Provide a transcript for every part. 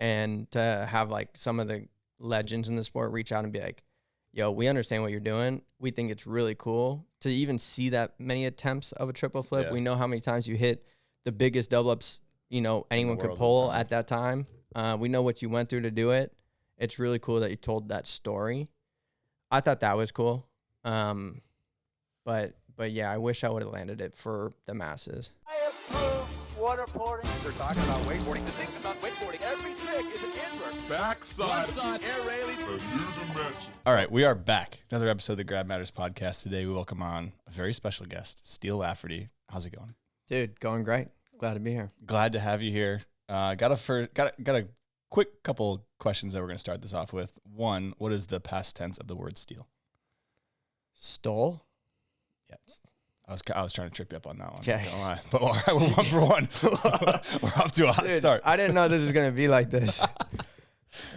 and to have like some of the legends in the sport reach out and be like, yo, we understand what you're doing. We think it's really cool to even see that many attempts of a triple flip. Yeah. We know how many times you hit the biggest double ups, anyone could pull at that time. We know what you went through to do it. It's really cool that you told that story. I thought that was cool. But yeah, I wish I would have landed it for the masses. I approve waterboarding. They're talking about wakeboarding. The thing about wakeboarding, every trick is an invert. Backside. Air railies. A new dimension. All right, we are back. Another episode of the Grab Matters podcast. Today we welcome on a very special guest, Steele Lafferty. How's it going? Dude, going great. Glad to be here. Glad to have you here. Got a quick couple questions that we're going to start this off with. One, what is the past tense of the word steal? Stole? Yeah, I was trying to trip you up on that one. Okay. Don't lie. But I went 1 for 1. We're off to a hot start. I didn't know this was going to be like this.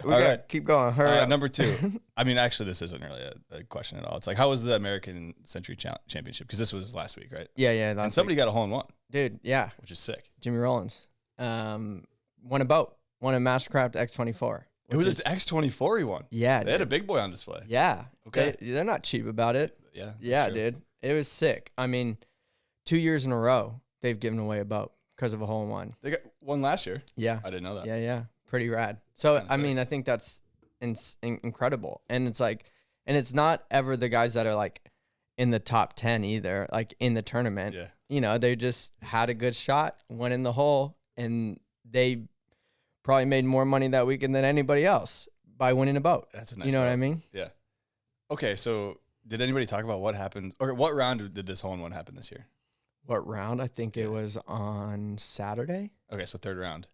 We got to keep going. Hurry up. Number 2. I mean, actually, this isn't really a question at all. It's like, how was the American Century Championship? Because this was last week, right? Yeah. And somebody got a hole in one. Dude, yeah. Which is sick. Jimmy Rollins. Won a boat. Won a Mastercraft X24. It was an X24 he won. Yeah. They had a big boy on display. Yeah. Okay. They're not cheap about it. Yeah. Yeah, dude. It was sick. I mean, 2 years in a row, they've given away a boat because of a hole in one. They got one last year. Yeah. I didn't know that. Yeah. Pretty rad. So, I mean, I think that's incredible. And it's like, and it's not ever the guys that are like in the top 10 either, like in the tournament. Yeah. They just had a good shot, went in the hole, and they probably made more money that weekend than anybody else by winning a boat. That's a nice You know boat. what I mean? Yeah. Okay, so did anybody talk about what happened, or what round did this hole in one happen this year? What round? I think it was on Saturday. Okay, so third round.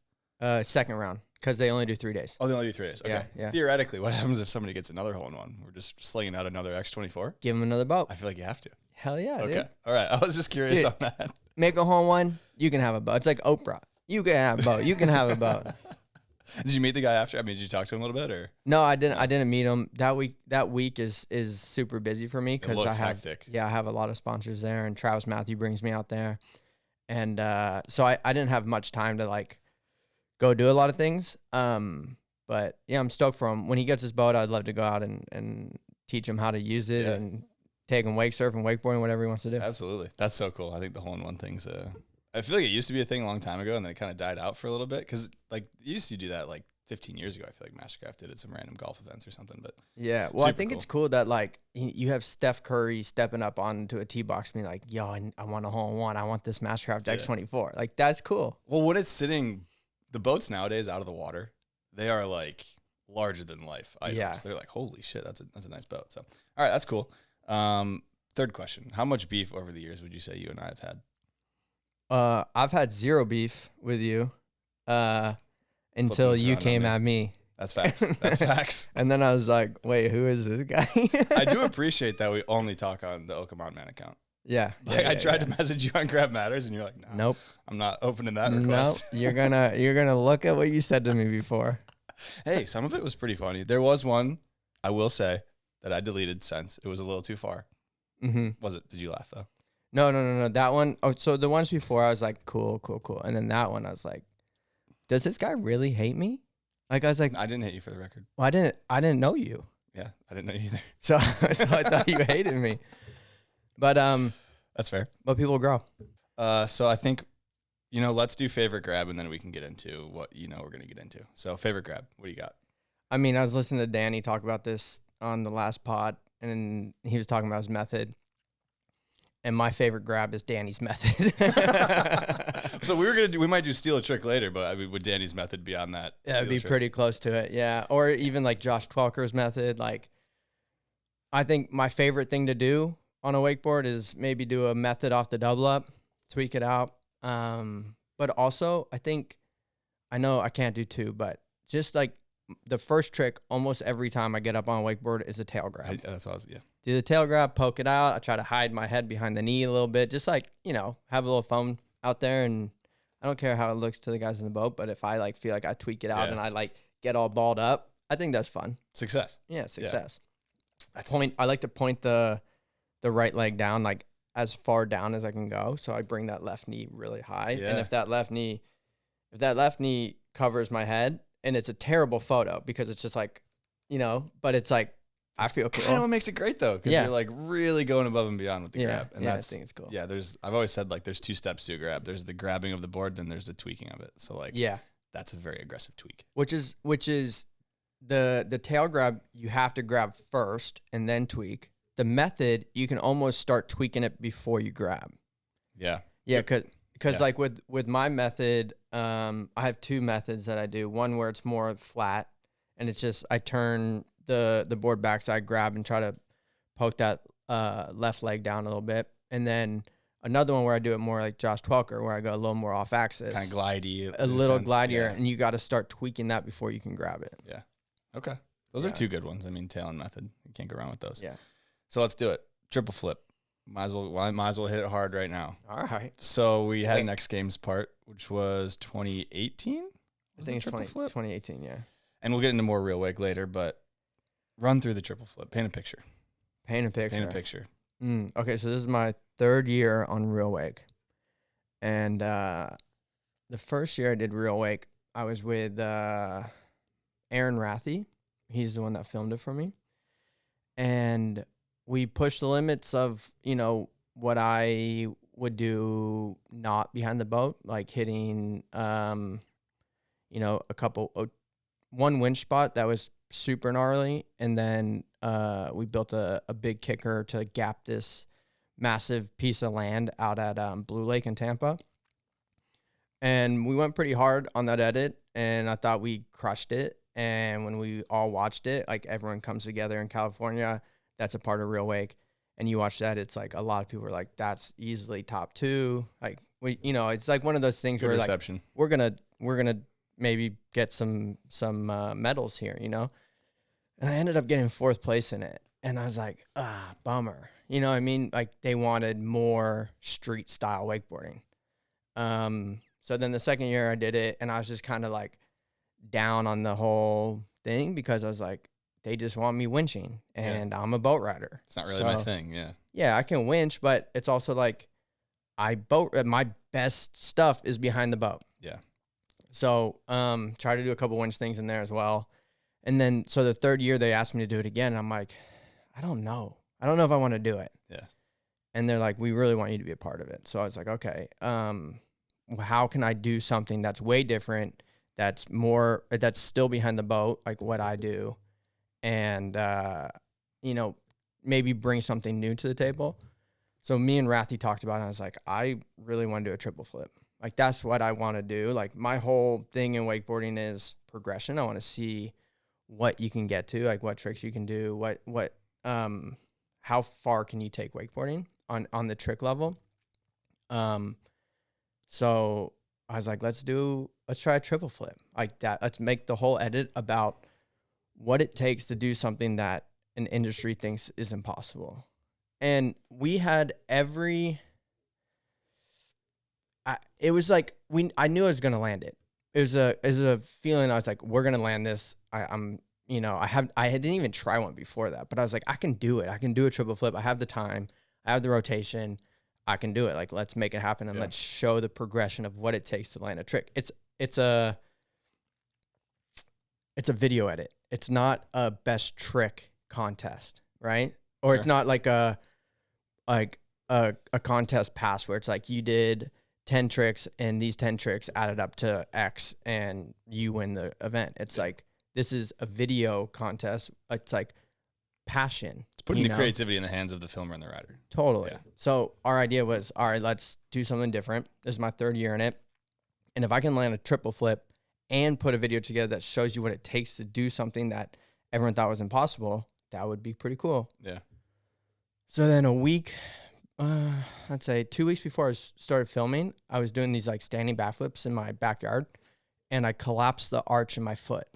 Second round, because they only do 3 days. Oh, they only do 3 days. Okay. Yeah. Theoretically, what happens if somebody gets another hole in one? We're just slinging out another X24? Give them another boat. I feel like you have to. Hell yeah, Okay. dude. All right. I was just curious Dude. on that. Make a hole in one, you can have a boat. It's like Oprah. You can have a boat. You can have a boat. Did you meet the guy after? I mean, did you talk to him a little bit, or? No, I didn't. I didn't meet him that week. That week is super busy for me because I have hectic. Yeah, I have a lot of sponsors there, and Travis Matthew brings me out there, and so I didn't have much time to like go do a lot of things. But yeah, I'm stoked for him. When he gets his boat, I'd love to go out and teach him how to use it and take him wake surfing, wakeboarding, whatever he wants to do. Absolutely. That's so cool. I think the hole in one thing's I feel like it used to be a thing a long time ago, and then it kind of died out for a little bit because like you used to do that like 15 years ago. I feel like Mastercraft did at some random golf events or something. But yeah, well, I think cool. it's cool that like you have Steph Curry stepping up onto a tee box and being like, "Yo, I want a hole in one. I want this Mastercraft X24." Like that's cool. Well, when it's sitting, the boats nowadays out of the water, they are like larger than life items. Yeah. They're like, holy shit, that's a nice boat. So, all right, that's cool. Third question: how much beef over the years would you say you and I have had? I've had zero beef with you until this you around on came me. at me. That's facts. That's facts. And then I was like, wait, who is this guy? I do appreciate that we only talk on the Okamon Man account. Yeah. Like I tried to message you on Grab Matters, and you're like, nah, Nope. I'm not opening that Nope. request. You're gonna look at what you said to me before. Hey, some of it was pretty funny. There was one, I will say, that I deleted since it was a little too far. Mm-hmm. Was it? Did you laugh though? No. That one. Oh, so the ones before I was like, cool. And then that one I was like, does this guy really hate me? Like I was like, I didn't hate you for the record. well, I didn't know you. Yeah, I didn't know you either. So I thought you hated me. But That's fair. but people grow. So I think, let's do favorite grab, and then we can get into what we're gonna get into. So favorite grab, what do you got? I mean, I was listening to Danny talk about this on the last pod, and he was talking about his method. And my favorite grab is Danny's method. So we might do steal a trick later, but I mean, would Danny's method be on that? Yeah, it'd be pretty close to it. Yeah. Or even like Josh Twelker's method. Like, I think my favorite thing to do on a wakeboard is maybe do a method off the double up, tweak it out. But also I know I can't do two, but just like the first trick almost every time I get up on a wakeboard is a tail grab. That's what I was, yeah. Do the tail grab, poke it out. I try to hide my head behind the knee a little bit, just like, have a little fun out there. And I don't care how it looks to the guys in the boat, but if I like feel like I tweak it out and I like get all balled up, I think that's fun. Success. Yeah, success. Yeah. I like to point the right leg down like as far down as I can go. So I bring that left knee really high. Yeah. And if that left knee covers my head and it's a terrible photo because it's just like, but it's like, I feel cool. Kind of what makes it great though, because you're like really going above and beyond with the grab, and I think it's cool. Yeah, I've always said like there's 2 steps to a grab. There's the grabbing of the board, then there's the tweaking of it. So like, that's a very aggressive tweak. Which is the tail grab. You have to grab first and then tweak. The method, you can almost start tweaking it before you grab. Yeah. Yeah, because like with my method, I have 2 methods that I do. One where it's more flat, and it's just I turn the board backside, grab, and try to poke that left leg down a little bit. And then another one where I do it more like Josh Twelker, where I go a little more off axis. Kind of glidey. A little glidier, and you got to start tweaking that before you can grab it. Yeah. Okay. Those are 2 good ones. I mean, tail and method. You can't go wrong with those. Yeah. So let's do it. Triple flip. Might as well hit it hard right now. All right. So we had an X Games part, which was 2018. I think it's 2018, yeah. And we'll get into more real wake later, but run through the triple flip. Paint a picture. Okay, so this is my 3rd year on real wake. And the first year I did real wake, I was with Aaron Rathy. He's the one that filmed it for me. And we pushed the limits of, what I would do not behind the boat, like hitting, one winch spot that was super gnarly. And then we built a big kicker to gap this massive piece of land out at Blue Lake in Tampa. And we went pretty hard on that edit, and I thought we crushed it. And when we all watched it, like everyone comes together in California, that's a part of real wake. And you watch that, it's like a lot of people are like, that's easily top 2. Like it's like one of those things Good where reception. like we're gonna maybe get some medals here, And I ended up getting 4th place in it, and I was like, bummer. You know what I mean? Like they wanted more street style wakeboarding. So then the second year I did it, and I was just kind of like down on the whole thing because I was like, they just want me winching, and I'm a boat rider. It's not really my thing, yeah. Yeah, I can winch, but it's also like my best stuff is behind the boat. Yeah. So try to do a couple winch things in there as well. And then so the 3rd year they asked me to do it again, and I'm like, I don't know if I want to do it. Yeah. And they're like, we really want you to be a part of it. So I was like, okay, how can I do something that's way different, that's still behind the boat, like what I do, and maybe bring something new to the table. So me and Rathy talked about it, and I was like, I really want to do a triple flip. Like that's what I want to do. Like my whole thing in wakeboarding is progression. I want to see what you can get to, like what tricks you can do, how far can you take wakeboarding on the trick level. So I was like, let's try a triple flip like that. Let's make the whole edit about what it takes to do something that an industry thinks is impossible. And we had it was like, I knew I was going to land it. It was a feeling. I was like, we're going to land this. I didn't even try one before that, but I was like, I can do it. I can do a triple flip. I have the time. I have the rotation. I can do it. Like, let's make it happen, and let's show the progression of what it takes to land a trick. It's a video edit. It's not a best trick contest, right? Or it's not like a contest pass where it's like you did 10 tricks and these 10 tricks added up to X and you win the event. It's like, this is a video contest. It's like passion. It's putting the creativity in the hands of the filmer and the rider. Totally. Yeah. So our idea was, all right, let's do something different. This is my 3rd year in it. And if I can land a triple flip and put a video together that shows you what it takes to do something that everyone thought was impossible, that would be pretty cool. Yeah. So then a week, I'd say 2 weeks before I started filming, I was doing these like standing backflips in my backyard, and I collapsed the arch in my foot.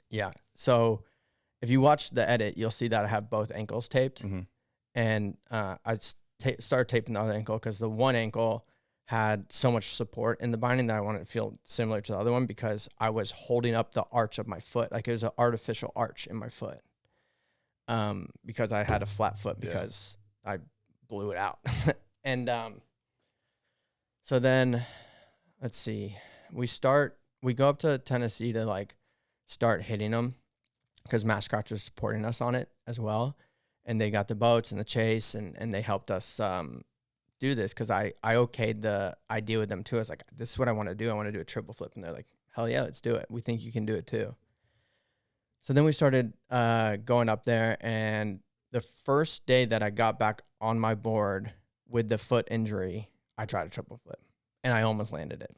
Yeah. So if you watch the edit, you'll see that I have both ankles taped. Mm-hmm. And I started taping the other ankle because the one ankle had so much support in the binding that I wanted to feel similar to the other one, because I was holding up the arch of my foot. Like it was an artificial arch in my foot. Because I had a flat foot because I blew it out. And so then, let's see, we start we go up to Tennessee to like start hitting them because Mastercraft was supporting us on it as well. And they got the boats and the chase and they helped us do this because I okayed the idea with them too. I was like, this is what I want to do. I want to do a triple flip. And they're like, hell yeah, let's do it. We think you can do it too. So then we started going up there, and the first day that I got back on my board with the foot injury, I tried a triple flip and I almost landed it.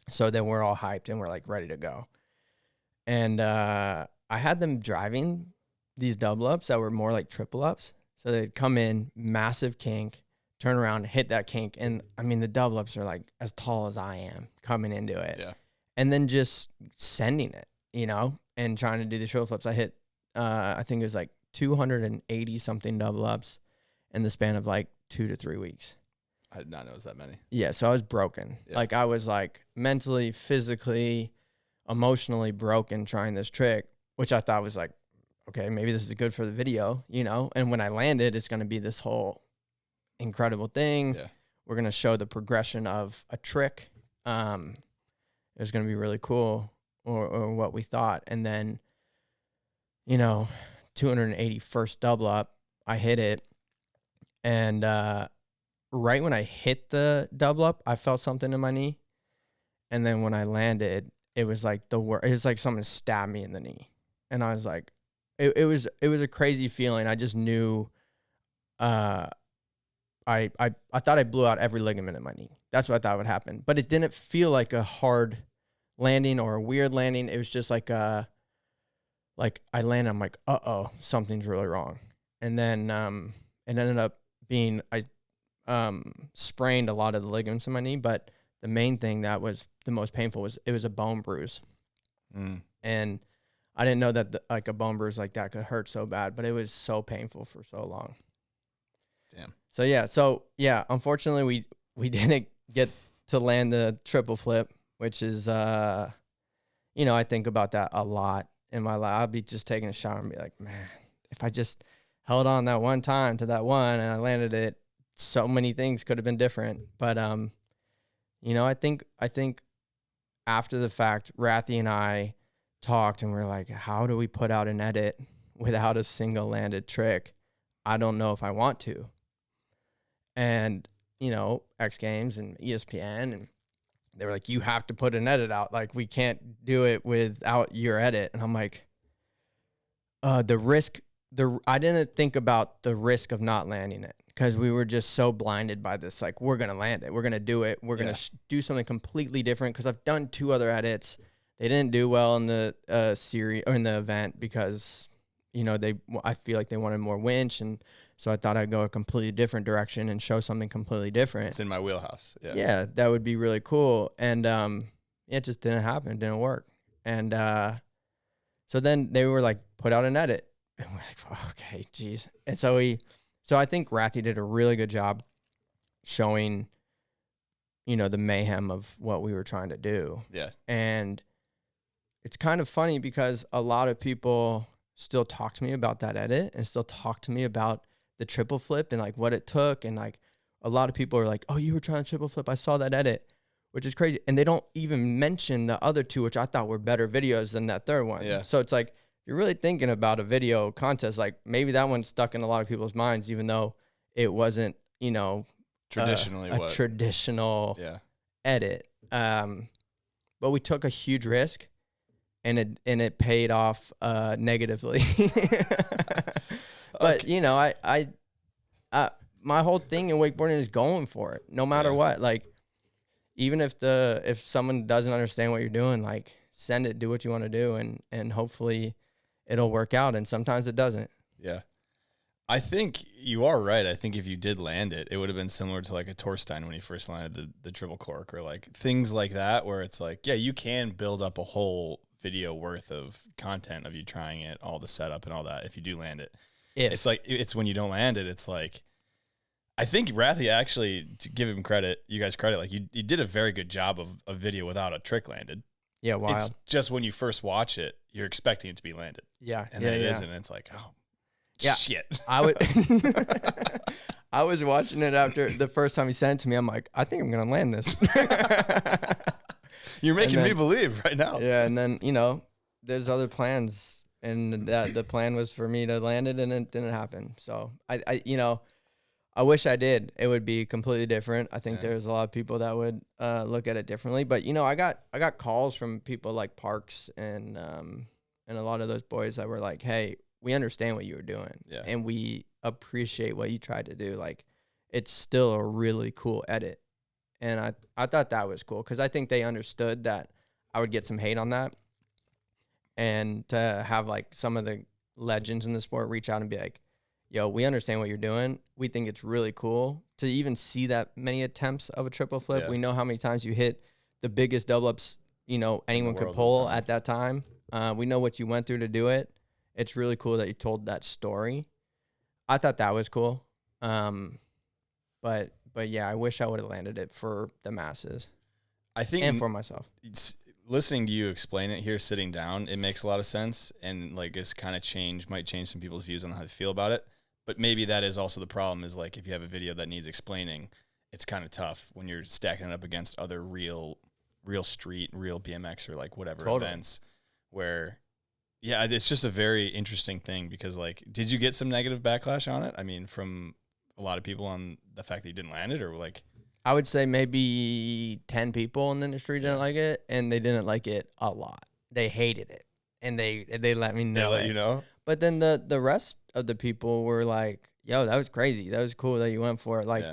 So then we're all hyped and we're like ready to go. And I had them driving these double ups that were more like triple ups. So they'd come in, massive kink, turn around, hit that kink. And I mean, the double ups are like as tall as I am coming into it. Yeah. And then just sending it, you know, and trying to do the triple flips. I hit, I think it was like 280 something double ups in the span of like 2 to 3 weeks. I did not know it was that many. Yeah. So I was broken. Yeah. Like I was like mentally, physically, emotionally broken trying this trick, which I thought was like, okay, maybe this is good for the video, you know? And when I landed, it's going to be this whole incredible thing. Yeah. We're going to show the progression of a trick. It was going to be really cool or what we thought. And then, you know, 281st double up, I hit it. And right when I hit the double up, I felt something in my knee. And then when I landed, it was like it was like someone stabbed me in the knee. And I was like, it was a crazy feeling. I just knew, I thought I blew out every ligament in my knee. That's what I thought would happen. But it didn't feel like a hard landing or a weird landing. It was just like I landed, I'm like, uh-oh, something's really wrong. And then it ended up being, I sprained a lot of the ligaments in my knee, but the main thing that was the most painful was it was a bone bruise. And I didn't know that like a bone bruise like that could hurt so bad, but it was so painful for so long. Damn. So yeah, unfortunately we didn't get to land the triple flip, which is, you know, I think about that a lot in my life. I'll be just taking a shower and be like, man, if I just held on that one time to that one and I landed it, so many things could have been different. But, you know, I think after the fact, Rathy and I talked and we're like, how do we put out an edit without a single landed trick? I don't know if I want to. And, you know, X Games and ESPN, and they were like, you have to put an edit out. Like, we can't do it without your edit. And I'm like, I didn't think about the risk of not landing it because we were just so blinded by this. Like, we're going to land it. We're going to do it. We're going to do something completely different. Cause I've done 2 other edits. They didn't do well in the series or in the event because, you know, I feel like they wanted more winch. And so I thought I'd go a completely different direction and show something completely different. It's in my wheelhouse. Yeah. Yeah, that would be really cool. And it just didn't happen. It didn't work. And so then they were like, put out an edit. And we're like, okay, geez. And so I think Rathy did a really good job showing, you know, the mayhem of what we were trying to do. Yeah. And it's kind of funny because a lot of people still talk to me about that edit and still talk to me about the triple flip and like what it took. And like a lot of people are like, oh, you were trying to triple flip. I saw that edit, which is crazy. And they don't even mention the other 2, which I thought were better videos than that third one. Yeah. So it's like, if you're really thinking about a video contest, like maybe that one stuck in a lot of people's minds, even though it wasn't, you know, traditionally a traditional edit. But we took a huge risk and it paid off negatively. But you know, I my whole thing in wakeboarding is going for it, no matter what. Like, even if someone doesn't understand what you're doing, like, send it, do what you want to do, and hopefully it'll work out. And sometimes it doesn't. Yeah. I think you are right. I think if you did land it, it would have been similar to like a Torstein when he first landed the triple cork, or like things like that, where it's like, yeah, you can build up a whole video worth of content of you trying it, all the setup and all that, if you do land it. It's like, it's when you don't land it, it's like, I think Rathy actually, to give him credit, you guys credit, like you did a very good job of a video without a trick landed. Yeah, wild. It's just when you first watch it, you're expecting it to be landed. Yeah. And then it isn't, and it's like, oh, yeah. shit. I was watching it after the first time he sent it to me. I'm like, I think I'm going to land this. You're making then, me believe right now. Yeah, and then there's other plans, and that the plan was for me to land it, and it didn't happen. So I wish I did. It would be completely different. I think there's a lot of people that would look at it differently. But I got calls from people like Parks and a lot of those boys that were like, "Hey, we understand what you were doing, and we appreciate what you tried to do. Like, it's still a really cool edit." And I thought that was cool because I think they understood that I would get some hate on that, and to have like some of the legends in the sport reach out and be like, "Yo, we understand what you're doing. We think it's really cool to even see that many attempts of a triple flip. We know how many times you hit the biggest double ups, anyone could pull at that time. We know what you went through to do it. It's really cool that you told that story." I thought that was cool. But yeah, I wish I would have landed it for the masses. I think, and for myself. Listening to you explain it here, sitting down, it makes a lot of sense, and like it's kind of might change some people's views on how they feel about it. But maybe that is also the problem, is like if you have a video that needs explaining, it's kind of tough when you're stacking it up against other real street, real BMX or like whatever events where, it's just a very interesting thing because like, did you get some negative backlash on it? I mean, from a lot of people on the fact that you didn't land it, or like? I would say maybe 10 people in the industry didn't like it, and they didn't like it a lot. They hated it, and they let me know. They let you know? But then the rest of the people were like, "Yo, that was crazy. That was cool that you went for it." Like,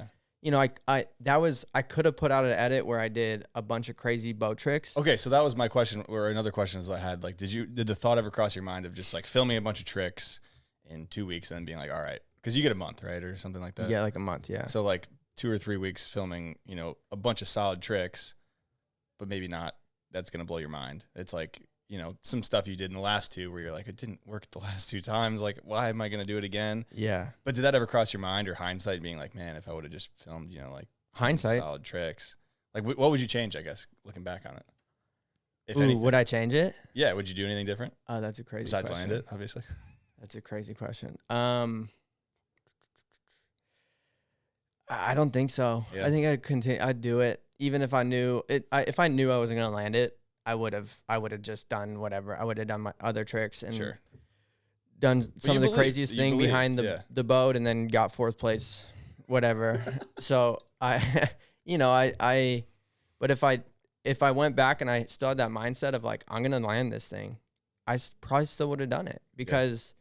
I could have put out an edit where I did a bunch of crazy boat tricks. Okay, so that was my question, or another question is I had, like, did the thought ever cross your mind of just like filming a bunch of tricks in 2 weeks and then being like, all right, because you get a month, right, or something like that? Yeah, like a month, yeah. So like 2 or 3 weeks filming, a bunch of solid tricks, but maybe not. That's gonna blow your mind. It's like, some stuff you did in the last two where you're like, it didn't work the last two times. Like, why am I gonna do it again? Yeah. But did that ever cross your mind, or hindsight being like, man, if I would have just filmed, like hindsight solid tricks, like what would you change? I guess looking back on it, if Ooh, anything, would I change it? Yeah, would you do anything different? Oh, that's a crazy besides question. land it, obviously. That's a crazy question. I don't think so. Yeah. I think I'd continue. I'd do it even if I knew it. If I knew I wasn't gonna land it, I would have just done whatever. I would have done my other tricks and done some of the craziest thing behind the boat, and then got fourth place, whatever. So but if I went back and I still had that mindset of like, I'm gonna land this thing, I probably still would have done it because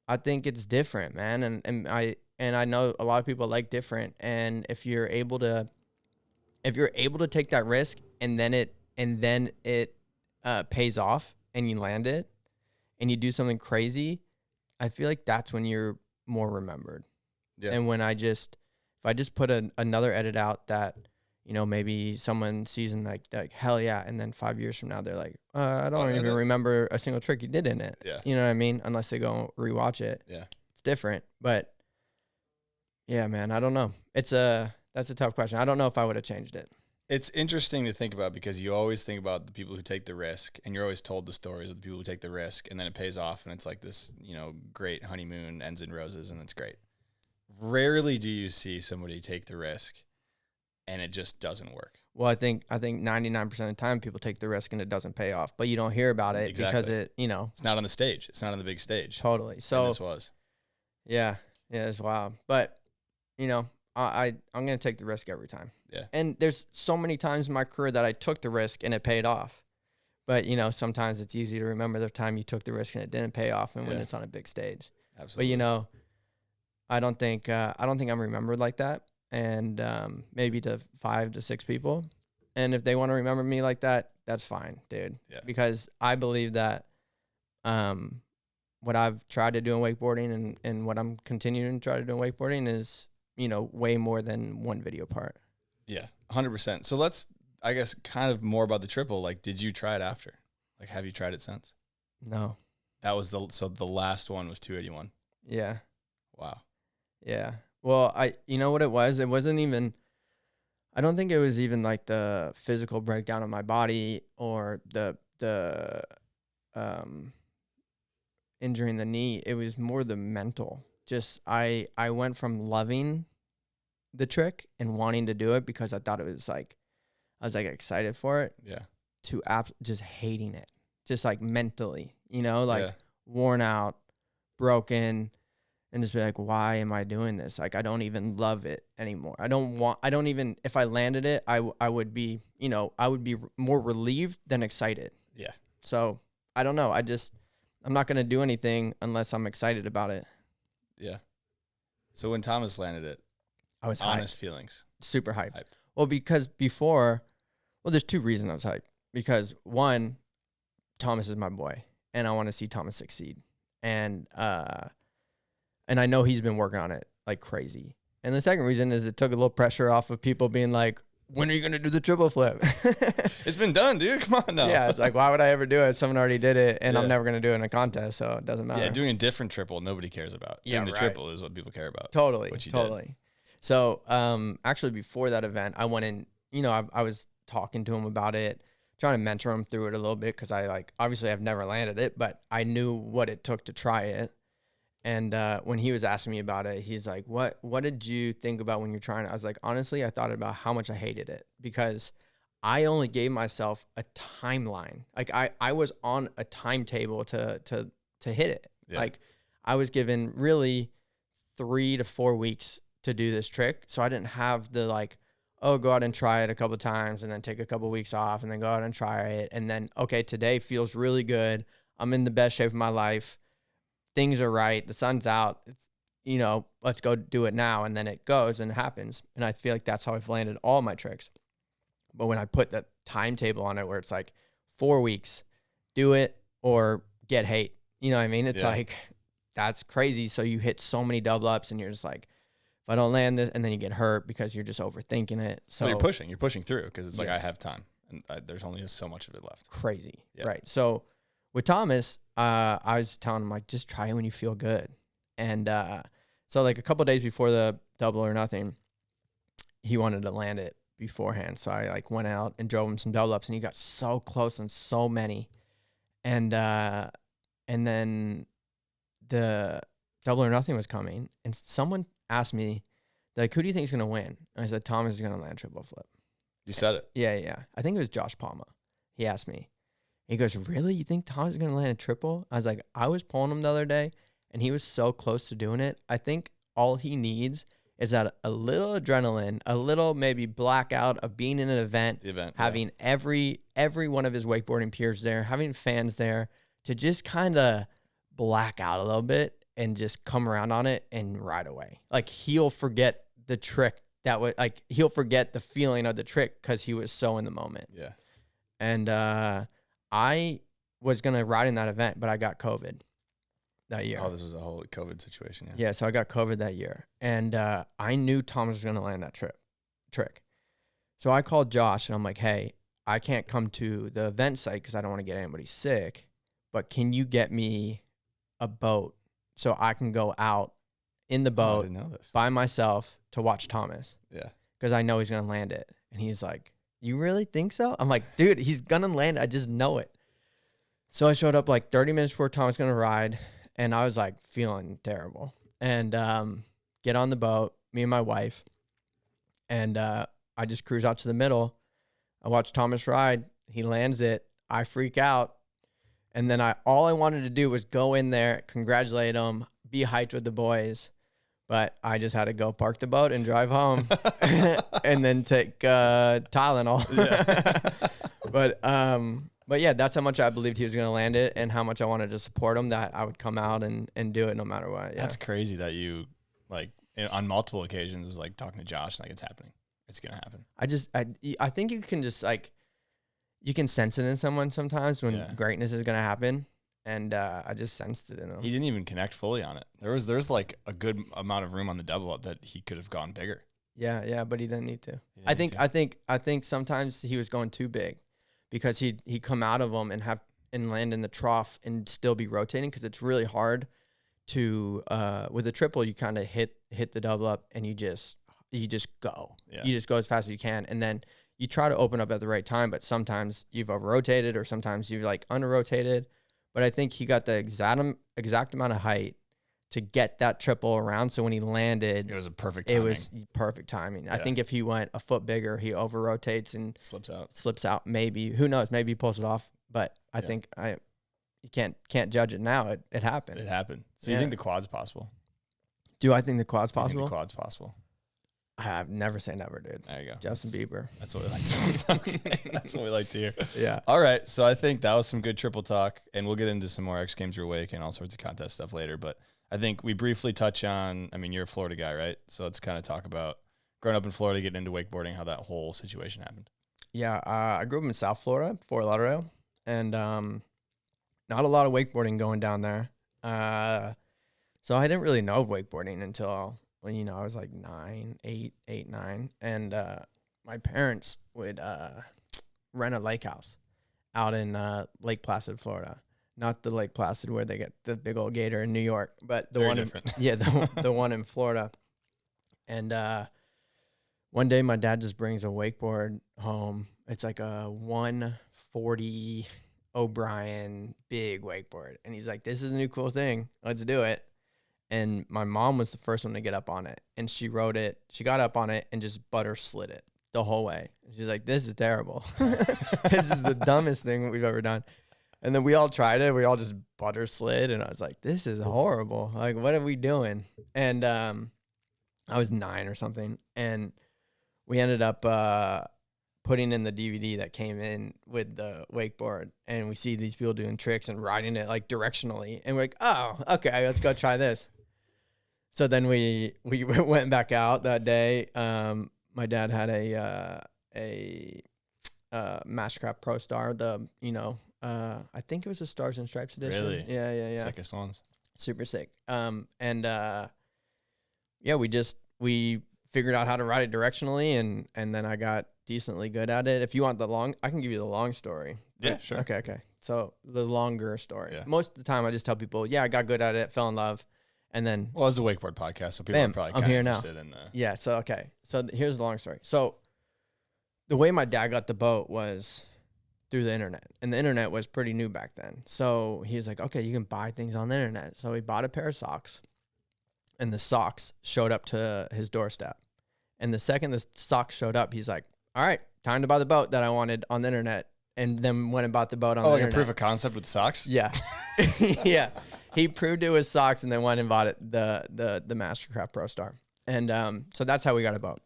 I think it's different, man. And I know a lot of people like different. And if you're able to take that risk and then it pays off and you land it and you do something crazy, I feel like that's when you're more remembered. Yeah. And when if I just put another edit out that, maybe someone sees and like hell yeah, and then 5 years from now they're like, I don't even remember a single trick you did in it. Yeah. You know what I mean? Unless they go rewatch it. Yeah. It's different. But yeah, man, I don't know. That's a tough question. I don't know if I would have changed it. It's interesting to think about because you always think about the people who take the risk, and you're always told the stories of the people who take the risk, and then it pays off, and it's like this, great honeymoon, ends in roses, and it's great. Rarely do you see somebody take the risk and it just doesn't work. Well, I think 99% of the time people take the risk and it doesn't pay off, but you don't hear about it because it's not on the stage. It's not on the big stage. Totally. So and this was. Yeah, it's wild. But I'm going to take the risk every time. Yeah. And there's so many times in my career that I took the risk and it paid off. But, sometimes it's easy to remember the time you took the risk and it didn't pay off and when it's on a big stage. Absolutely. But, I don't think I'm remembered like that. And maybe to 5 to 6 people. And if they want to remember me like that, that's fine, dude. Yeah. Because I believe that what I've tried to do in wakeboarding and what I'm continuing to try to do in wakeboarding is, way more than one video part. Yeah, 100%. So let's, I guess, kind of more about the triple. Like, did you try it after? Like, have you tried it since? No. That was the last one was 281. Yeah. Wow. Yeah. Well, you know what it was? It wasn't even, I don't think it was even like the physical breakdown of my body or the injuring the knee. It was more the mental. Just, I went from loving the trick and wanting to do it because I thought it was like I was like excited for it Yeah. to just hating it, just like mentally, like Yeah. worn out, broken, and just be like, why am I doing this? Like, I don't even love it anymore. I don't even, if I landed it, I would be, I would be more relieved than excited. Yeah. So I don't know. I'm not going to do anything unless I'm excited about it. Yeah. So when Thomas landed it, I was honest feelings. super hyped. Hyped. Well, because there's two reasons I was hyped. Because one, Thomas is my boy, and I want to see Thomas succeed. And I know he's been working on it like crazy. And the second reason is it took a little pressure off of people being like, when are you going to do the triple flip? It's been done, dude. Come on now. Yeah, it's like, why would I ever do it? Someone already did it, and Yeah. I'm never going to do it in a contest, so it doesn't matter. Yeah, doing a different triple, nobody cares about. Yeah, Doing the right. triple is what people care about. Totally, Which you totally. did. So, actually, before that event, I went in. I was talking to him about it, trying to mentor him through it a little bit because obviously I've never landed it, but I knew what it took to try it. And when he was asking me about it, he's like, "What did you think about when you're trying it?" I was like, honestly, I thought about how much I hated it because I only gave myself a timeline. Like I was on a timetable to hit it. Yeah. Like I was given really 3 to 4 weeks to do this trick. So I didn't have the go out and try it a couple of times and then take a couple of weeks off and then go out and try it. And then, okay, today feels really good. I'm in the best shape of my life. Things are right. The sun's out. It's, let's go do it now. And then it goes and it happens. And I feel like that's how I've landed all my tricks. But when I put the timetable on it where it's like 4 weeks, do it or get hate. You know what I mean? It's like, that's crazy. So you hit so many double ups and you're just like, if I don't land this, and then you get hurt because you're just overthinking it. So you're pushing through because it's like, I have time and there's only so much of it left. Crazy. Yeah. Right. So with Thomas, I was telling him like, just try it when you feel good. And so like a couple of days before the double or nothing, he wanted to land it beforehand. So I went out and drove him some double ups and he got so close on so many. And then the double or nothing was coming and someone asked me, like, who do you think is going to win? And I said, Thomas is going to land triple flip. You said it. Yeah. I think it was Josh Palma. He asked me. He goes, really? You think Thomas is going to land a triple? I was like, I was pulling him the other day, and he was so close to doing it. I think all he needs is that a little adrenaline, a little maybe blackout of being in an event, having every one of his wakeboarding peers there, having fans there to just kind of black out a little bit and just come around on it and ride away. Like he'll forget the trick he'll forget the feeling of the trick because he was so in the moment. Yeah. And I was going to ride in that event, but I got COVID that year. Oh, this was a whole COVID situation. Yeah. Yeah, so I got COVID that year. And I knew Thomas was going to land that trick. So I called Josh, and I'm like, hey, I can't come to the event site because I don't want to get anybody sick, but can you get me a boat so I can go out in the boat I didn't know this. by myself to watch Thomas? Yeah. Because I know he's going to land it. And he's like, you really think so? I'm like, dude, he's going to land. I just know it. So I showed up like 30 minutes before Thomas was going to ride. And I was like feeling terrible. And get on the boat, me and my wife. And I just cruise out to the middle. I watch Thomas ride. He lands it. I freak out. And then all I wanted to do was go in there, congratulate him, be hyped with the boys. But I just had to go park the boat and drive home and then take Tylenol. But yeah, that's how much I believed he was going to land it and how much I wanted to support him, that I would come out and do it no matter what. Yeah. That's crazy that you on multiple occasions was like talking to Josh, like it's happening. It's going to happen. I think you can just you can sense it in someone sometimes when greatness is going to happen. And I just sensed it in him. He didn't even connect fully on it. There's like a good amount of room on the double up that he could have gone bigger. Yeah, but he didn't need to. I think sometimes he was going too big because he'd come out of them and land in the trough and still be rotating, because it's really hard to with a triple you kind of hit the double up and you just go. Yeah. You just go as fast as you can, and then you try to open up at the right time, but sometimes you've over rotated or sometimes you've under rotated. But I think he got the exact amount of height to get that triple around. So when he landed, It was a perfect timing. it was perfect timing. I think if he went a foot bigger, he over rotates and slips out. Maybe, who knows? Maybe he pulls it off. But I think you can't judge it now. It happened. It happened. So you think the quad's possible? Do I think the quad's I think possible? the quad's possible. I've never say never, dude. There you go. Justin Bieber. That's what we like to okay. That's what we like to hear. Yeah. All right. So I think that was some good triple talk, and we'll get into some more X Games Your Wake and all sorts of contest stuff later. But I think we briefly touch on, I mean, you're a Florida guy, right? So let's kind of talk about growing up in Florida, getting into wakeboarding, how that whole situation happened. Yeah. I grew up in South Florida, Fort Lauderdale, and not a lot of wakeboarding going down there. So I didn't really know of wakeboarding until, when, I was like 8, 9. And my parents would rent a lake house out in Lake Placid, Florida. Not the Lake Placid where they get the big old gator in New York, but the Very one, different. the one in Florida. And one day my dad just brings a wakeboard home. It's like a 140 O'Brien big wakeboard. And he's like, this is a new cool thing. Let's do it. And my mom was the first one to get up on it. And she rode it. She got up on it and just butter slid it the whole way. She's like, this is terrible. This is the dumbest thing we've ever done. And then we all tried it. We all just butter slid. And I was like, this is horrible. Like, what are we doing? And I was 9 or something. And we ended up putting in the DVD that came in with the wakeboard. And we see these people doing tricks and riding it like directionally. And we're like, oh, okay, let's go try this. So then we went back out that day. My dad had a Mastercraft Pro Star, I think it was a Stars and Stripes edition. Really? Yeah. Sickest ones. Super sick. We figured out how to ride it directionally, and then I got decently good at it. If you want I can give you the long story. Yeah, sure. Okay. So the longer story. Yeah. Most of the time I just tell people, I got good at it, fell in love, and then Well, it's a wakeboard podcast, so people are probably kind of interested in the... Yeah, so okay. So here's the long story. So the way my dad got the boat was through the internet, and the internet was pretty new back then. So he was like, okay, you can buy things on the internet. So he bought a pair of socks, and the socks showed up to his doorstep. And the second the socks showed up, he's like, all right, time to buy the boat that I wanted on the internet. And then went and bought the boat on the like internet. a proof of concept with socks? Yeah. Yeah. He proved it with socks and then went and bought it, the Mastercraft Pro Star. And so that's how we got a boat.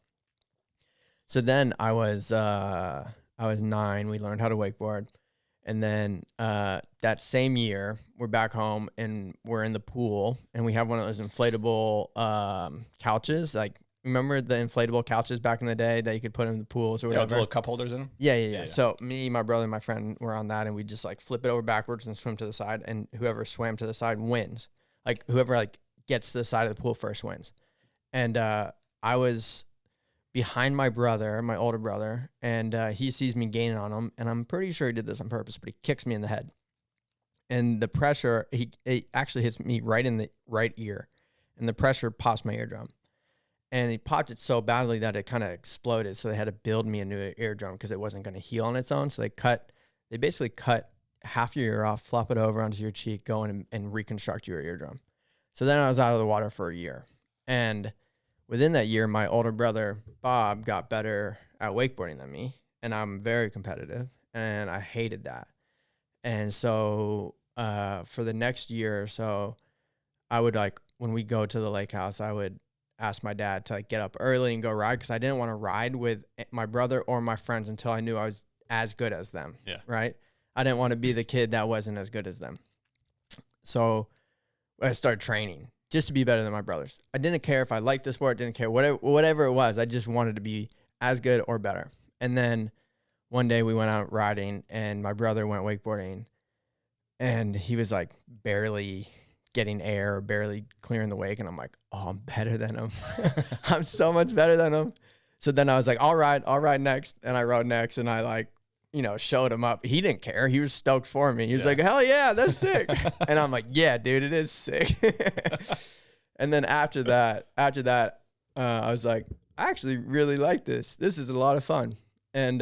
So then I was 9. We learned how to wakeboard. And then that same year, we're back home and we're in the pool. And we have one of those inflatable couches. Like, remember the inflatable couches back in the day that you could put in the pools or whatever? With the little cup holders in them? Yeah. So me, my brother, and my friend were on that, and we just like flip it over backwards and swim to the side, and whoever swam to the side wins. Like whoever gets to the side of the pool first wins. And I was behind my brother, my older brother, and he sees me gaining on him, and I'm pretty sure he did this on purpose, but he kicks me in the head. And the pressure, he actually hits me right in the right ear, and the pressure pops my eardrum. And he popped it so badly that it kind of exploded. So they had to build me a new eardrum because it wasn't going to heal on its own. So they basically cut half your ear off, flop it over onto your cheek, go in and reconstruct your eardrum. So then I was out of the water for a year. And within that year, my older brother, Bob, got better at wakeboarding than me. And I'm very competitive. And I hated that. And so for the next year or so, I would when we go to the lake house, I would ask my dad to get up early and go ride because I didn't want to ride with my brother or my friends until I knew I was as good as them. Yeah. Right. I didn't want to be the kid that wasn't as good as them. So I started training just to be better than my brothers. I didn't care if I liked the sport, didn't care whatever it was. I just wanted to be as good or better. And then one day we went out riding and my brother went wakeboarding and he was barely getting air, barely clearing the wake. And I'm like, oh, I'm better than him. I'm so much better than him. So then I was like, I'll ride next. And I rode next and I showed him up. He didn't care. He was stoked for me. He was like, hell yeah, that's sick. And I'm like, yeah, dude, it is sick. And then after that, I was like, I actually really like this. This is a lot of fun. And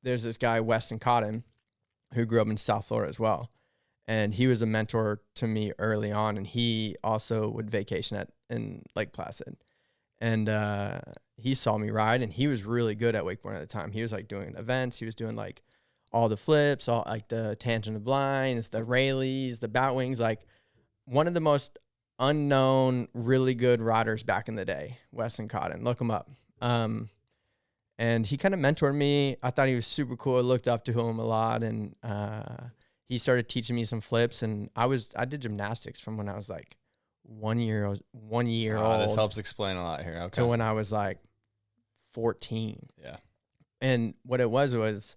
there's this guy, Weston Cotton, who grew up in South Florida as well. and he was a mentor to me early on, and he also would vacation in Lake Placid, and he saw me ride, and he was really good at wakeboarding at the time. He was like doing events. He was doing like all the flips, all like the tangent of blinds, the Rayleighs, the bat wings, like one of the most unknown, really good riders back in the day, Weston Cotton. Look him up. And he kind of mentored me. I thought he was super cool. I looked up to him a lot, and he started teaching me some flips. And I did gymnastics from when I was like 1 year old. This helps explain a lot here. Okay. To when I was like 14. Yeah. And what it was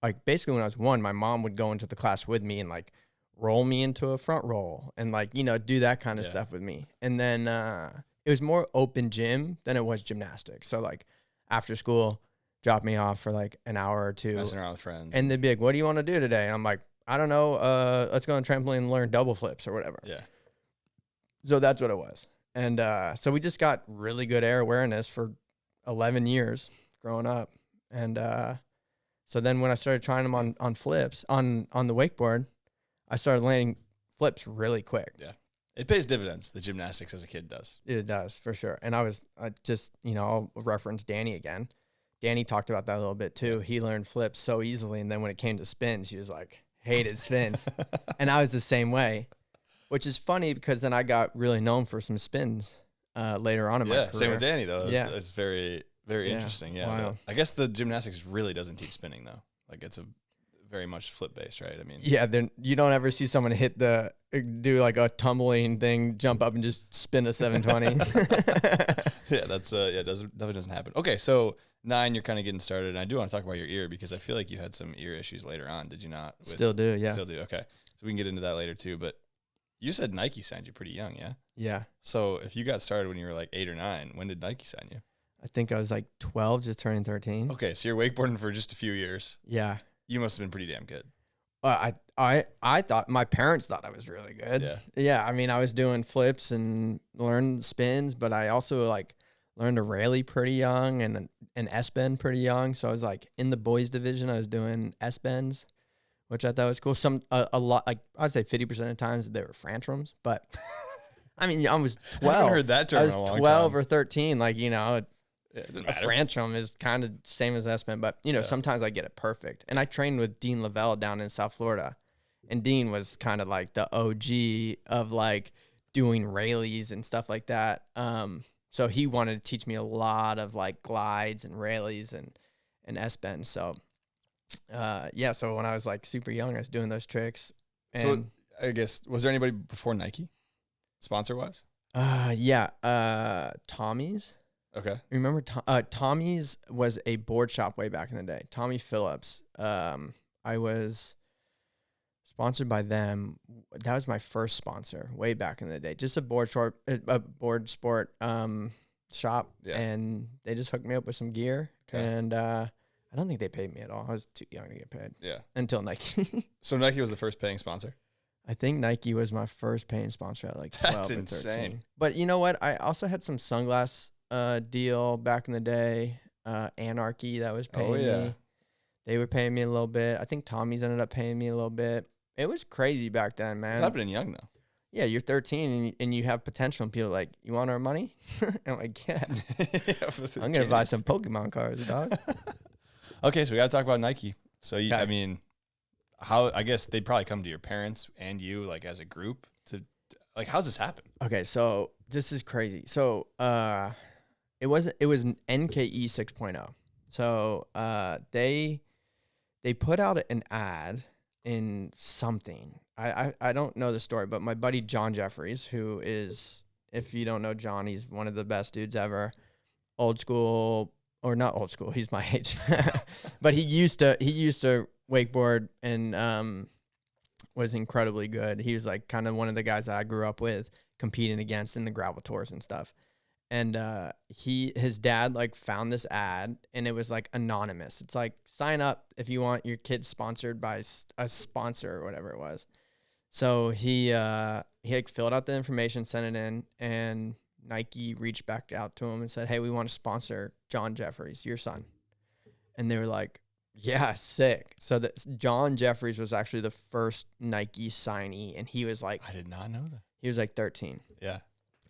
like basically when I was 1, my mom would go into the class with me and like roll me into a front roll and like, do that kind of stuff with me. And then it was more open gym than it was gymnastics. So like after school, drop me off for like an hour or two. Messing around with friends. And they'd be like, what do you want to do today? And I'm like, I don't know. Let's go on trampoline and learn double flips or whatever. Yeah. So that's what it was. And so we just got really good air awareness for 11 years growing up. And so then when I started trying them on flips, on the wakeboard, I started landing flips really quick. Yeah. It pays dividends, the gymnastics as a kid does. It does, for sure. And I just, I'll reference Danny again. Danny talked about that a little bit too. He learned flips so easily. And then when it came to spins, he was like, hated spins. And I was the same way, which is funny because then I got really known for some spins later on in my career. Same with Danny though. Yeah. It's very, very interesting. Yeah. Wow. I guess the gymnastics really doesn't teach spinning though. Like it's a very much flip based, right? I mean, yeah, then you don't ever see someone do like a tumbling thing, jump up and just spin a 720. yeah, that's definitely doesn't happen. Okay, so 9, you're kind of getting started, and I do want to talk about your ear because I feel like you had some ear issues later on. Did you not? Still do, yeah. Still do. Okay, so we can get into that later too. But you said Nike signed you pretty young, yeah? Yeah. So if you got started when you were like 8 or 9, when did Nike sign you? I think I was like 12, just turning 13. Okay, so you're wakeboarding for just a few years. Yeah. You must have been pretty damn good. I thought my parents thought I was really good. Yeah. Yeah. I mean, I was doing flips and learned spins, but I also like learned a Rayleigh pretty young and an S bend pretty young. So I was like in the boys division, I was doing S bends, which I thought was cool. A lot, like I'd say 50% of the times they were Frantrums, but I mean, I was 12. I haven't heard that term I was in a long 12 time. or 13. Like, It doesn't a matter. Frantrum is kind of same as S-bend, but sometimes I get it perfect. And I trained with Dean Lavelle down in South Florida, and Dean was kind of like the OG of like doing Rayleighs and stuff like that. So he wanted to teach me a lot of like glides and Rayleighs and S-bend. So so when I was like super young, I was doing those tricks. And So I guess, was there anybody before Nike, sponsor wise? Tommy's. Okay. Remember, Tommy's was a board shop way back in the day. Tommy Phillips. I was sponsored by them. That was my first sponsor way back in the day. Just a board sport shop, and they just hooked me up with some gear. Okay. And I don't think they paid me at all. I was too young to get paid. Yeah. Until Nike. So Nike was the first paying sponsor? I think Nike was my first paying sponsor at like 12 That's or 13. insane. But you know what? I also had some sunglass deal back in the day. Anarchy that was paying me. They were paying me a little bit. I think Tommy's ended up paying me a little bit. It was crazy back then, man. It's happening young though. Yeah, you're 13 and you have potential, and people are like, you want our money? I'm like, yeah. I'm gonna buy some Pokemon cards, dog. Okay, so we got to talk about Nike. So Okay. I mean, I guess they'd probably come to your parents and you like as a group to like, how's this happen? Okay, so this is crazy. So it was an NKE 6.0. So they put out an ad in something. I don't know the story, but my buddy John Jeffries, who is, if you don't know John, he's one of the best dudes ever. Old school, or not old school, he's my age. But he used to wakeboard and was incredibly good. He was like kind of one of the guys that I grew up with, competing against in the gravel tours and stuff. And his dad like found this ad, and it was like anonymous. It's like, sign up if you want your kid sponsored by a sponsor or whatever it was. So he like filled out the information, sent it in, and Nike reached back out to him and said, hey, we want to sponsor John Jeffries, your son. And they were like, Yeah, sick. So John Jeffries was actually the first Nike signee, and he was like I did not know that. he was like 13. Yeah.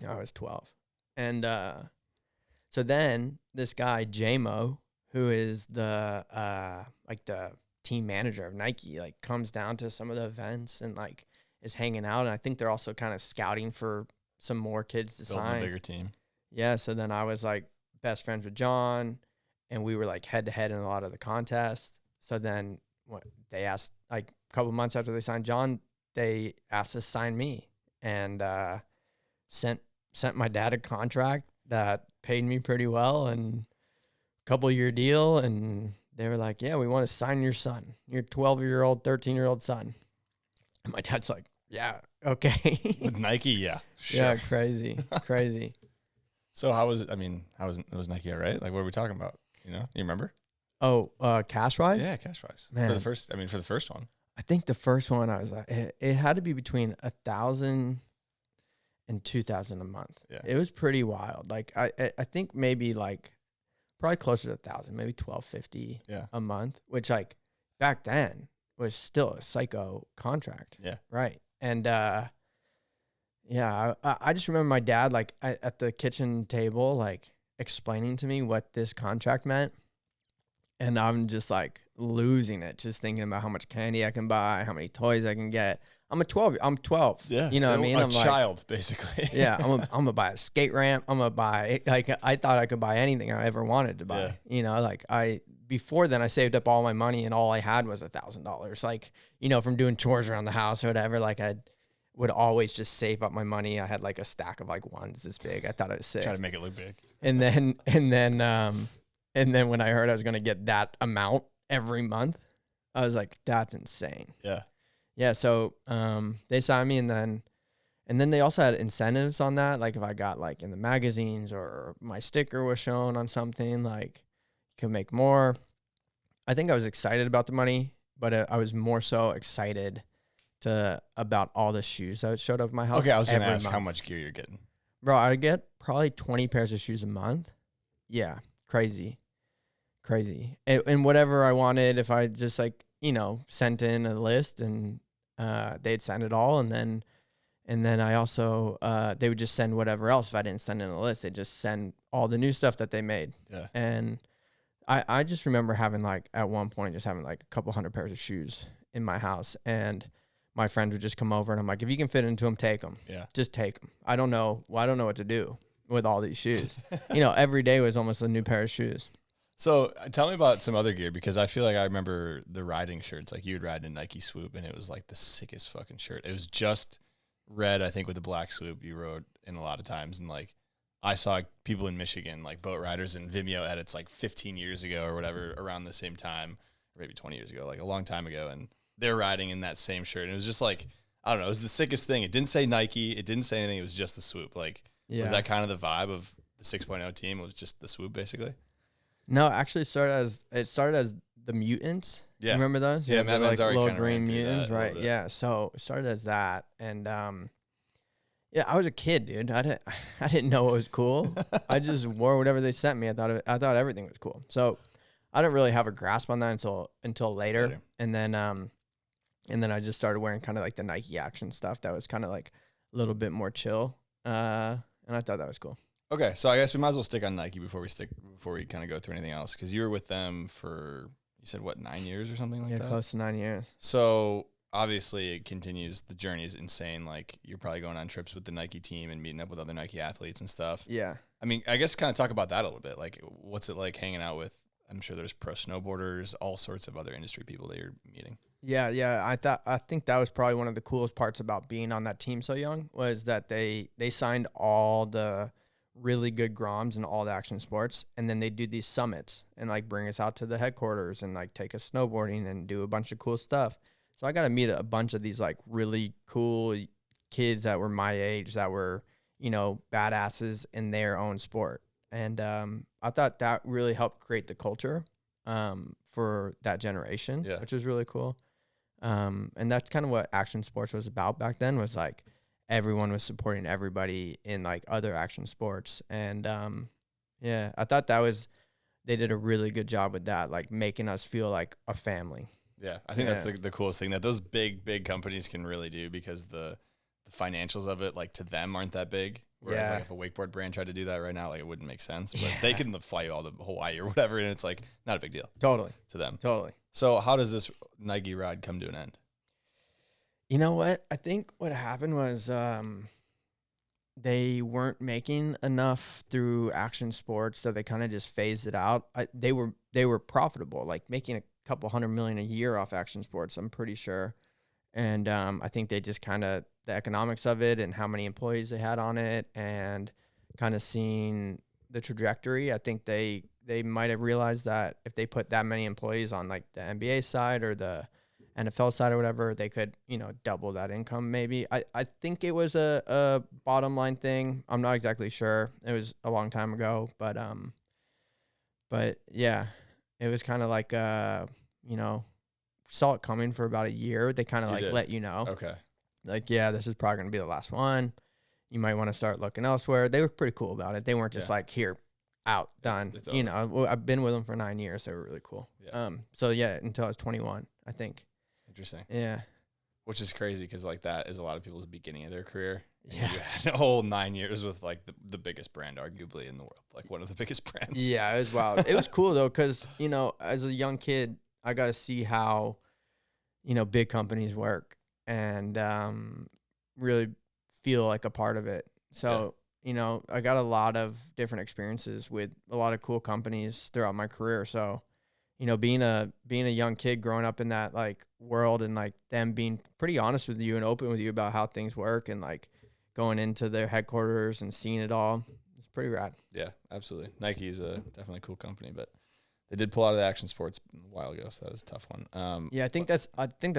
I was 12. And so then this guy JMO, who is the like the team manager of Nike, like comes down to some of the events and like is hanging out, and I think they're also kind of scouting for some more kids to Building sign. a bigger team. Yeah, so then I was like best friends with John, and we were like head to head in a lot of the contests. So then what they asked, like a couple months after they signed John, they asked us to sign me, and sent my dad a contract that paid me pretty well and a couple-year deal, and they were like, yeah, we want to sign your son, your 12-year-old, 13-year-old son. And my dad's like, yeah, okay. With Nike, yeah. Sure. Yeah, crazy. So how was it? I mean, was Nike all right? Like, what are we talking about? You know, you remember? Oh, cash-wise? Yeah, cash wise. Man. For the first one. I think the first one I was like, it had to be between 1,000 and 2,000 a month. Yeah. It was pretty wild. Like I think maybe like probably closer to 1,000, maybe 1,250 Yeah. a month, which like back then was still a psycho contract. Yeah. Right. And yeah, I just remember my dad like at the kitchen table like explaining to me what this contract meant. And I'm just like losing it, just thinking about how much candy I can buy, how many toys I can get. I'm 12. Yeah. You know what I mean? A I'm like, child, basically. yeah, I'm gonna buy a skate ramp. I'm gonna buy, like, I thought I could buy anything I ever wanted to buy. Yeah. You know, like before then I saved up all my money and all I had was $1,000. Like, you know, from doing chores around the house or whatever. Like I would always just save up my money. I had like a stack of like ones this big. I thought it was sick. Try to make it look big. And then when I heard I was gonna get that amount every month, I was like, that's insane. Yeah. Yeah, so they signed me, and then they also had incentives on that. Like if I got like in the magazines or my sticker was shown on something, like you could make more. I think I was excited about the money, but I was more so excited about all the shoes that showed up at my house. Okay, I was gonna every ask how month. much gear you're getting. Bro, I get probably 20 pairs of shoes a month. Yeah, crazy. And whatever I wanted, if I just like, you know, sent in a list and they'd send it all, and then I also they would just send whatever else if I didn't send in a list. They'd just send all the new stuff that they made. Yeah. And I just remember having like at one point just having like a couple hundred pairs of shoes in my house, and my friends would just come over and I'm like, if you can fit into them, take them. Yeah. Just take them. I don't know what to do with all these shoes. You know, every day was almost a new pair of shoes. So tell me about some other gear, because I feel like I remember the riding shirts. Like you would ride in Nike Swoop, and it was like the sickest fucking shirt. It was just red, I think, with the black swoop you rode in a lot of times. And like I saw people in Michigan, like boat riders and Vimeo edits like 15 years ago or whatever, around the same time, or maybe 20 years ago, like a long time ago. And they're riding in that same shirt. And it was just like, I don't know, it was the sickest thing. It didn't say Nike. It didn't say anything. It was just the swoop. Like, was that kind of the vibe of the 6.0 team? It was just the swoop, basically? No, actually it started as the Mutants. Yeah. Remember those? Yeah, the Matt like little kinda ran green through mutants, that a little right? bit. Yeah. So it started as that. And yeah, I was a kid, dude. I didn't know it was cool. I just wore whatever they sent me. I thought everything was cool. So I didn't really have a grasp on that until later. And then I just started wearing kind of like the Nike Action stuff that was kind of like a little bit more chill. And I thought that was cool. Okay, so I guess we might as well stick on Nike before we kind of go through anything else, because you were with them for, you said what, 9 years or something like that? Yeah, close to 9 years. So obviously it continues. The journey is insane. Like you're probably going on trips with the Nike team and meeting up with other Nike athletes and stuff. Yeah. I mean, I guess kind of talk about that a little bit. Like, what's it like hanging out with? I'm sure there's pro snowboarders, all sorts of other industry people that you're meeting. Yeah. I think that was probably one of the coolest parts about being on that team so young, was that they signed all the really good groms in all the action sports, and then they do these summits and like bring us out to the headquarters and like take us snowboarding and do a bunch of cool stuff. So I got to meet a bunch of these like really cool kids that were my age that were, you know, badasses in their own sport. And I thought that really helped create the culture for that generation, which was really cool. And that's kind of what action sports was about back then, was like everyone was supporting everybody in like other action sports. And yeah, I thought that was they did a really good job with that, like making us feel like a family. Yeah, I think that's the coolest thing that those big companies can really do, because the financials of it, like to them, aren't that big. Whereas like if a wakeboard brand tried to do that right now, like it wouldn't make sense. But they can fly you all to Hawaii or whatever, and it's like not a big deal. Totally. To them. Totally. So how does this Nike ride come to an end? You know what? I think what happened was they weren't making enough through action sports, so they kind of just phased it out. They were profitable, like making a couple $100 million a year off action sports, I'm pretty sure. And I think they just kind of, the economics of it and how many employees they had on it, and kind of seeing the trajectory. I think they might have realized that if they put that many employees on like the NBA side or the NFL side or whatever, they could, double that income maybe. I think it was a bottom line thing. I'm not exactly sure. It was a long time ago, but yeah, it was kind of like, saw it coming for about a year. They kind of like let you know. Okay. Like, yeah, this is probably going to be the last one. You might want to start looking elsewhere. They were pretty cool about it. They weren't just like, here, out, done. It's over. I've been with them for 9 years. They were really cool. Yeah. So yeah, until I was 21, I think. Interesting. Yeah. Which is crazy, because like that is a lot of people's beginning of their career. And Yeah. you had a whole 9 years with like the biggest brand arguably in the world, like one of the biggest brands. Yeah, it was wild. It was cool though, because, as a young kid, I got to see how, big companies work, and really feel like a part of it. So, I got a lot of different experiences with a lot of cool companies throughout my career. So, being a young kid growing up in that like world, and like them being pretty honest with you and open with you about how things work, and like going into their headquarters and seeing it all, it's pretty rad. Yeah, absolutely. Nike is definitely a cool company, but they did pull out of the action sports a while ago, so that was a tough one. Yeah, I think that's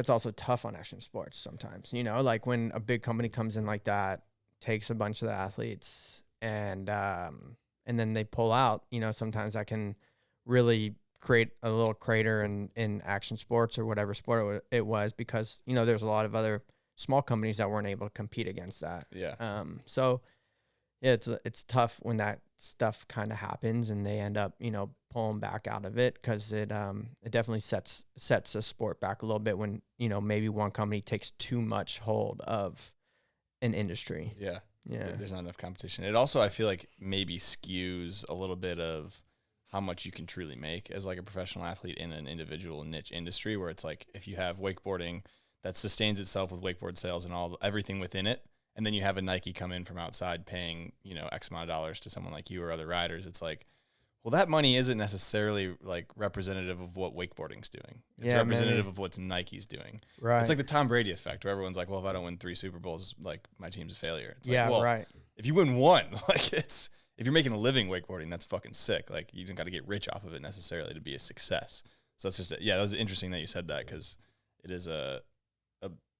also tough on action sports sometimes. Like when a big company comes in like that, takes a bunch of the athletes, and then they pull out. Sometimes that can really create a little crater in action sports or whatever sport it was, because there's a lot of other small companies that weren't able to compete against that. Yeah. So yeah, it's tough when that stuff kind of happens and they end up pulling back out of it, because it definitely sets a sport back a little bit when maybe one company takes too much hold of an industry. Yeah. Yeah. There's not enough competition. It also, I feel like, maybe skews a little bit of how much you can truly make as like a professional athlete in an individual niche industry, where it's like if you have wakeboarding that sustains itself with wakeboard sales and everything within it, and then you have a Nike come in from outside paying, X amount of dollars to someone like you or other riders, it's like, well, that money isn't necessarily like representative of what wakeboarding's doing. It's representative of what Nike's doing. Right. It's like the Tom Brady effect, where everyone's like, well, if I don't win 3 Super Bowls, like my team's a failure. It's like, well, right. if you win one, like if you're making a living wakeboarding, that's fucking sick. Like you don't got to get rich off of it necessarily to be a success. So that's just, that was interesting that you said that, because it is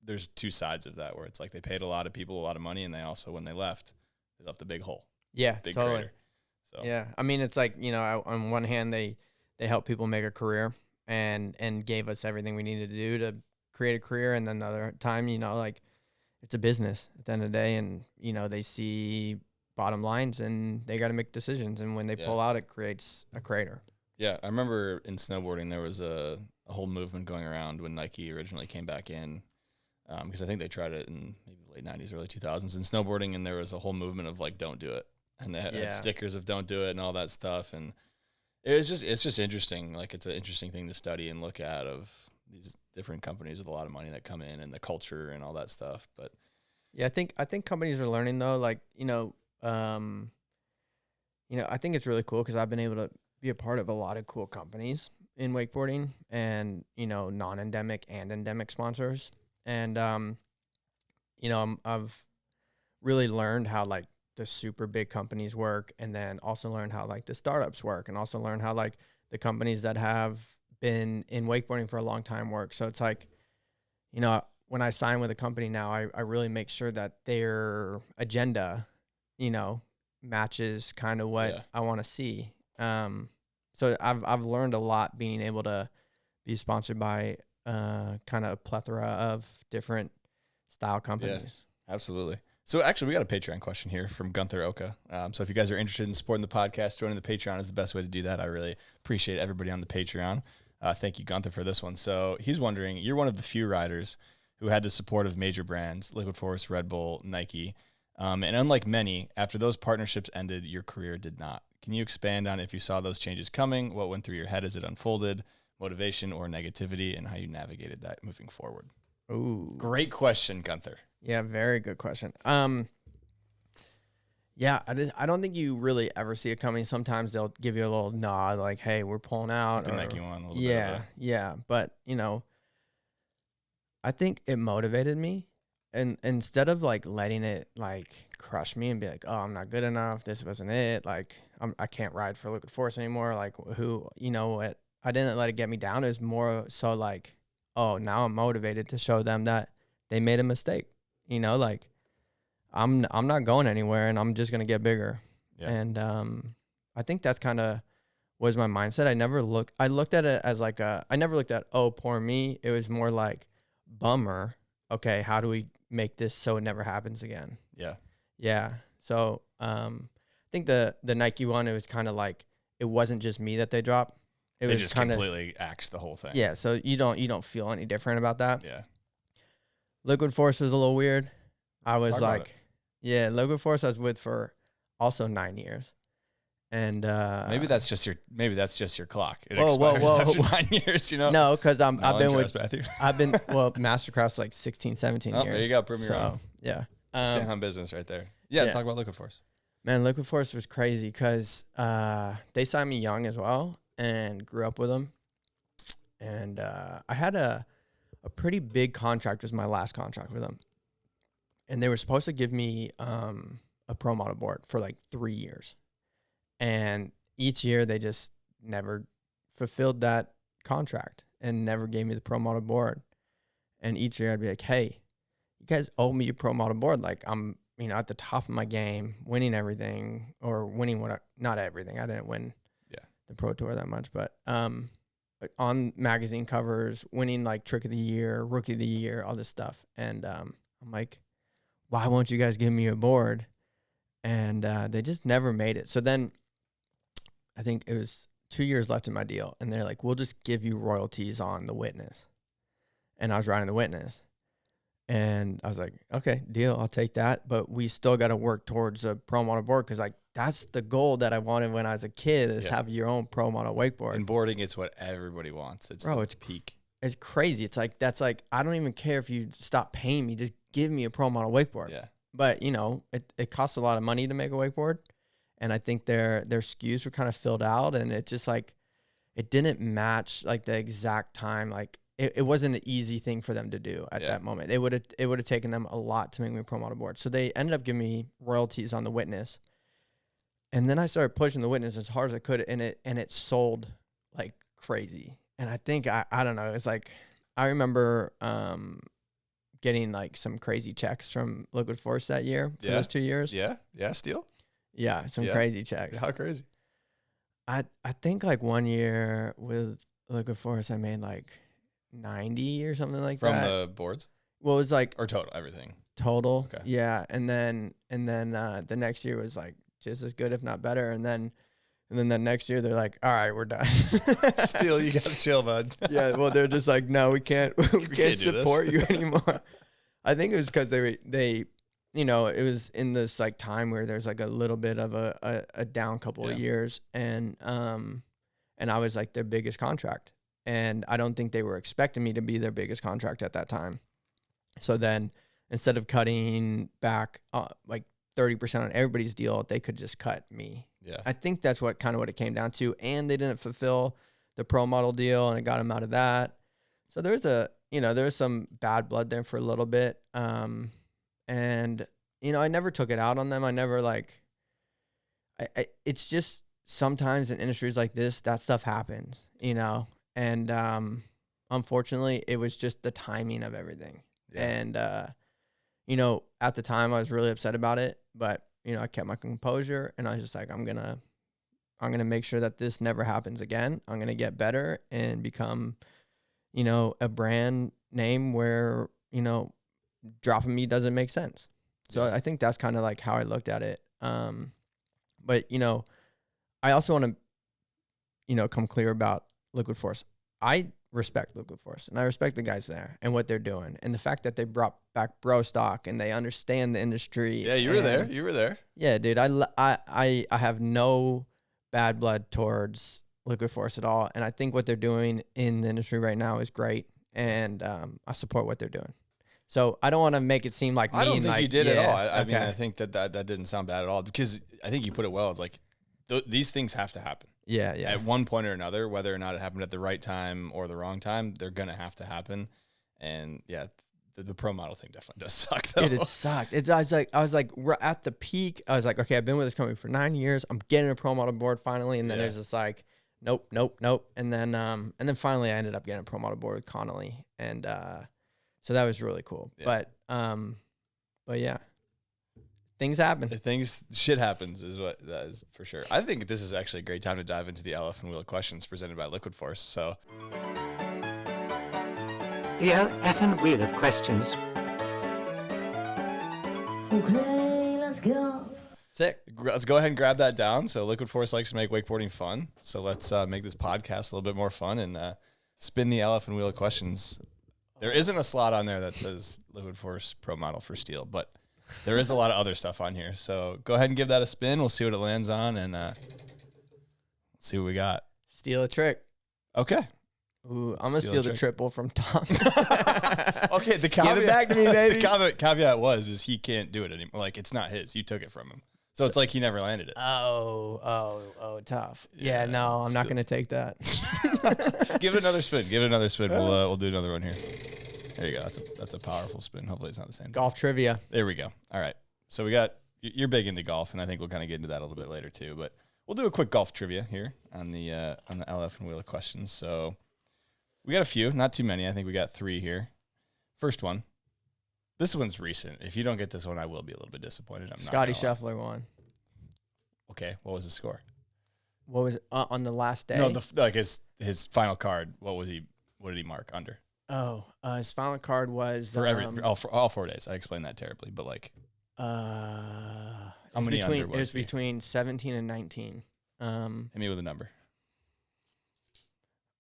there's two sides of that, where it's like they paid a lot of people a lot of money, and they also, when they left a big hole. Yeah, big totally. crater. So Yeah, I mean, it's like, on one hand, they help people make a career and gave us everything we needed to do to create a career, and then the other time, like it's a business at the end of the day, and they see bottom lines and they got to make decisions, and when they pull out, it creates a crater. Yeah, I remember in snowboarding there was a whole movement going around when Nike originally came back in. Because I think they tried it in maybe the late 90s, early 2000s in snowboarding, and there was a whole movement of like, don't do it. And they had stickers of don't do it and all that stuff. And it's just interesting. Like, it's an interesting thing to study and look at, of these different companies with a lot of money that come in, and the culture and all that stuff. But yeah, I think companies are learning though, like, I think it's really cool, because I've been able to be a part of a lot of cool companies in wakeboarding, and, non-endemic and endemic sponsors. And, I've really learned how like the super big companies work, and then also learned how like the startups work, and also learned how like the companies that have been in wakeboarding for a long time work. So it's like, when I sign with a company now, I really make sure that their agenda, matches kind of what I want to see. So I've learned a lot being able to be sponsored by kind of a plethora of different style companies. Yeah, absolutely. So actually, we got a Patreon question here from Gunther Oka. So if you guys are interested in supporting the podcast, joining the Patreon is the best way to do that. I really appreciate everybody on the Patreon. Thank you, Gunther, for this one. So he's wondering, you're one of the few riders who had the support of major brands, Liquid Force, Red Bull, Nike. And unlike many, after those partnerships ended, your career did not. Can you expand on if you saw those changes coming, what went through your head as it unfolded, motivation or negativity, and how you navigated that moving forward? Ooh. Great question, Gunther. Yeah, very good question. Yeah, I don't think you really ever see it coming. Sometimes they'll give you a little nod, like, "Hey, we're pulling out." The Nike one, a little bit yeah, of yeah. But I think it motivated me, and instead of like letting it like crush me and be like, "Oh, I'm not good enough. This wasn't it. Like, I can't ride for Liquid Force anymore." Like, what? I didn't let it get me down. It was more so like, "Oh, now I'm motivated to show them that they made a mistake." Like, I'm not going anywhere, and I'm just gonna get bigger. Yeah. And I think that's kind of was my mindset. I looked at it as like I never looked at, oh, poor me. It was more like, bummer. Okay, how do we make this so it never happens again? Yeah. Yeah. So I think the Nike one, it was kind of like, it wasn't just me that they dropped. They was just kind of completely axed the whole thing. Yeah. So you don't feel any different about that. Yeah. Liquid Force was a little weird. I was Talk about like, yeah, Liquid Force I was with for also 9 years. And maybe that's just your clock. It Whoa, whoa, expires whoa. after 9 years, No, because I've been with Matthew. Mastercross like 16, 17 years. There you go, prove me wrong. Yeah. Stand on business right there. Yeah, yeah. talk about Liquid Force. Man, Liquid Force was crazy because they signed me young as well and grew up with them. And I had a pretty big contract. Was my last contract with them. And they were supposed to give me a pro model board for like 3 years. And each year they just never fulfilled that contract and never gave me the pro model board. And each year I'd be like, hey, you guys owe me a pro model board. Like, I'm, at the top of my game, winning everything, or winning not everything. I didn't win the pro tour that much, but on magazine covers, winning like trick of the year, rookie of the year, all this stuff. And I'm like, why won't you guys give me a board? And they just never made it. So then I think it was 2 years left in my deal, and they're like, we'll just give you royalties on the Witness. And I was riding the Witness. And I was like, okay, deal, I'll take that. But we still got to work towards a pro model board, because like that's the goal that I wanted when I was a kid, is have your own pro model wakeboard. And boarding, it's what everybody wants. It's peak. It's crazy. It's like, I don't even care if you stop paying me, just give me a pro model wakeboard. Yeah. But it costs a lot of money to make a wakeboard. And I think their SKUs were kind of filled out, and it just like, it didn't match like the exact time. Like it wasn't an easy thing for them to do at that moment. It would have taken them a lot to make me a pro model board. So they ended up giving me royalties on the Witness. And then I started pushing the Witness as hard as I could, and it sold like crazy. And I think I don't know, it's like, I remember getting like some crazy checks from Liquid Force that year for those 2 years. Yeah. Yeah. Steal. Yeah. Some crazy checks. How crazy? I think like 1 year with Liquid Force, I made like 90 or something like that. From the boards? Well, it was like, or total, everything. Total. Okay. Yeah. And then the next year was like just as good, if not better. And then the next year they're like, all right, we're done. Still, you got to chill, bud. Yeah. Well, they're just like, no, we can't support you anymore. I think it was because they it was in this like time where there's like a little bit of a down couple of years, and I was like their biggest contract, and I don't think they were expecting me to be their biggest contract at that time. So then instead of cutting back like 30% on everybody's deal, they could just cut me. Yeah. I think that's what it came down to, and they didn't fulfill the pro model deal, and it got them out of that. So there's there's some bad blood there for a little bit. And, I never took it out on them. I never it's just sometimes in industries like this, that stuff happens, and, unfortunately it was just the timing of everything. Yeah. And, at the time I was really upset about it, but, I kept my composure, and I was just like, I'm going to make sure that this never happens again. I'm going to get better and become, a brand name where, dropping me doesn't make sense. So I think that's kind of like how I looked at it. But I also want to, come clear about Liquid Force. I respect Liquid Force, and I respect the guys there and what they're doing, and the fact that they brought back bro stock and they understand the industry. Yeah, you were there. You were there. Yeah, dude. I have no bad blood towards Liquid Force at all, and I think what they're doing in the industry right now is great, and I support what they're doing. So I don't want to make it seem like I don't think you did at all. I mean, okay. I think that didn't sound bad at all, because I think you put it well. It's like these things have to happen. Yeah. At one point or another, whether or not it happened at the right time or the wrong time, they're gonna have to happen. And yeah, the pro model thing definitely does suck, though. Dude, it sucked. I was like, we're at the peak. I was like, okay, I've been with this company for 9 years. I'm getting a pro model board finally, and then there's just like, nope. And then finally, I ended up getting a pro model board with Connolly, and so that was really cool. Yeah. But yeah, things happen. Shit happens is what that is for sure. I think this is actually a great time to dive into the LF'n wheel questions presented by Liquid Force. So The LF'n wheel of questions. Okay, let's go. Sick. let's go ahead and grab that down. So Liquid Force likes to make wakeboarding fun. So let's make this podcast a little bit more fun and spin the LF'n wheel of questions. There isn't a slot on there that says Liquid Force Pro Model for Steel, but there is a lot of other stuff on here. So go ahead and give that a spin. We'll see what it lands on, and let's see what we got. Steal a trick. Okay. Ooh, I'm going to steal the triple from Tom. Okay, the caveat, Give it back to me, baby. The caveat is he can't do it anymore. Like, it's not his. You took it from him. So it's like he never landed it. Oh, tough. Yeah, no, I'm not going to take that. Give it another spin. We'll do another one here. There you go. That's a powerful spin. Hopefully it's not the same. Golf trivia. There we go. All right. So you're big into golf, and I think we'll kind of get into that a little bit later too. But we'll do a quick golf trivia here on the LF'n wheel of questions. So we got a few, not too many. I think we got 3 here. First one. This one's recent. If you don't get this one, I will be a little bit disappointed. Scotty Scheffler won. Okay. What was the score? What was it on the last day? No, like his final card. What did he mark under? Oh, his final card was for all 4 days. I explained that terribly, but like, how many under It was between 17 and 19. Hit me with a number.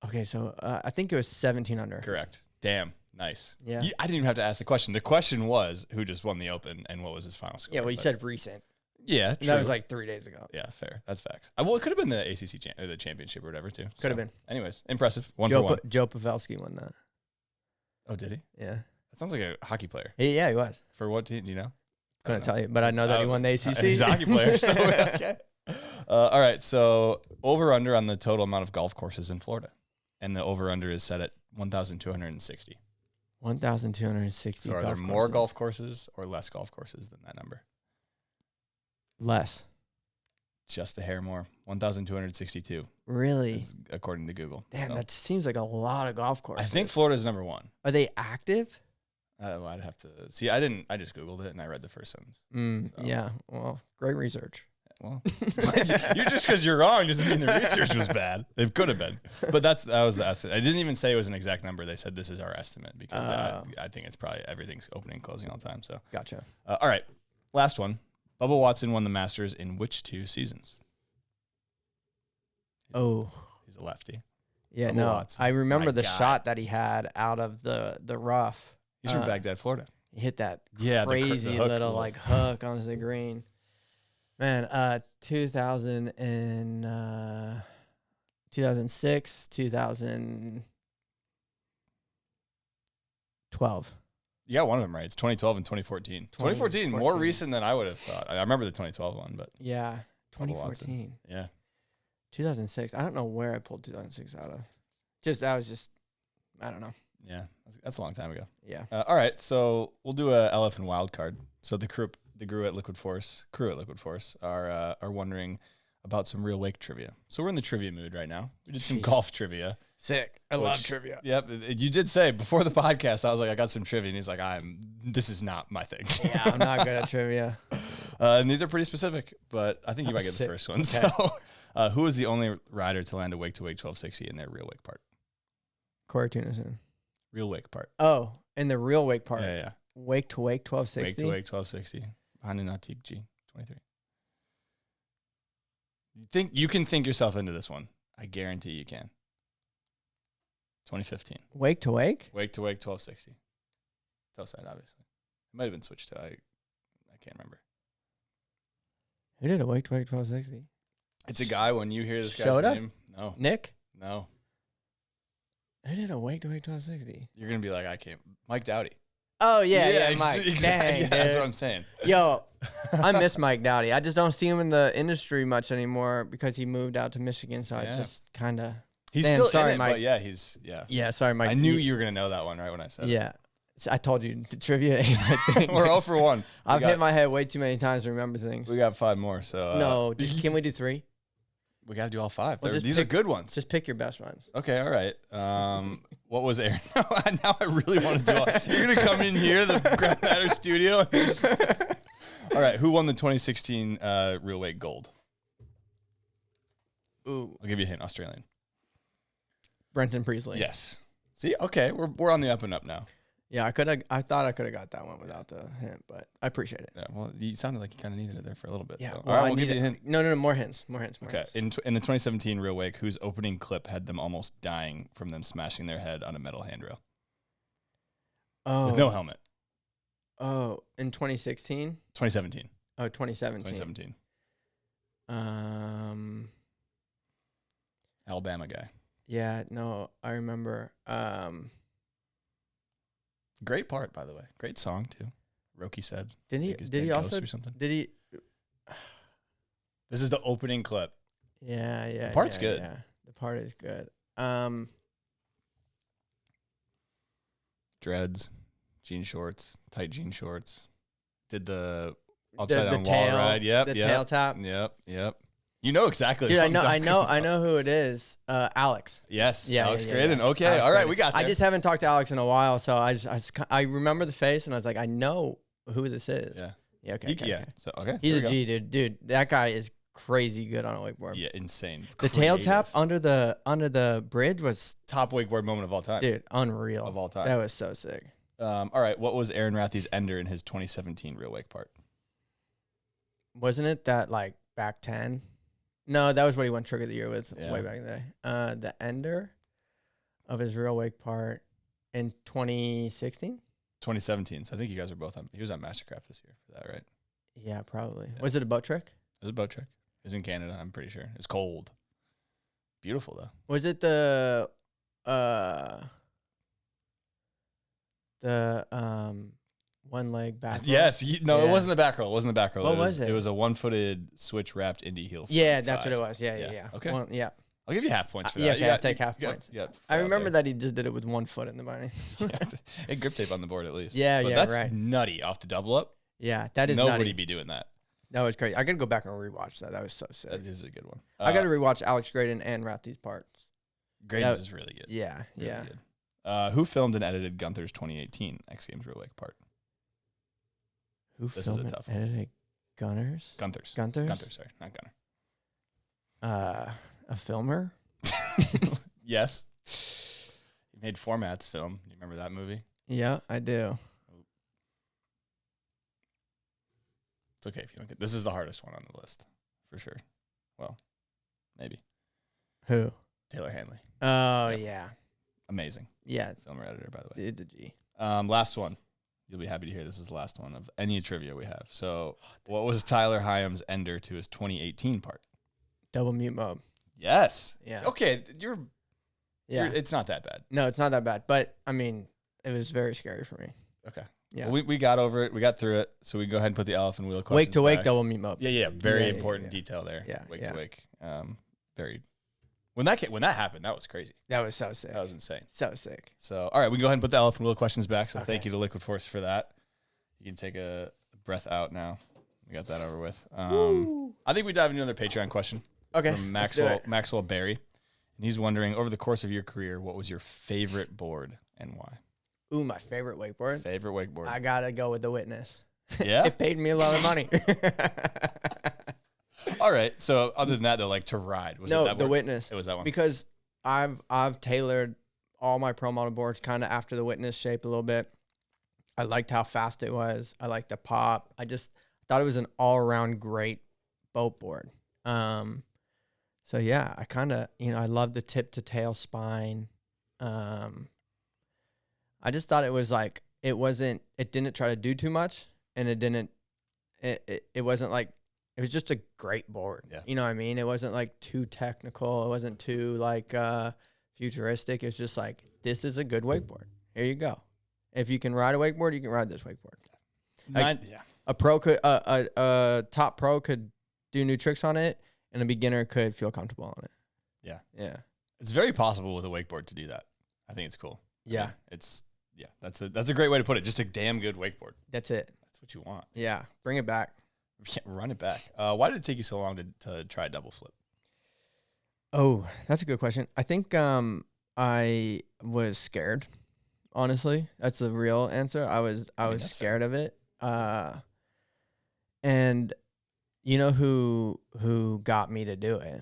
Okay, so I think it was 17 under. Correct. Damn. Nice. Yeah. I didn't even have to ask the question. The question was who just won the Open and what was his final score. Yeah, well, you said recent. Yeah, true. That was like 3 days ago. Yeah, fair. That's facts. Well, it could have been the ACC or the championship or whatever too. Could have been. Anyways, impressive. For one. Joe Pavelski won that. Oh, did he? Yeah. That sounds like a hockey player. Yeah, he was. For what team? Do you know? Couldn't tell you, but I know that he won the ACC. He's a hockey player. So okay. All right. So over under on the total amount of golf courses in Florida, and the over under is set at 1,260. 1,260. So are there more golf courses or less golf courses than that number? Less. Just a hair more. 1,262. Really? According to Google. Damn, so that seems like a lot of golf courses. I think Florida's number 1. Are they active? Well, I'd have to see. I just Googled it and I read the first sentence. So. Yeah. Well, great research. Well, you're just because you're wrong doesn't mean the research was bad. It could have been, but that was the estimate. I didn't even say it was an exact number. They said this is our estimate because I think it's probably everything's opening and closing all the time. So gotcha. All right, last one. Bubba Watson won the Masters in which 2 seasons? Oh, he's a lefty. Yeah, Bubba no, Watson. I remember the shot that he had out of the rough. He's from Baghdad, Florida. He hit that the crazy hook little like hook onto the green. Man, 2006, 2012. You got one of them right. It's 2012 and 2014. 2014, more recent than I would have thought. I remember the 2012 one, but yeah, 2014. Yeah, 2006. I don't know where I pulled 2006 out of. I don't know. Yeah, that's a long time ago. Yeah. All right, so we'll do a LF'n wild card. So the crew at Liquid Force are wondering about some real wake trivia. So we're in the trivia mood right now. We did some golf trivia. Sick. I love trivia. Yep. You did say before the podcast, I was like, I got some trivia, and he's like, this is not my thing. Yeah, I'm not good at trivia. And these are pretty specific, but I think you might get the first one. Okay. So, who was the only rider to land a wake-to-wake 1260 in their real wake part? Corey Tunison. Real wake part. Oh, in the real wake part. Yeah. Wake to wake 1260. Wake to wake 1260. Malinoski G 23. You can think yourself into this one. I guarantee you can. 2015. Wake to wake? Wake to wake 1260. It's outside, obviously. It might have been switched to. I can't remember. Who did a wake to wake 1260? It's a guy. When you hear this guy's Showed up? name, no, Nick? no, Who did a wake to wake 1260? you're gonna be like, I can't. Mike Dowdy. Oh yeah, Mike. Exactly. Dang, Yeah, that's dude. what I'm saying. Yo, I miss Mike Dowdy. I just don't see him in the industry much anymore because he moved out to Michigan. So I Yeah. just kind of. He's Damn, still sorry, in it, Mike. but yeah, he's yeah. Yeah, sorry, Mike. I knew you were gonna know that one right when I said Yeah. So I told you the trivia ain't my it. thing. We're all for one. I've hit my head way too many times to remember things. We got 5 more. So No, can we do 3? we got to do all 5. Well, just These are pick- good ones. Just pick your best ones. Okay, all right. What was Aaron? Now I really want to do all. You're going to come in here, the Grand Matter studio. And just, all right, who won the 2016 Real Weight Gold? Ooh, I'll give you a hint. Australian. Brenton Priestley. Yes. See, okay, we're on the up and up now. Yeah, I thought I could have got that one without the hint, but I appreciate it. Yeah, well, you sounded like you kind of needed it there for a little bit. Yeah. So. Well, All right, I we'll give you a need hint. No, more hints. More hints. Okay, in the 2017 Real Wake, whose opening clip had them almost dying from them smashing their head on a metal handrail Oh. with no helmet? Oh, in 2016? 2017. Oh, 2017. 2017. Alabama guy. Yeah, no, I remember. Great part, by the way. Great song too. Roki said. Did he? Like his Did he dead ghost also? or something? Did he? This is the opening clip. Yeah, yeah. The part's yeah, good. Yeah, the part is good. Dreads, jean shorts, tight jean shorts. Did the upside down wall tail ride? Yep. The yep, tail tap. Yep. You know exactly. Dude, what I I'm know, talking I about. know who it is. Alex. Yes. Yeah, Alex yeah, Graydon. yeah. Okay. Alex All right. Graydon. We got there. I just haven't talked to Alex in a while, so I remember the face, and I was like, I know who this is. Yeah. Yeah. Okay. Yeah. Okay. So okay. He's there a we G, dude. That guy is crazy good on a wakeboard. go. Yeah. Insane. The tail Creative. tap under the bridge was, Top wakeboard moment of all time. dude, unreal. Of all time. That was so sick. All right. What was Aaron Rathy's ender in his 2017 Real Wake part? Wasn't it that like back 10? No, that was what he won Trick of the Year with Yeah. way back in the day. The ender of his real wake part in 2016? 2017. So I think you guys are both on. He was on Mastercraft this year for that, right? Yeah, probably. Yeah. Was it a boat trick? It was a boat trick. It was in Canada, I'm pretty sure. It was cold. Beautiful, though. Was it the one leg back roll? Yes. No, it Yeah. wasn't the back roll. It wasn't the back roll. What was it? It was a one-footed switch-wrapped indie heel. Yeah, flip that's what five. it was. Yeah. Okay. Yeah. I'll give you half points for that. Yeah, You okay, I'll got- take half you got- points. yeah, I out remember there. that he just did it with 1 foot in the binding. And grip tape on the board at least. Yeah, But yeah, that's right. nutty off the double up. Yeah, that is Nobody nutty. be doing that. That was crazy. I gotta go back and rewatch that. That was so sick. That is a good one. I gotta rewatch Alex Graydon and Rathy's parts. Graydon's that- is really good. Yeah, Really yeah. good. Who filmed and edited Gunther's 2018 X Games Real Wake part? Who This is a filmed and tough one. edited Gunners? Gunther's. Gunther's? Gunther, sorry, not Gunner. A filmer? Yes. He made Formats film. You remember that movie? Yeah, I do. It's okay if you don't get. This is the hardest one on the list, for sure. Well, maybe Who? Taylor Hanley. Oh Yep. yeah, Amazing yeah. filmer editor, by the way. Dude, the G. Last one. You'll be happy to hear this is the last one of any trivia we have. So, what was Tyler Hyam's ender to his 2018 part? Double mute mode. Yes. Yeah. Okay, Yeah. it's not that bad. No, it's not that bad, but I mean, it was very scary for me. Okay. Yeah. Well, we got over it. We got through it. So we can go ahead and put the elephant wheel questions Wake to wake, back. double mute mode. Yeah. Very Yeah, important yeah. detail there. Yeah, Wake yeah. to wake. Very. When that happened, that was crazy. That was so sick. That was insane. So sick. So, all right, we can go ahead and put the elephant wheel questions back. So, Okay. thank you to Liquid Force for that. You can take a breath out now. We got that over with. I think we dive into another Patreon question Okay. from let's do it. Maxwell Barry, and he's wondering, over the course of your career, what was your favorite board and why? Ooh, my favorite wakeboard. Favorite wakeboard. I gotta go with the Witness. Yeah. It paid me a lot of money. All right. So, other than that, though, like to ride, was it No, that the board? Witness. It was that one. Because I've tailored all my pro model boards kind of after the Witness shape a little bit. I liked how fast it was. I liked the pop. I thought thought it was an all around great boat board. So yeah, I kind of, I love the tip to tail spine. I just thought it was like, it didn't try to do too much, and it wasn't like, it was just a great board. Yeah. You know what I mean? It wasn't like too technical. It wasn't too like futuristic. It's just like, this is a good wakeboard. Here you go. If you can ride a wakeboard, you can ride this wakeboard. A pro could, a top pro could do new tricks on it, and a beginner could feel comfortable on it. Yeah. Yeah. It's very possible with a wakeboard to do that. I think it's cool. Yeah. That's a great way to put it. Just a damn good wakeboard. That's it. That's what you want. Yeah. Bring it back. Yeah, run it back. Why did it take you so long to try a double flip? Oh, that's a good question. I think I was scared. Honestly, that's the real answer. I was scared of it. And you know who got me to do it?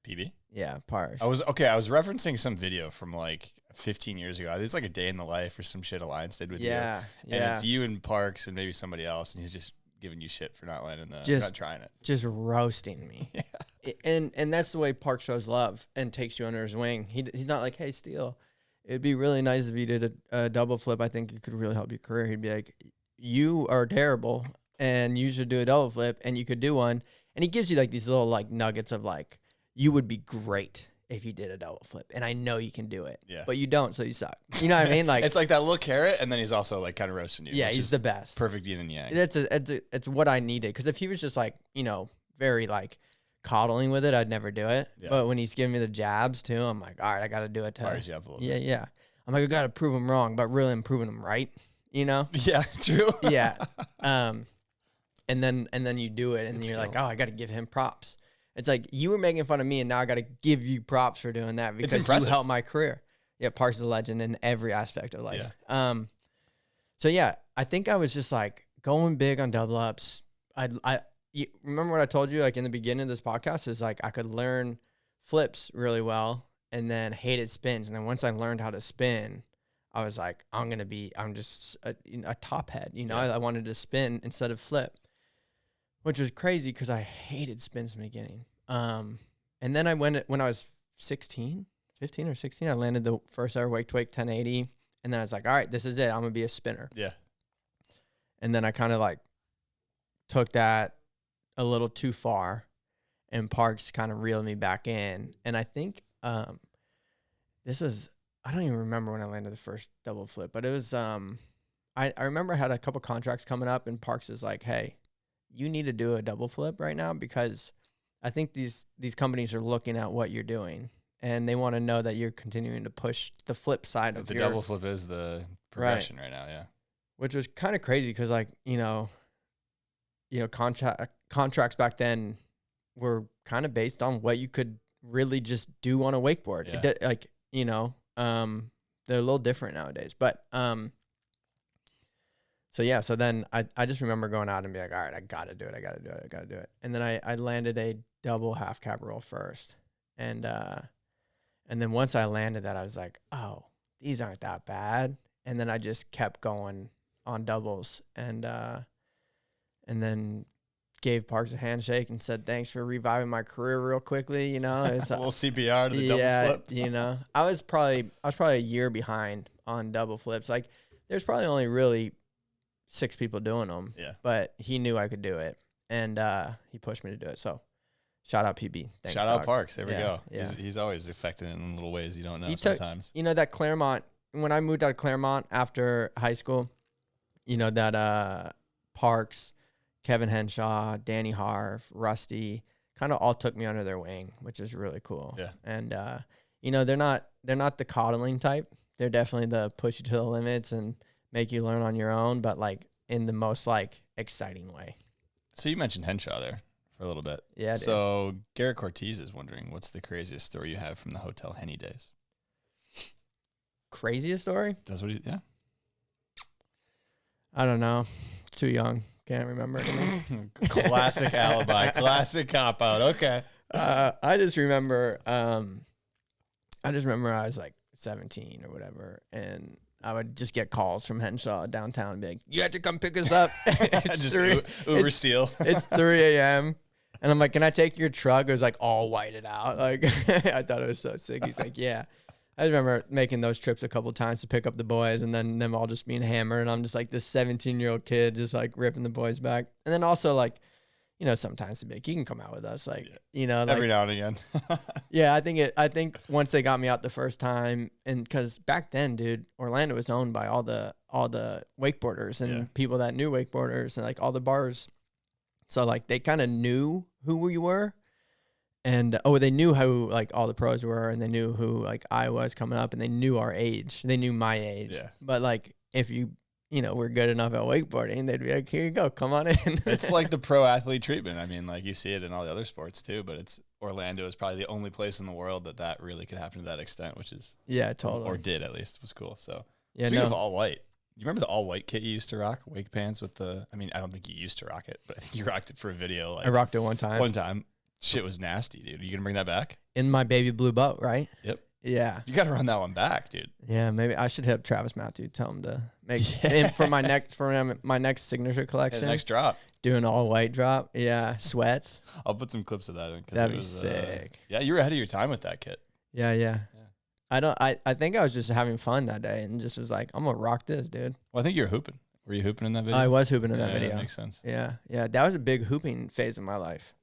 PB? Yeah, Parks. I was referencing some video from like 15 years ago. It's like a day in the life or some shit Alliance did with you. Yeah. And it's you and Parks and maybe somebody else, and he's just giving you shit for not landing not trying it. Just roasting me. Yeah. And that's the way Park shows love and takes you under his wing. He's not like, hey, Steele, it'd be really nice if you did a double flip. I think it could really help your career. He'd be like, you are terrible, and you should do a double flip, and you could do one. And he gives you like these little like nuggets of like, you would be great if you did a double flip, and I know you can do it. Yeah. But you don't, so you suck. You know what I mean? Like, it's like that little carrot, and then he's also like kind of roasting you. Yeah, he's the best. Perfect yin and yang. It's what I needed, because if he was just like, very like coddling with it, I'd never do it. Yeah. But when he's giving me the jabs too, I'm like, all right, I got to do it. Fires you up a little Yeah, bit. yeah. I'm like, I got to prove him wrong, but really I'm proving him right. Yeah, true. Yeah. And then you do it, and Good you're skill. like, oh, I got to give him props. It's like, you were making fun of me, and now I got to give you props for doing that, because you impressive. helped my career. Yeah, Parks is a legend in every aspect of life. Yeah. So yeah, I think I was just like going big on double ups. You remember what I told you like in the beginning of this podcast is like I could learn flips really well, and then hated spins, and then once I learned how to spin, I was like, I'm just a top head. Yeah. I wanted to spin instead of flip, which was crazy because I hated spins in the beginning. And then when I was 15 or 16, I landed the first ever wake to wake 1080. And then I was like, all right, this is it. I'm going to be a spinner. Yeah. And then I kind of like took that a little too far, and Parks kind of reeled me back in. And I think I don't even remember when I landed the first double flip, but it was, I remember I had a couple contracts coming up, and Parks is like, hey, you need to do a double flip right now, because I think these companies are looking at what you're doing, and they want to know that you're continuing to push the flip side of The your double flip is the progression right now, yeah. which was kind of crazy because like, contracts back then were kind of based on what you could really just do on a wakeboard. Yeah. They're a little different nowadays, but, so then I just remember going out and be like, all right, I got to do it. And then I landed a double half cab roll first. And then once I landed that, I was like, oh, these aren't that bad. And then I just kept going on doubles, and then gave Parks a handshake and said, thanks for reviving my career real quickly. It's A little CPR to the double flip. I was probably a year behind on double flips. Like, there's probably only really 6 people doing them. Yeah. But he knew I could do it, and he pushed me to do it. So shout out PB. Thanks, Shout out dog. Parks. There we go. Yeah. He's always affected in little ways you don't know He took- sometimes. That Claremont, when I moved out of Claremont after high school, that Parks, Kevin Henshaw, Danny Harf, Rusty, kind of all took me under their wing, which is really cool. Yeah. And they're not the coddling type. They're definitely the push you to the limits and make you learn on your own, but like in the most like exciting way. So you mentioned Henshaw there for a little bit. Yeah. Dude. So Garrett Cortez is wondering, what's the craziest story you have from the Hotel Henny days? Craziest story? That's what yeah. I don't know. Too young. Can't remember it. Classic alibi. Classic cop out. Okay. I just remember I was like 17 or whatever, and I would just get calls from Henshaw downtown and be like, you have to come pick us up. It's Just 3 Uber steal. It's 3 a.m. And I'm like, can I take your truck? It was like all whited out. Like, I thought it was so sick. He's like, yeah. I remember making those trips a couple of times to pick up the boys and then them all just being hammered. And I'm just like this 17-year-old kid just like ripping the boys back. And then also like, you know, sometimes to be like, you can come out with us. Like, you know, like, Every now and again. yeah, I think once they got me out the first time, and because back then, dude, Orlando was owned by all the wakeboarders and people that knew wakeboarders and like all the bars. So like they kind of knew who we were, and they knew who like all the pros were, and they knew who like I was coming up, and they knew our age. They knew my age. Yeah. But like if you know, we're good enough at wakeboarding, they'd be like, here you go, come on in. It's like the pro athlete treatment. I mean, like you see it in all the other sports too, but Orlando is probably the only place in the world that really could happen to that extent, which is yeah, totally, or did at least was cool. So yeah, speaking of all white, you remember the all white kit you used to rock, wake pants with the? I mean, I don't think you used to rock it, but I think you rocked it for a video. Like I rocked it one time. One time, shit was nasty, dude. Are you gonna bring that back? In my baby blue boat, right? Yep. Yeah. You got to run that one back, dude. Yeah, maybe I should hit Travis Matthew, tell him to make for my next signature collection. Yeah, next drop. Do an all white drop. Yeah, sweats. I'll put some clips of that in. That'd be sick. Yeah, you were ahead of your time with that kit. Yeah. I think I was just having fun that day and just was like, I'm gonna rock this, dude. Well, I think you were hooping. Were you hooping in that video? I was hooping in that video. That makes sense. Yeah. That was a big hooping phase of my life.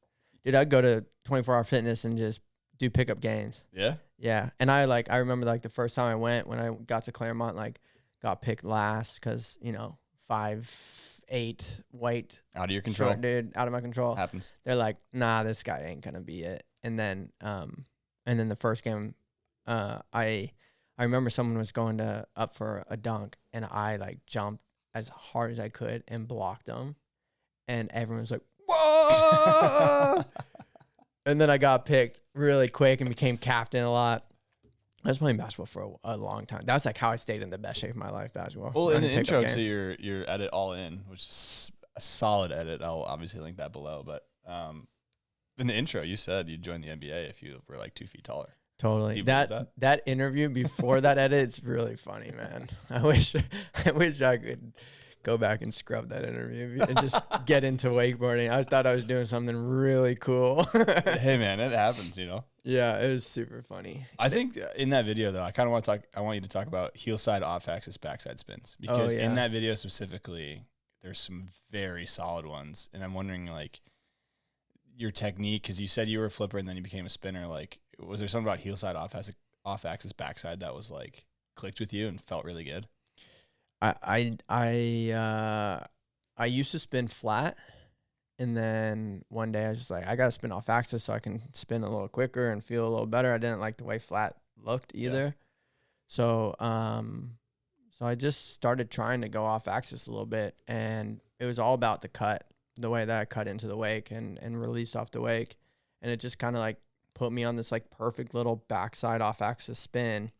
Dude, I'd go to 24-hour fitness and just do pickup games. Yeah. Yeah. And I remember like the first time I went when I got to Claremont, like got picked last because, you know, 5'8" white. Out of your control. Short dude, out of my control. Happens. They're like, nah, this guy ain't gonna be it. And then the first game, I remember someone was going up for a dunk and I like jumped as hard as I could and blocked them. And everyone was like, whoa! And then I got picked really quick and became captain a lot. I was playing basketball for a long time. That's like how I stayed in the best shape of my life, basketball. Well, in the intro games. to your edit all in, which is a solid edit. I'll obviously link that below. But in the intro, you said you'd join the NBA if you were like 2 feet taller. Totally. Do you believe That interview before that edit, it's really funny, man. I wish I could go back and scrub that interview and just get into wakeboarding. I thought I was doing something really cool. Hey man, it happens, you know. Yeah, it was super funny. I think in that video though, I want you to talk about heel side off axis backside spins because in that video specifically, there's some very solid ones, and I'm wondering like your technique because you said you were a flipper and then you became a spinner. Like, was there something about heel side off axis backside that was like clicked with you and felt really good? I used to spin flat, and then one day I was just like, I gotta spin off axis so I can spin a little quicker and feel a little better. I didn't like the way flat looked either, so I just started trying to go off axis a little bit, and it was all about the cut, the way that I cut into the wake and released off the wake, and it just kind of like put me on this like perfect little backside off axis spin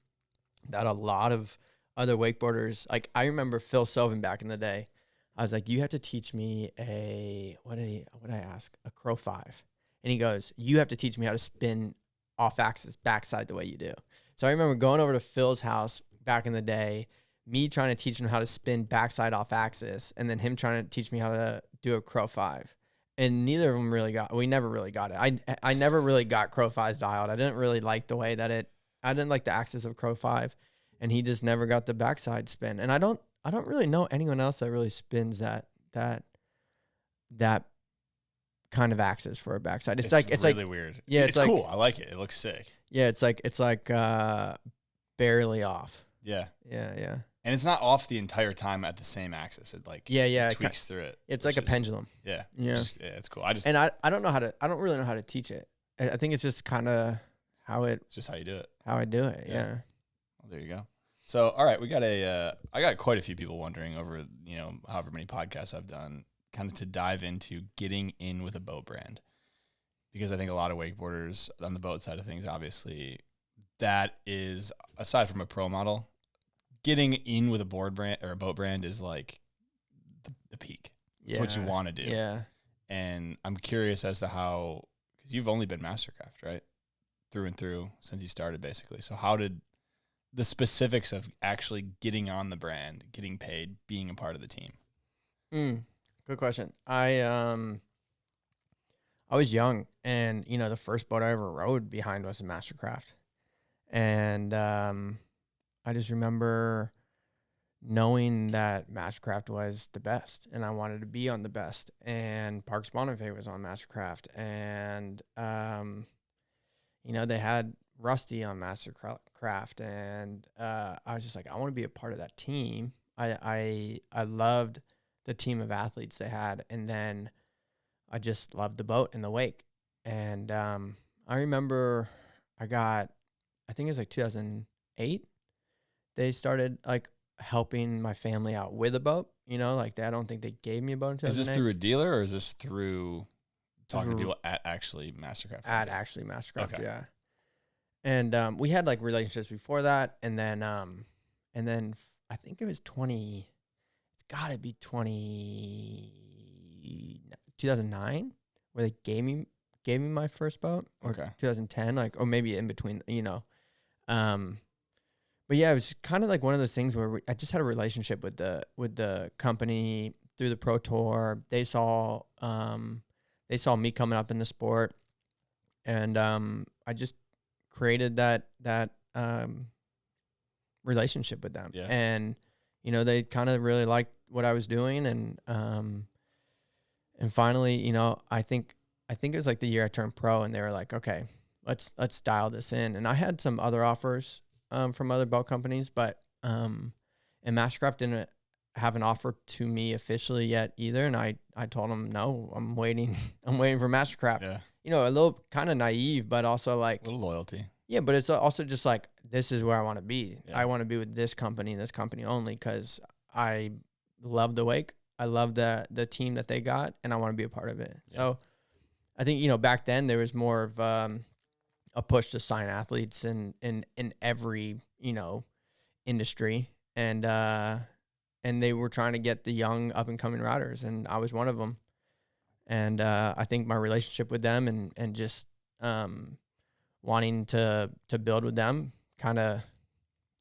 that a lot of other wakeboarders, like I remember Phil Sylvan back in the day. I was like, you have to teach me what did I ask? A crow 5. And he goes, you have to teach me how to spin off axis backside the way you do. So I remember going over to Phil's house back in the day, me trying to teach him how to spin backside off axis, and then him trying to teach me how to do a crow 5. And neither of them we never really got it. I never really got crow 5's dialed. I didn't really like the way that I didn't like the axis of crow 5. And he just never got the backside spin. And I don't really know anyone else that really spins that kind of axis for a backside. It's really weird. Yeah, it's like, cool. I like it. It looks sick. Yeah, it's like barely off. Yeah. Yeah. And it's not off the entire time at the same axis. It like tweaks through it. It's like a pendulum. Yeah. Yeah. It's cool. I don't really know how to teach it. I think it's just kind of it's just how you do it. How I do it. Yeah. Well, there you go. So, all right, I got quite a few people wondering over, however many podcasts I've done, kind of to dive into getting in with a boat brand. Because I think a lot of wakeboarders on the boat side of things, obviously, that is, aside from a pro model, getting in with a board brand or a boat brand is like the peak. It's what you want to do. Yeah. And I'm curious as to how, because you've only been Mastercraft, right? Through and through since you started, basically. So how did the specifics of actually getting on the brand, getting paid, being a part of the team? Good question. I was young, and the first boat I ever rode behind was a Mastercraft, and I just remember knowing that Mastercraft was the best, and I wanted to be on the best. And Parks Bonifay was on Mastercraft, and they had Rusty on Mastercraft, and I was just like, I want to be a part of that team. I loved the team of athletes they had, and then I just loved the boat and the wake. And I remember I think it was like 2008. They started like helping my family out with a boat. I don't think they gave me a boat in 2008. Is this through a dealer, or is this through talking to people at actually Mastercraft? At actually Mastercraft, Okay. yeah. And we had like relationships before that, and then I think it was 2009 where they gave me my first boat, or Okay. 2010, or maybe in between, But yeah, it was kind of like one of those things where I just had a relationship with the company through the Pro Tour. They saw me coming up in the sport, and I just created that relationship with them. Yeah. And they kind of really liked what I was doing, and finally, I think it was like the year I turned pro, and they were like, okay, let's dial this in. And I had some other offers from other boat companies, but and Mastercraft didn't have an offer to me officially yet either. And I told them, no, I'm waiting for Mastercraft. Yeah. A little kind of naive, but also like A little loyalty. yeah, but it's also just like, this is where I want to be. Yeah. I want to be with this company and this company only, because I love the wake. I love the team that they got, and I want to be a part of it. Yeah. So I think, back then there was more of a push to sign athletes in every, industry. And they were trying to get the young up and coming riders, and I was one of them. And I think my relationship with them and just wanting to build with them, that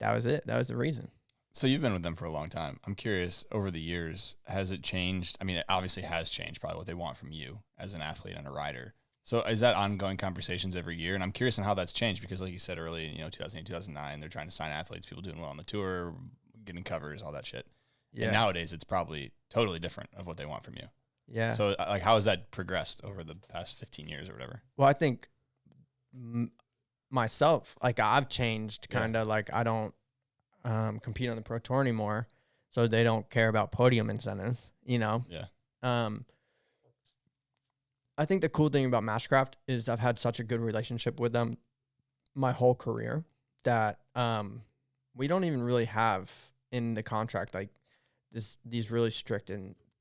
was it. That was the reason. So you've been with them for a long time. I'm curious, over the years, has it changed? I mean, it obviously has changed, probably what they want from you as an athlete and a rider. So is that ongoing conversations every year? And I'm curious on how that's changed, because like you said early, 2008, 2009, they're trying to sign athletes, people doing well on the tour, getting covers, all that shit. Yeah. And nowadays it's probably totally different of what they want from you. Yeah. So like, how has that progressed over the past 15 years or whatever? Well, I think myself, like I've changed kind of. Like I don't compete on the Pro Tour anymore, so they don't care about podium incentives, Yeah. I think the cool thing about Mastercraft is I've had such a good relationship with them my whole career that we don't even really have in the contract like these really strict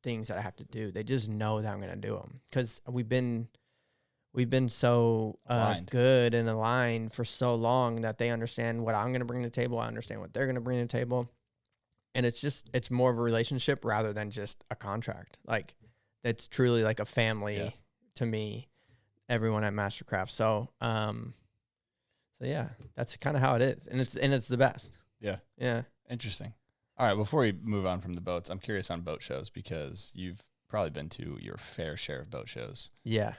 things that I have to do. They just know that I'm going to do them, because we've been so good and aligned for so long that they understand what I'm going to bring to the table. I understand what they're going to bring to the table. And it's more of a relationship rather than just a contract. Like, it's truly like a family to me, everyone at Mastercraft. So yeah, that's kind of how it is. And it's the best. Yeah. Yeah. Interesting. All right. Before we move on from the boats, I'm curious on boat shows, because you've probably been to your fair share of boat shows. Yeah.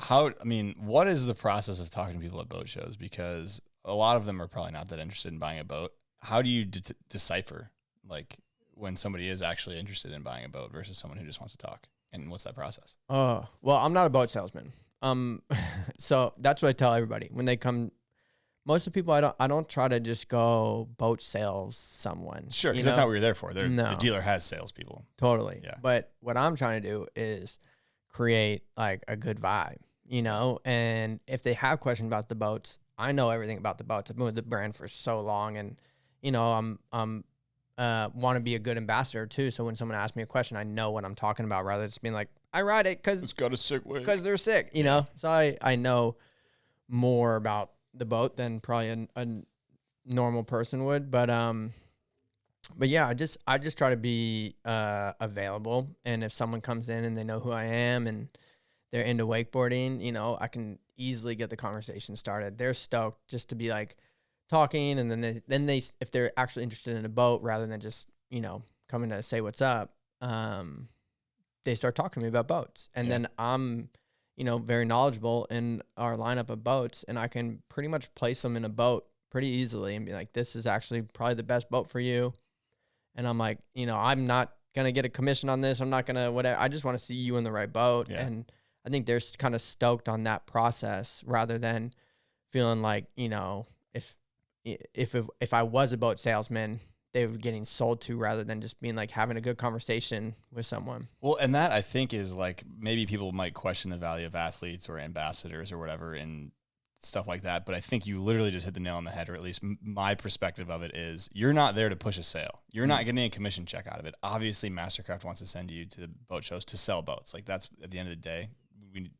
What is the process of talking to people at boat shows? Because a lot of them are probably not that interested in buying a boat. How do you decipher, like, when somebody is actually interested in buying a boat versus someone who just wants to talk? And what's that process? Oh, well, I'm not a boat salesman. So that's what I tell everybody when they come. Most of the people, I don't try to just go boat sales someone. Sure, because that's not what you're there for. The No. dealer has salespeople. Totally. Yeah. But what I'm trying to do is create like a good vibe, and if they have questions about the boats, I know everything about the boats. I've been with the brand for so long, and I'm want to be a good ambassador too. So when someone asks me a question, I know what I'm talking about, rather than just being like, I ride it It's got a sick wake. because they're sick, So I know more about the boat than probably a normal person would. But yeah, I just try to be available. And if someone comes in and they know who I am and they're into wakeboarding, I can easily get the conversation started. They're stoked just to be like talking, and then they if they're actually interested in a boat rather than just coming to say what's up, they start talking to me about boats, and then I'm very knowledgeable in our lineup of boats, and I can pretty much place them in a boat pretty easily and be like, this is actually probably the best boat for you. And I'm like, I'm not going to get a commission on this. I'm not going to whatever. I just want to see you in the right boat. Yeah. And I think they're kind of stoked on that process rather than feeling like, if I was a boat salesman, they were getting sold to rather than just being like having a good conversation with someone. Well, and that I think is like, maybe people might question the value of athletes or ambassadors or whatever and stuff like that. But I think you literally just hit the nail on the head, or at least my perspective of it is, you're not there to push a sale. You're not getting a commission check out of it. Obviously, Mastercraft wants to send you to the boat shows to sell boats. Like, that's at the end of the day,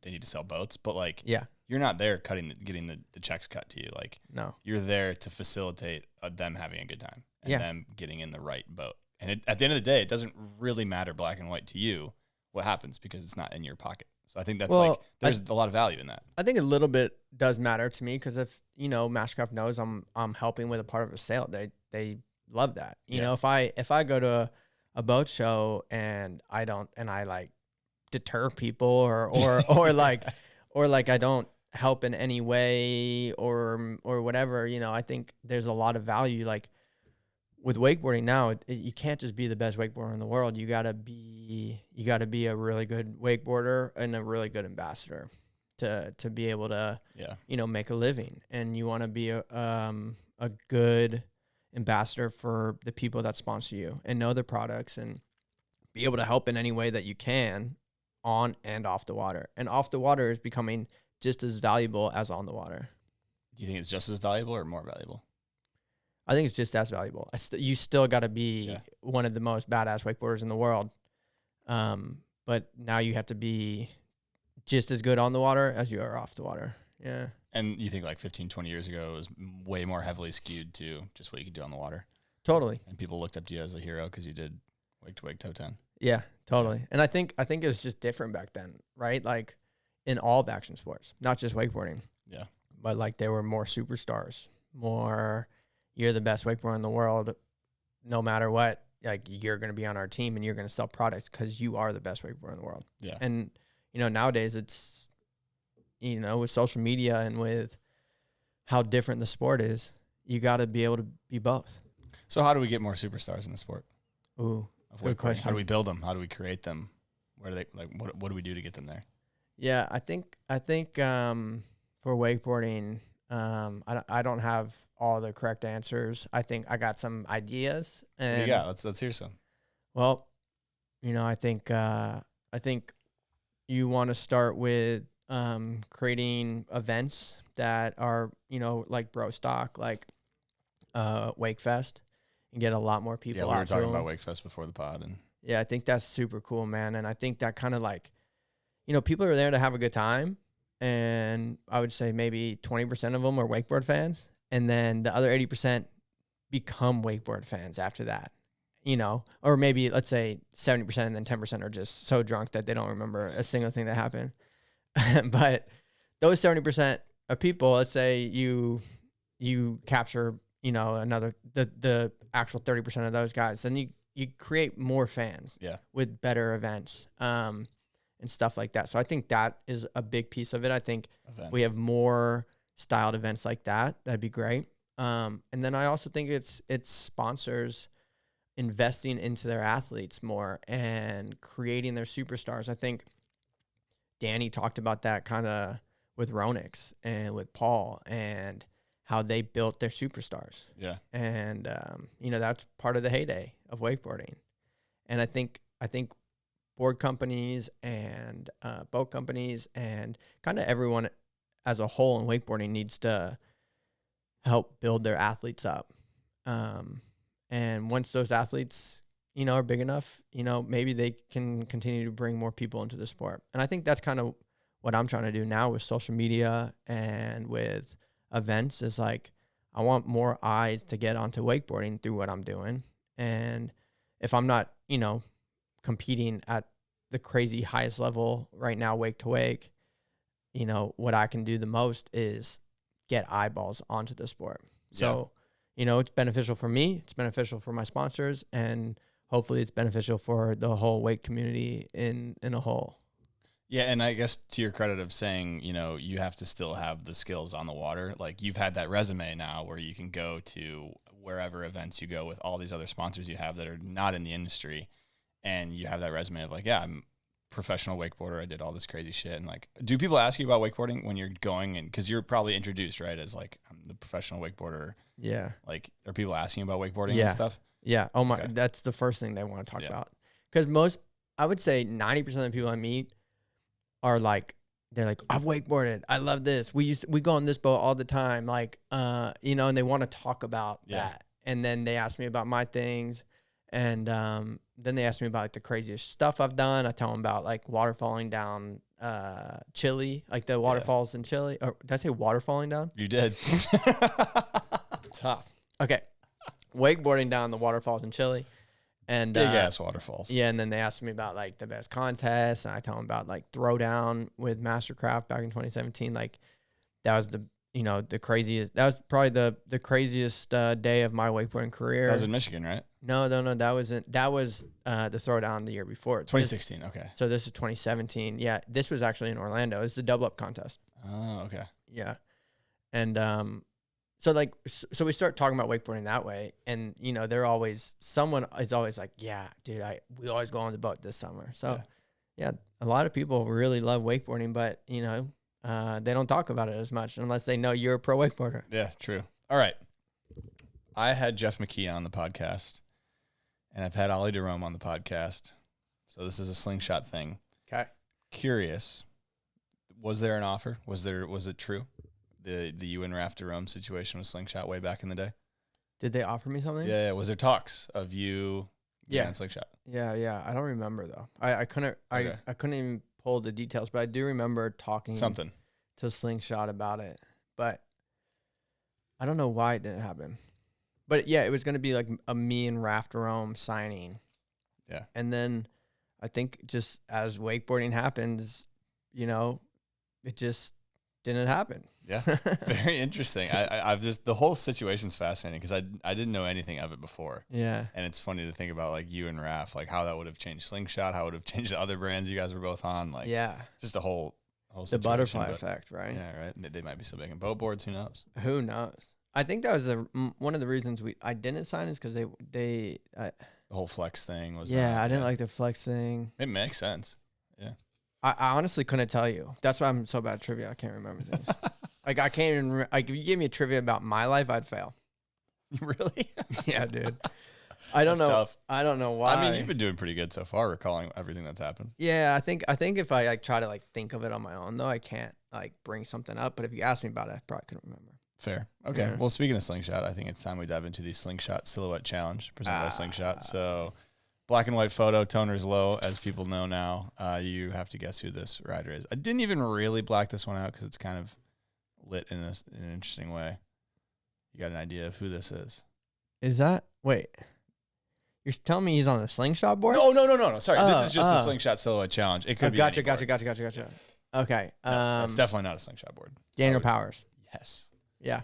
they need to sell boats. But like, you're not there getting the checks cut to you. Like, no, you're there to facilitate them having a good time and them getting in the right boat. And at the end of the day, it doesn't really matter black and white to you what happens, because it's not in your pocket. So I think that's there's a lot of value in that. I think a little bit does matter to me, because if Mastercraft knows I'm helping with a part of a sale, they love that. You know, if I go to a boat show and I like deter people or like I don't help in any way or whatever, I think there's a lot of value. Like with wakeboarding now, you can't just be the best wakeboarder in the world. You gotta be a really good wakeboarder and a really good ambassador to be able to make a living. And you want to be a good ambassador for the people that sponsor you and know their products and be able to help in any way that you can on and off the water. And off the water is becoming just as valuable as on the water. Do you think it's just as valuable or more valuable? I think it's just as valuable. You still got to be one of the most badass wakeboarders in the world. But now you have to be just as good on the water as you are off the water. Yeah. And you think like 15, 20 years ago, it was way more heavily skewed to just what you could do on the water. Totally. And people looked up to you as a hero because you did wake to wake toe 10. Yeah, totally. And I think it was just different back then, right? Like in all of action sports, not just wakeboarding. Yeah. But like there were more superstars, more, you're the best wakeboarder in the world, no matter what, like you're going to be on our team and you're going to sell products because you are the best wakeboarder in the world. Yeah. And, nowadays it's, with social media and with how different the sport is, you got to be able to be both. So how do we get more superstars in the sport? Ooh, good question. How do we build them? How do we create them? Where do they what do we do to get them there? Yeah, I think for wakeboarding, I don't have all the correct answers. I think I got some ideas. And yeah, let's hear some. Well, I think you want to start with creating events that are like Bro Stock, like Wakefest, and get a lot more people. Yeah, we were talking about Wakefest before the pod, and I think that's super cool, man. And I think that kind of like, people are there to have a good time. And I would say maybe 20% of them are wakeboard fans. And then the other 80% become wakeboard fans after that, or maybe let's say 70% and then 10% are just so drunk that they don't remember a single thing that happened. But those 70% of people, let's say you capture, the actual 30% of those guys, then you create more fans with better events. And stuff like that. So I think that is a big piece of it. I think we have more styled events like that. That'd be great. And then I also think it's sponsors investing into their athletes more and creating their superstars. I think Danny talked about that kind of with Ronix and with Paul and how they built their superstars. Yeah. And, that's part of the heyday of wakeboarding. And I think board companies and boat companies and kind of everyone as a whole in wakeboarding needs to help build their athletes up. And once those athletes, are big enough, maybe they can continue to bring more people into the sport. And I think that's kind of what I'm trying to do now with social media and with events is like, I want more eyes to get onto wakeboarding through what I'm doing. And if I'm not, competing at the crazy highest level right now, wake to wake, what I can do the most is get eyeballs onto the sport. So, it's beneficial for me. It's beneficial for my sponsors, and hopefully it's beneficial for the whole wake community in a whole. Yeah, and I guess to your credit of saying, you have to still have the skills on the water. Like, you've had that resume now where you can go to wherever events you go with all these other sponsors you have that are not in the industry, and you have that resume of like, yeah, I'm a professional wakeboarder. I did all this crazy shit. And like, do people ask you about wakeboarding when you're going? And because you're probably introduced, right, as like, I'm the professional wakeboarder. Yeah. Like, are people asking about wakeboarding and stuff? Yeah. Oh my, Okay. that's the first thing they want to talk about. Because I would say 90% of the people I meet are like, they're like, I've wakeboarded. I love this. We go on this boat all the time. Like, and they want to talk about that. And then they ask me about my things. And then they ask me about like the craziest stuff I've done. I tell them about like waterfalling down Chile, like the waterfalls in Chile. Or did I say waterfalling down? You did. Tough. Okay. Wakeboarding down the waterfalls in Chile. And Big ass waterfalls. Yeah, and then they asked me about like the best contests, and I tell them about like throwdown with Mastercraft back in 2017. Like that was the craziest. That was probably the craziest day of my wakeboarding career. That was in Michigan, right? No, that wasn't. That was the throwdown the year before. 2016. Okay. So this is 2017. Yeah, this was actually in Orlando. It's the double up contest. Oh, okay. Yeah, and so we start talking about wakeboarding that way, and someone is always like, yeah, dude, we always go on the boat this summer. So yeah, a lot of people really love wakeboarding, but they don't talk about it as much unless they know you're a pro wakeboarder. Yeah, true. All right. I had Jeff McKee on the podcast, and I've had Ollie Jerome on the podcast. So this is a Slingshot thing. Okay. Curious, was there an offer? Was it true? The you and Raph Jerome situation with Slingshot way back in the day? Did they offer me something? Yeah. Was there talks of you and Slingshot? Yeah. I don't remember though. I couldn't even pull the details, but I do remember talking to Slingshot about it. But I don't know why it didn't happen. But yeah, it was going to be like a me and Raph Jerome signing. Yeah. And then I think just as wakeboarding happens, it just didn't happen. Yeah. Very interesting. I've just, the whole situation's fascinating because I didn't know anything of it before. Yeah. And it's funny to think about like you and Raph, like how that would have changed Slingshot, how it would have changed the other brands you guys were both on. Like, just a whole the butterfly effect, right? Yeah, right. They might be still making boat boards. Who knows? Who knows? I think that was one of the reasons I didn't sign is because the whole flex thing was. Yeah, I didn't like the flex thing. It makes sense. Yeah. I honestly couldn't tell you. That's why I'm so bad at trivia. I can't remember things. Like I can't even. Like if you gave me a trivia about my life, I'd fail. Really? Yeah, dude. I don't know. Tough. I don't know why. I mean, you've been doing pretty good so far, recalling everything that's happened. Yeah, I think if I like try to like think of it on my own, though, I can't like bring something up. But if you ask me about it, I probably couldn't remember. Fair. Okay. Yeah. Well, speaking of Slingshot, I think it's time we dive into the Slingshot Silhouette Challenge presented by Slingshot. So, black and white photo, toner's low, as people know now. You have to guess who this rider is. I didn't even really black this one out because it's kind of lit in an interesting way. You got an idea of who this is? Is that wait? You're telling me he's on a Slingshot board? No. Sorry, this is just the Slingshot Silhouette Challenge. It could be. Gotcha. Okay. It's definitely not a Slingshot board. Daniel Powers. Yes. Yeah.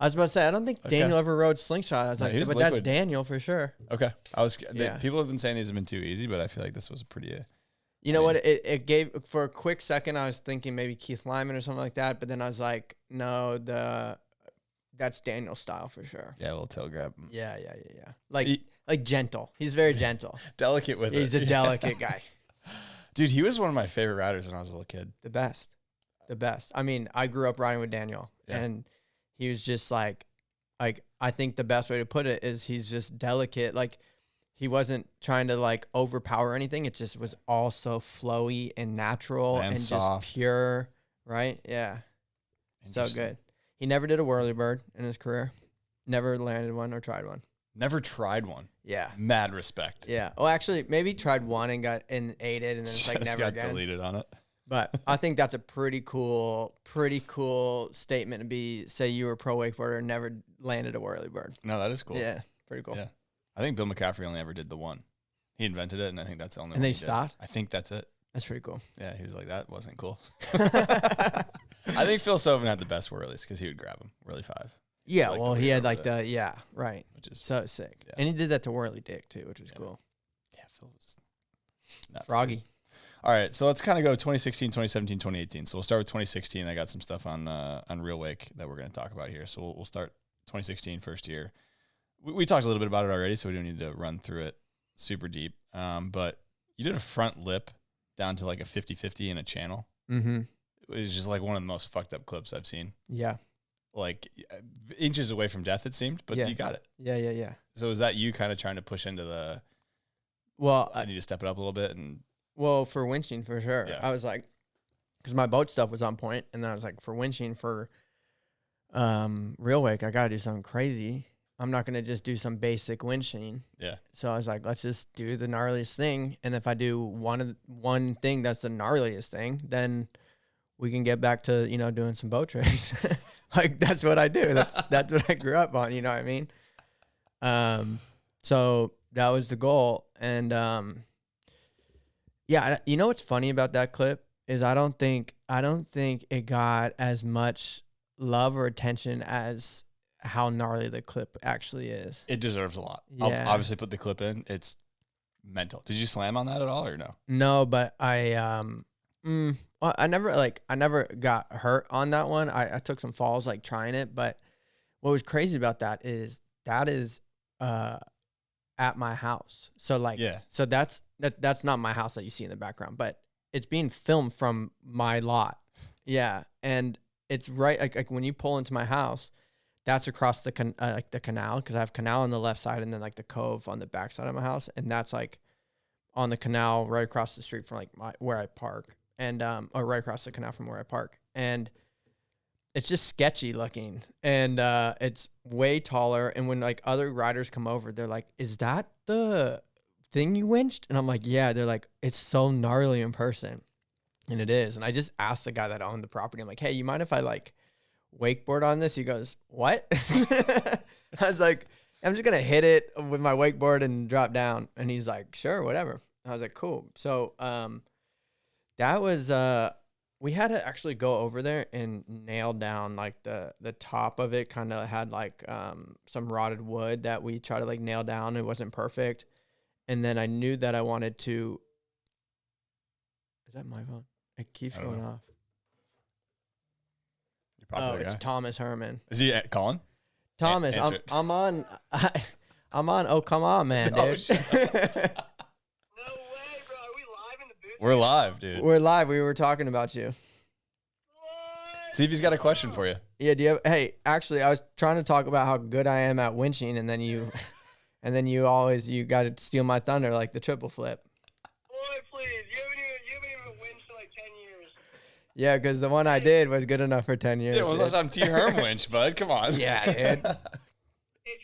I was about to say, I don't think Daniel ever rode Slingshot. I was like, but that's Daniel for sure. Okay. People have been saying these have been too easy, but I feel like this was a pretty. You know what? It gave, for a quick second, I was thinking maybe Keith Lyman or something like that, but then I was like, no, that's Daniel's style for sure. Yeah, a little tail grab. Yeah. Like gentle. He's very gentle. Delicate with it. He's a delicate guy. Dude, he was one of my favorite riders when I was a little kid. The best. I mean, I grew up riding with Daniel, and he was just like I think the best way to put it is he's just delicate. Like he wasn't trying to like overpower anything. It just was all so flowy and natural and soft. Just pure, right? Yeah. So good. He never did a whirly bird in his career. Never landed one or tried one. Never tried one. Yeah. Mad respect. Yeah. Oh, actually, maybe tried one and ate it, and then it's like never got again. Deleted on it. But I think that's a pretty cool statement to say you were a pro wakeboarder and never landed a whirly bird. No, that is cool. Yeah, pretty cool. Yeah. I think Bill McCaffrey only ever did the one. He invented it, and I think that's the only one. And they he stopped? did. I think that's it. That's pretty cool. Yeah, he was like, that wasn't cool. I think Phil Sovin had the best whirlies because he would grab them. Whirly 5. Yeah, Like well, the he way had over like there, the right, which is so sick, yeah. and he did that to Whirly Dick too, which was cool. yeah, Phil was nuts, Froggy. dude. All right, so let's kind of go 2016, 2017, 2018. So we'll start with 2016. I got some stuff on Real Wake that we're going to talk about here. So we'll start 2016 first year. We talked a little bit about it already, so we don't need to run through it super deep. But you did a front lip down to like a 50-50 in a channel. Mm-hmm. It was just like one of the most fucked up clips I've seen. Yeah. Like inches away from death, it seemed, but Yeah. you got it. Yeah. So is that you kind of trying to push into the? Well, I need to step it up a little bit, and well, for winching for sure. Yeah. I was like, because my boat stuff was on point, and then I was like, for winching for Real Wake, I gotta do something crazy. I'm not gonna just do some basic winching. yeah, So I was like, let's just do the gnarliest thing, and if I do one thing that's the gnarliest thing, then we can get back to doing some boat tricks. Like that's what I do. That's what I grew up on. You know what I mean? So that was the goal, and yeah, you know what's funny about that clip is I don't think it got as much love or attention as how gnarly the clip actually is. it deserves a lot. Yeah. I'll obviously put the clip in. It's mental. Did you slam on that at all or no? No, but well, I never got hurt on that one. I took some falls like trying it, but what was crazy about that is at my house. So like, Yeah. so that's not my house that you see in the background, but it's being filmed from my lot. Yeah. And it's right. Like when you pull into my house, that's across the canal. Cause I have canal on the left side and then like the cove on the back side of my house. And that's like on the canal right across the street from like where I park and, or right across the canal from where I park. And it's just sketchy looking and it's way taller. And when like other riders come over, they're like, is that the thing you winched? And I'm like, yeah. They're like, it's so gnarly in person. And it is. And I just asked the guy that owned the property, I'm like, hey, you mind if I like wakeboard on this? He goes, what? I was like, I'm just going to hit it with my wakeboard and drop down. And he's like, sure, whatever. I was like, cool. So that was we had to actually go over there and nail down like the top of it. Kind of had like some rotted wood that we tried to like nail down. It wasn't perfect. And then I knew that I wanted to. Is that my phone? It keeps I don't going know. off. You're probably It's Thomas Herman. Is he calling? Thomas, Answer it. I'm on. I'm on. Oh, come on, man, dude. Oh, shit. No way, bro. Are we live in the booth? We're live, dude. We're live. We were talking about you. What? See if he's got a question for you. Yeah. Do you have? Hey, actually, I was trying to talk about how good I am at winching, and then you, you got to steal my thunder like the triple flip. Boy, please. You haven't even winched in like 10 years. Yeah, because the one I did was good enough for 10 years. Yeah, well, dude. last time T. Herm winch, bud. Come on. Yeah, dude. If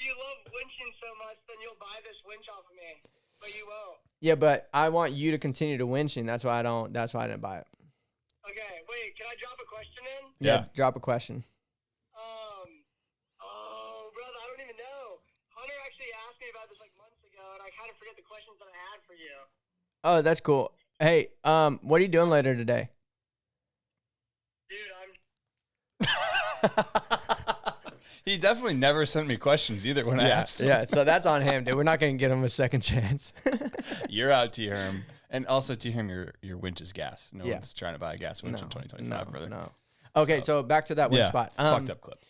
you love winching so much, then you'll buy this winch off of me. But you won't. Yeah, but I want you to continue to winching. That's why I don't. That's why I didn't buy it. Okay, wait. Can I drop a question in? Yeah. Drop a question. Oh, brother, I don't even know. Hunter actually asked me about this like months ago, and I kind of forget the questions that I had for you. Oh, that's cool. Hey, what are you doing later today? Dude, He definitely never sent me questions either when I asked him. Yeah, so that's on him, dude. We're not going to give him a second chance. You're out, T. Herm. And also, T. Herm, your winch is gas. No Yeah. one's trying to buy a gas winch in 2025, brother. No. Okay, so back to that winch Yeah, spot. fucked up clip.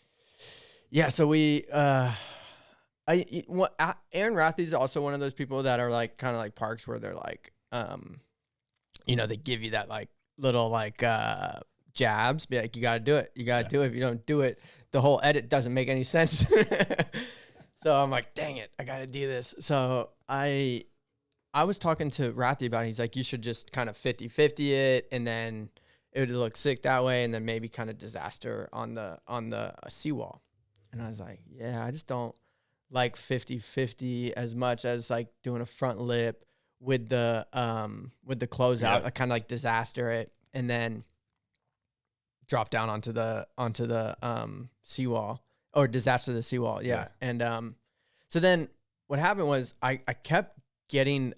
Yeah, so we, Aaron Rathie is also one of those people that are like kind of like parks where they're like, they give you that like little like jabs, be like, you got to do it. You got to do it. If you don't do it, the whole edit doesn't make any sense. So I'm like, dang it, I got to do this. So I was talking to Rathie about it. He's like, you should just kind of 50-50 it, and then it would look sick that way, and then maybe kind of disaster on the seawall. And I was like, yeah, I just don't like 50-50 as much as like doing a front lip with the closeout, Yeah. like kind of like disaster it, and then drop down onto the seawall or disaster the seawall. Yeah. And so then what happened was I kept getting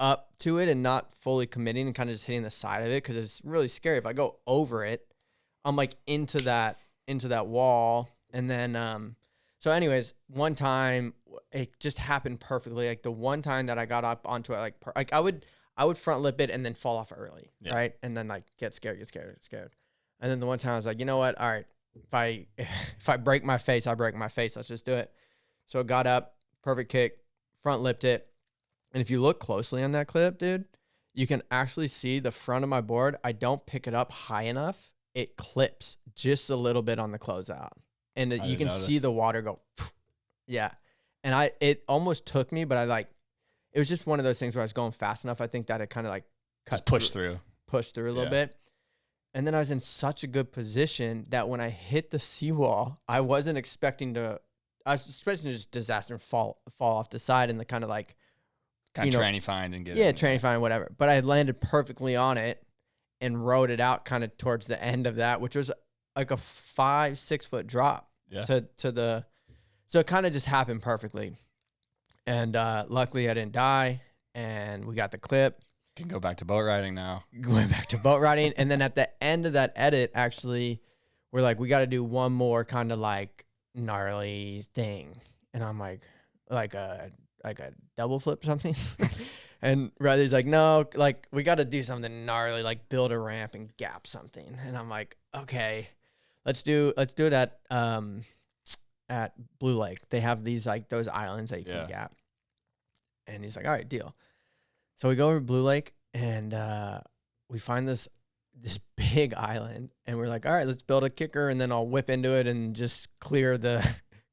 up to it and not fully committing and kind of just hitting the side of it because it's really scary. If I go over it, I'm like into that wall. And then So anyways, one time it just happened perfectly. Like the one time that I got up onto it, like I would front lip it and then fall off early, right? And then like get scared. And then the one time I was like, you know what? All right, if I break my face, I break my face. Let's just do it. So I got up, perfect kick, front lipped it. And if you look closely on that clip, dude, you can actually see the front of my board. I don't pick it up high enough. It clips just a little bit on the closeout. And you can see the water go, yeah. And it almost took me, but it was just one of those things where I was going fast enough. I think that it kind of like pushed through a little bit. And then I was in such a good position that when I hit the seawall, I wasn't expecting to, I was expecting to just disaster and fall off the side and the kind of like, tranny find and get it. Yeah, tranny find, whatever. But I landed perfectly on it and rode it out kind of towards the end of that, which was like a 5-6 foot drop to the, so it kind of just happened perfectly. And luckily I didn't die and we got the clip. Can go back to boat riding now. Going back to boat riding. And then at the end of that edit, actually, we're like, we got to do one more kind of like gnarly thing. And I'm like a double flip or something. And Riley's like, no, like we got to do something gnarly, like build a ramp and gap something. And I'm like, okay, let's do it at Blue Lake. They have these like those islands that you can gap. And he's like, all right, deal. So we go over to Blue Lake and we find this big island and we're like, all right, let's build a kicker and then I'll whip into it and just clear the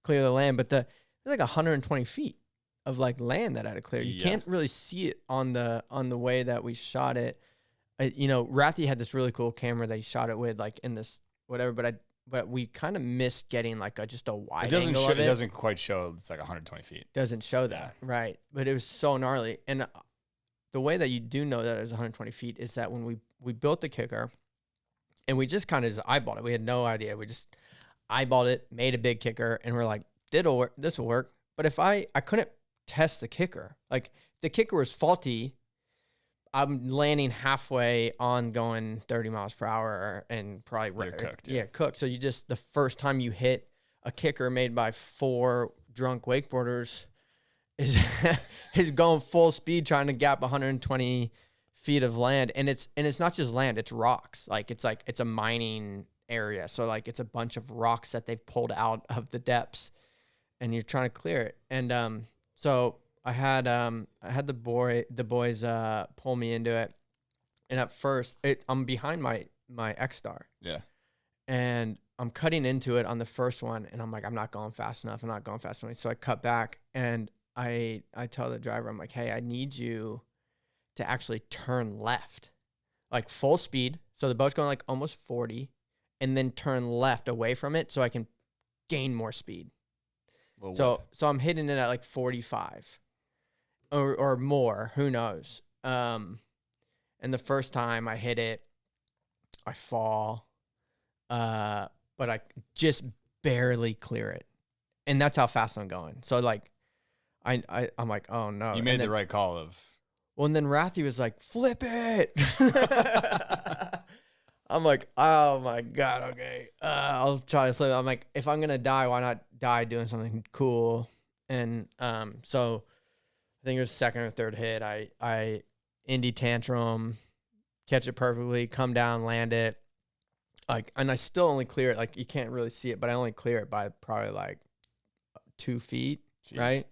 land. But there's like 120 feet of like land that I had to clear. You can't really see it on the way that we shot it. Rathy had this really cool camera that he shot it with, like in this whatever. But we kind of missed getting like just a wide angle of it. It doesn't quite show. It's like 120 feet. Doesn't show that, right? But it was so gnarly. And the way that you do know that it was 120 feet is that when we built the kicker, and we just kind of just eyeballed it. We had no idea. We just eyeballed it, made a big kicker, and we're like, this will work. But if I couldn't test the kicker. Like, if the kicker was faulty, I'm landing halfway on going 30 miles per hour and probably cooked. Yeah, cooked. So the first time you hit a kicker made by 4 drunk wakeboarders is going full speed trying to gap 120 feet of land. And it's not just land, it's rocks. It's a mining area. So like it's a bunch of rocks that they've pulled out of the depths and you're trying to clear it. And so I had the boys pull me into it. And at first I'm behind my X-Star. Yeah. And I'm cutting into it on the first one and I'm like, I'm not going fast enough. So I cut back and I tell the driver, I'm like, hey, I need you to actually turn left, like full speed. So the boat's going like almost 40 and then turn left away from it so I can gain more speed. So I'm hitting it at like 45 or more, who knows. And the first time I hit it, I fall, but I just barely clear it. And that's how fast I'm going. So like, I'm like, oh no. You made the right call of. Well, and then Rathy was like, flip it. I'm like, oh my God, okay. I'll try to flip it. I'm like, if I'm going to die, why not die doing something cool? And so I think it was second or third hit. I indie tantrum, catch it perfectly, come down, land it. Like, and I still only clear it. Like, you can't really see it, but I only clear it by probably like 2 feet, right?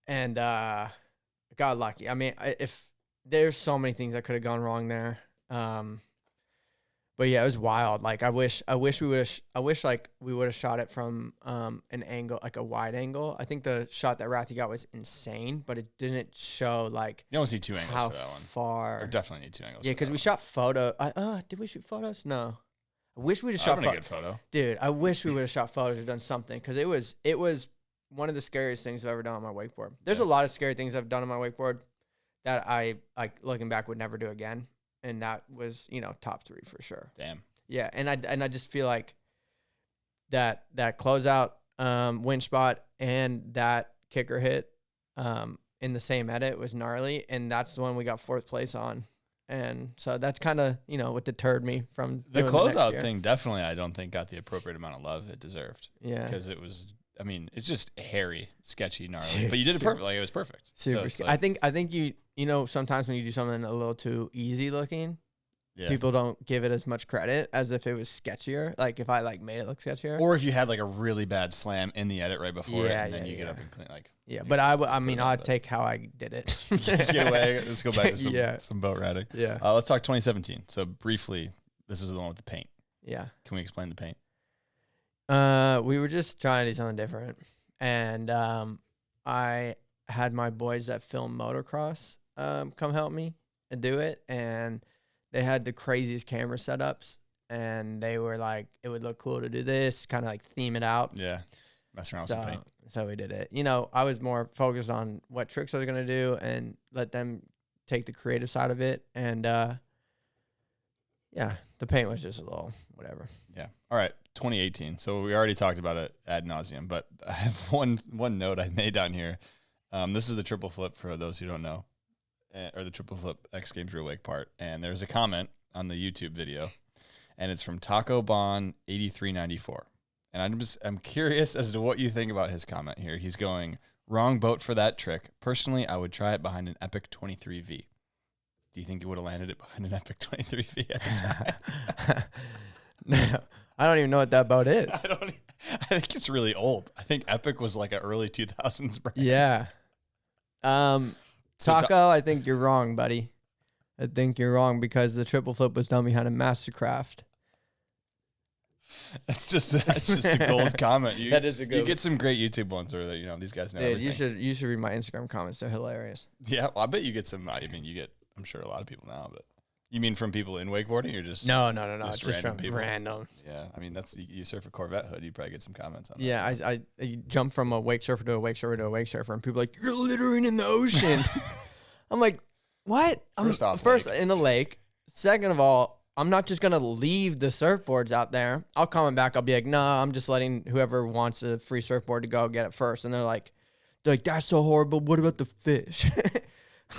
And got lucky. I mean, if there's so many things that could have gone wrong there. But yeah, it was wild. Like I wish we would have shot it from an angle, like a wide angle. I think the shot that Rathy got was insane, but it didn't show like you don't see 2 angles how for that one. Far. Or definitely need 2 angles. Yeah, because we shot photo. Did we shoot photos? No. I wish we'd have shot a good photo. Dude, I wish we would have shot photos or done something because it was one of the scariest things I've ever done on my wakeboard. There's a lot of scary things I've done on my wakeboard that I, like, looking back, would never do again. And that was, top 3 for sure. Damn. Yeah, and I just feel like that closeout winch spot and that kicker hit in the same edit was gnarly, and that's the one we got 4th place on. And so that's kind of, what deterred me from the doing closeout the thing. Definitely, I don't think got the appropriate amount of love it deserved. Yeah, because it was I mean, it's just hairy, sketchy, gnarly. But you did it perfect. Like, it was perfect. Super. So I think you know, sometimes when you do something a little too easy looking, yeah. people don't give it as much credit as if it was sketchier. Like if I like made it look sketchier. Or if you had like a really bad slam in the edit right before it, and then you get up and clean. Like, yeah, but I mean, I'd take how I did it. get away. Let's go back to some boat riding. Yeah. Let's talk 2017. So briefly, this is the one with the paint. Yeah. Can we explain the paint? We were just trying to do something different, and I had my boys that film motocross come help me and do it, and they had the craziest camera setups, and they were like, it would look cool to do this, kind of like theme it out. Yeah, mess around with some paint. So we did it. You know, I was more focused on what tricks I was gonna do and let them take the creative side of it, and yeah, the paint was just a little whatever. Yeah. All right. 2018. So we already talked about it ad nauseum, but I have one note I made down here. This is the triple flip for those who don't know, or the triple flip X Games real wake part. And there's a comment on the YouTube video, and it's from Taco Bon 8394. And I'm curious as to what you think about his comment here. He's going, wrong boat for that trick. Personally, I would try it behind an Epic 23V. Do you think you would have landed it behind an Epic 23V at the time? No, I don't even know what that boat is. I think it's really old. I think Epic was like an early 2000s brand. Yeah. Taco, I think you're wrong, buddy. I think you're wrong because the triple flip was done behind a Mastercraft. That's just a gold comment. That is a good. You get some great YouTube ones where these guys know Dude, everything. you should read my Instagram comments. They're hilarious. Yeah, well, I bet you get some. I mean, I'm sure a lot of people now, but you mean from people in wakeboarding or just No. Just Just random from people? random. Yeah, I mean you surf a Corvette hood, you probably get some comments on that. Yeah, I jumped from a wake surfer to a wake surfer to a wake surfer, and people are like, you're littering in the ocean. I'm like, what? First in a lake. Second of all, I'm not just gonna leave the surfboards out there. I'll comment back. I'll be like, nah, I'm just letting whoever wants a free surfboard to go get it first. And they're like, that's so horrible. What about the fish?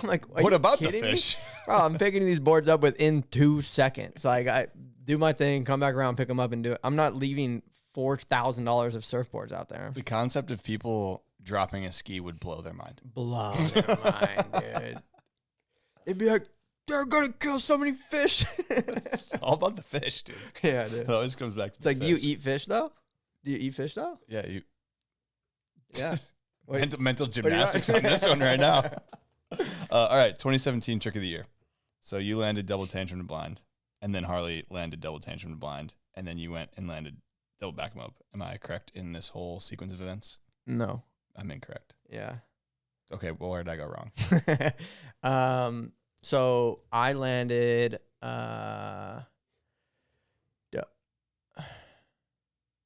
I'm like, what about the me? fish? Bro, I'm picking these boards up within 2 seconds. Like I do my thing, come back around, pick them up, and do it. I'm not leaving $4,000 of surfboards out there. The concept of people dropping a ski would blow their mind. Blow their mind, dude. They'd be like, they're gonna kill so many fish. It's all about the fish, dude. Yeah, dude. It always comes back to It's like, do you eat fish though? Do you eat fish though? Yeah, you. Yeah. Mental gymnastics on this one right now. All right, 2017 trick of the year. So you landed double tantrum to blind, and then Harley landed double tantrum to blind, and then you went and landed double back 'em up. Am I correct in this whole sequence of events? No. I'm incorrect. Yeah. Okay, well, where did I go wrong? So I landed.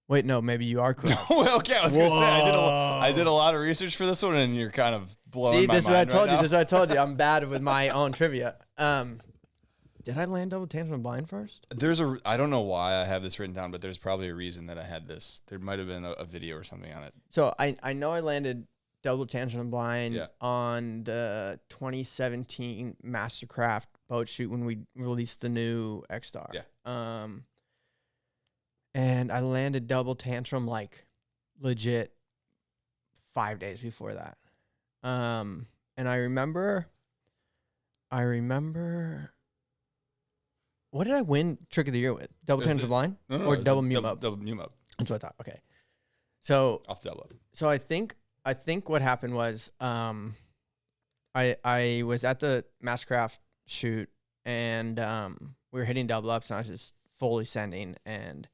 Wait, no, maybe you are correct. Well, okay, I was gonna say I did a lot of research for this one, and you're kind of blowing See, my this is what I mind told right you. now. This is what I told you. I'm bad with my own trivia. Did I land double tantrum blind first? I don't know why I have this written down, but there's probably a reason that I had this. There might have been a video or something on it. So I know I landed double tantrum blind Yeah. on the 2017 Mastercraft boat shoot when we released the new X-Star. Yeah. And I landed double tantrum like legit 5 days before that. And I remember what did I win trick of the year with? Double tantrum blind or double mute up? Double mute up. That's what I thought. Okay. So Off double up. So I think what happened was I was at the Mastercraft shoot and we were hitting double ups and I was just fully sending and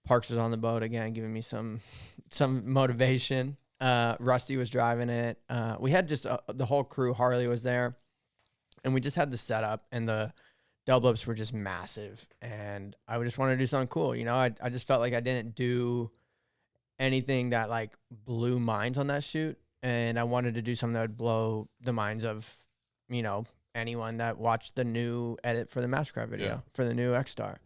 Parks was on the boat again giving me some motivation. Rusty was driving it. We had just the whole crew. Harley was there and we just had the setup and the double ups were just massive and I just wanted to do something cool. You know, I just felt like I didn't do anything that like blew minds on that shoot, and I wanted to do something that would blow the minds of, you know, anyone that watched the new edit for the Mastercraft video for the new X-Star.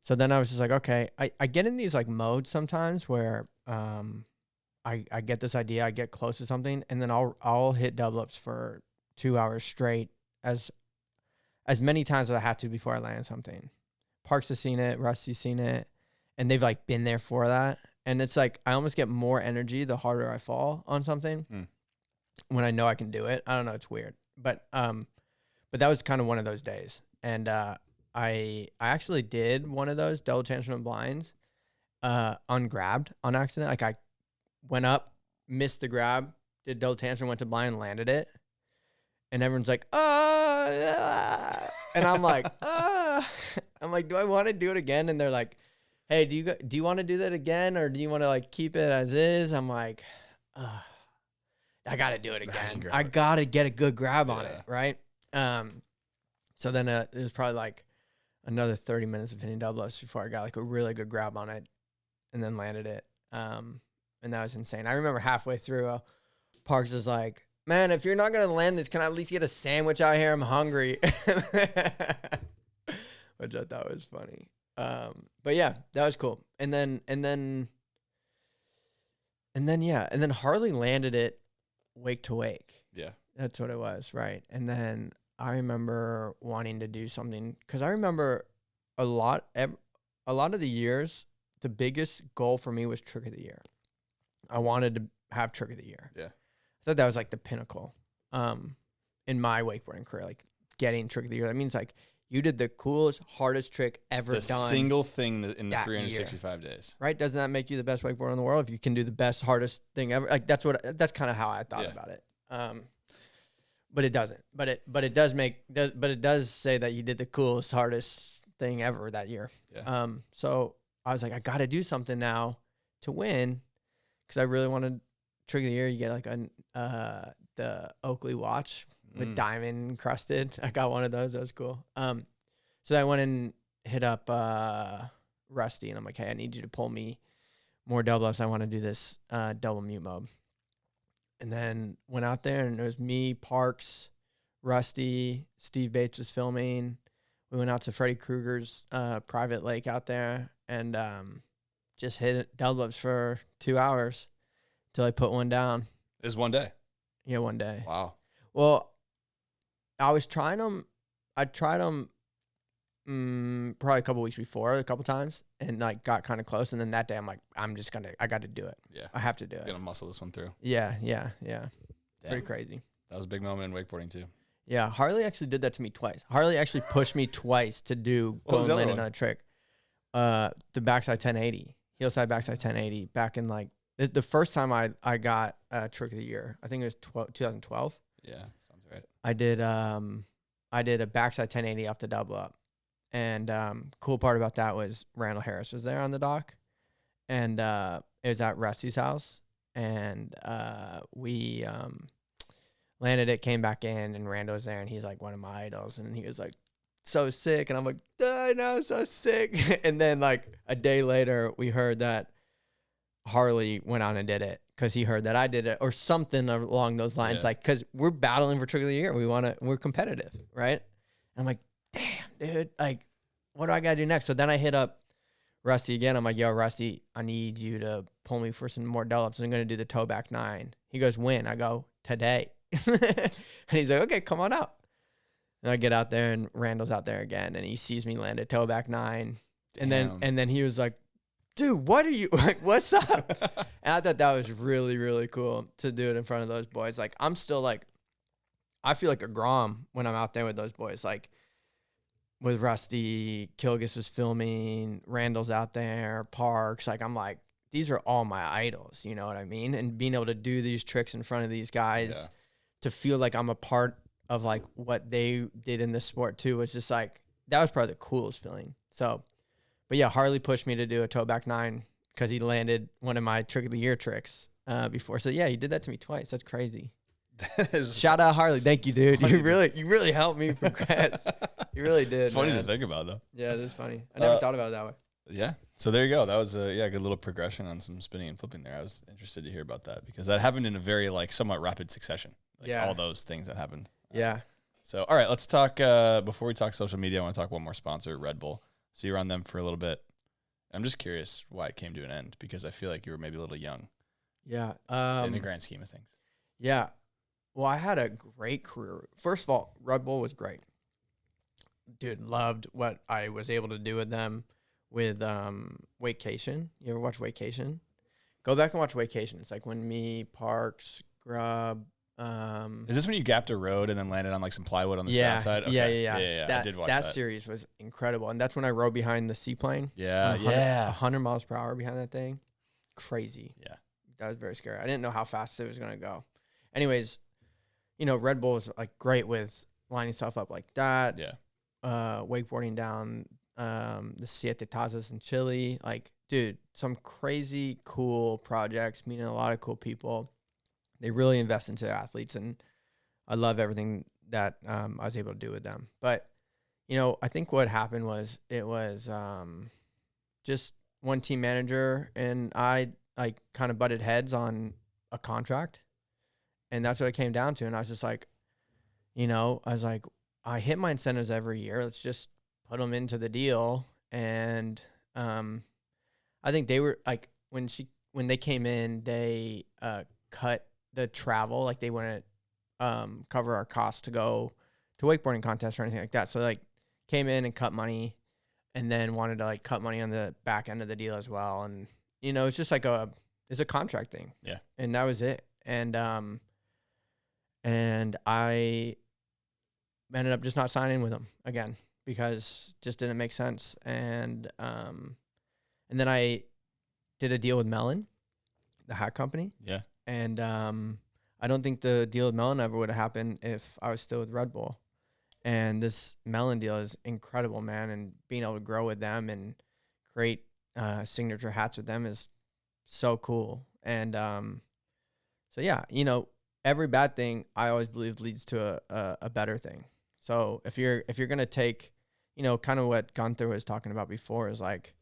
So then I was just like, okay, I get in these like modes sometimes where I get this idea, I get close to something, and then I'll hit double ups for 2 hours straight as many times as I have to before I land something. Parks has seen it, Rusty's seen it, and they've like been there for that. And it's like I almost get more energy the harder I fall on something when I know I can do it. I don't know, it's weird. But that was kind of one of those days. And I actually did one of those double tangent blinds ungrabbed on accident. Like I went up, missed the grab, did double tangent, went to blind, and landed it. And everyone's like, and I'm like, I'm like, do I want to do it again? And they're like, hey, do you want to do that again, or do you want to like keep it as is? I'm like, I got to do it again. I got to get a good grab on it, right? So then it was probably like another 30 minutes of hitting double ups before I got like a really good grab on it, and then landed it. And that was insane. I remember halfway through, Parks was like, man, if you're not going to land this, can I at least get a sandwich out here? I'm hungry. Which I thought was funny. But yeah, that was cool. And then Harley landed it wake to wake. Yeah. That's what it was. Right. And then I remember wanting to do something, because I remember a lot of the years, the biggest goal for me was trick of the year. I wanted to have trick of the year. Yeah. I thought that was like the pinnacle in my wakeboarding career, like getting trick of the year. That means like you did the coolest, hardest trick ever done. The single thing in the 365 days. Right? Doesn't that make you the best wakeboarder in the world if you can do the best, hardest thing ever? Like that's kind of how I thought about it. But it doesn't. But it does say that you did the coolest, hardest thing ever that year. Yeah. So I was like, I got to do something now to win, because I really wanted trick of the year. You get like the Oakley watch with diamond encrusted. I got one of those. That was cool. So I went and hit up Rusty, and I'm like, hey, I need you to pull me more double ups. I want to do this double mute mode. And then went out there, and it was me, Parks, Rusty, Steve Bates was filming. We went out to Freddy Krueger's private lake out there, and just hit double ups for 2 hours till I put one down. It was one day? Yeah, one day. Wow. Well, I was trying them. I tried them probably a couple weeks before, a couple times, and like got kind of close. And then that day, I'm like, I got to do it. Yeah, I have to do it. Gonna muscle this one through. Yeah. Pretty crazy. That was a big moment in wakeboarding too. Yeah, Harley actually did that to me twice. Harley actually pushed me twice to go and land another trick. The backside 1080, heel side backside 1080. Back in like the first time I got a trick of the year, I think it was 2012. Yeah, sounds right. I did a backside 1080 off the double up. And cool part about that was Randall Harris was there on the dock, and it was at Rusty's house, and we landed it, came back in, and Randall was there, and he's like one of my idols, and he was like so sick, and I'm like, I know, I'm so sick. And then like a day later, we heard that Harley went on and did it because he heard that I did it, or something along those lines. Yeah. Like, because we're battling for trick of the year, we're competitive, right? And I'm like, damn, dude, like, what do I gotta do next? So then I hit up Rusty again. I'm like, yo, Rusty, I need you to pull me for some more double ups. I'm gonna do the toe back 9. He goes, when? I go, today. And he's like, okay, come on out. And I get out there, and Randall's out there again, and he sees me land a toe back 9. Damn. And then he was like, dude, what are you like? What's up? And I thought that was really, really cool to do it in front of those boys. Like, I'm still like, I feel like a Grom when I'm out there with those boys. Like, with Rusty, Kilgus was filming, Randall's out there, Parks. Like, I'm like, these are all my idols, you know what I mean? And being able to do these tricks in front of these guys, to feel like I'm a part of like what they did in this sport too, was just like, that was probably the coolest feeling. So, but yeah, Harley pushed me to do a toe back 9 because he landed one of my trick of the year tricks before. So yeah, he did that to me twice. That's crazy. Shout out Harley. Thank you, dude. You really helped me progress. You really did. It's funny to think about, though. Yeah, it is funny. I never thought about it that way. Yeah. So there you go. That was a good little progression on some spinning and flipping there. I was interested to hear about that because that happened in a very like somewhat rapid succession. Like all those things that happened. Yeah. So all right, let's talk before we talk social media, I want to talk one more sponsor, Red Bull. So you were on them for a little bit. I'm just curious why it came to an end, because I feel like you were maybe a little young. Yeah. In the grand scheme of things. Yeah. Well, I had a great career. First of all, Red Bull was great. Dude, loved what I was able to do with them with Wakecation. You ever watch Wakecation? Go back and watch Vacation. It's like when me, Parks, Grub. Is this when you gapped a road and then landed on like some plywood on the south side? Okay. Yeah. I did watch that. That series was incredible, and that's when I rode behind the seaplane. Yeah, 100 miles per hour behind that thing. Crazy. Yeah. That was very scary. I didn't know how fast it was gonna go. Anyways, Red Bull is like great with lining stuff up like that. Yeah. Wakeboarding down the Siete Tazas in Chile. Like, dude, some crazy cool projects, meeting a lot of cool people. They really invest into their athletes, and I love everything that I was able to do with them. But, I think what happened was it was just one team manager, and I kind of butted heads on a contract, and that's what it came down to. And I was just like, I hit my incentives every year. Let's just put them into the deal. And I think they were like, when they came in, they cut the travel, like they wouldn't cover our costs to go to wakeboarding contests or anything like that. So like came in and cut money, and then wanted to like cut money on the back end of the deal as well. And it's just like it's a contract thing. Yeah. And that was it. And I ended up just not signing with them again because just didn't make sense. And then I did a deal with Melon, the hat company. Yeah. And I don't think the deal with Melon ever would have happened if I was still with Red Bull. And this Melon deal is incredible, man. And being able to grow with them and create signature hats with them is so cool. And so, yeah, every bad thing I always believe leads to a better thing. So if you're going to take, kind of what Gunther was talking about before is like,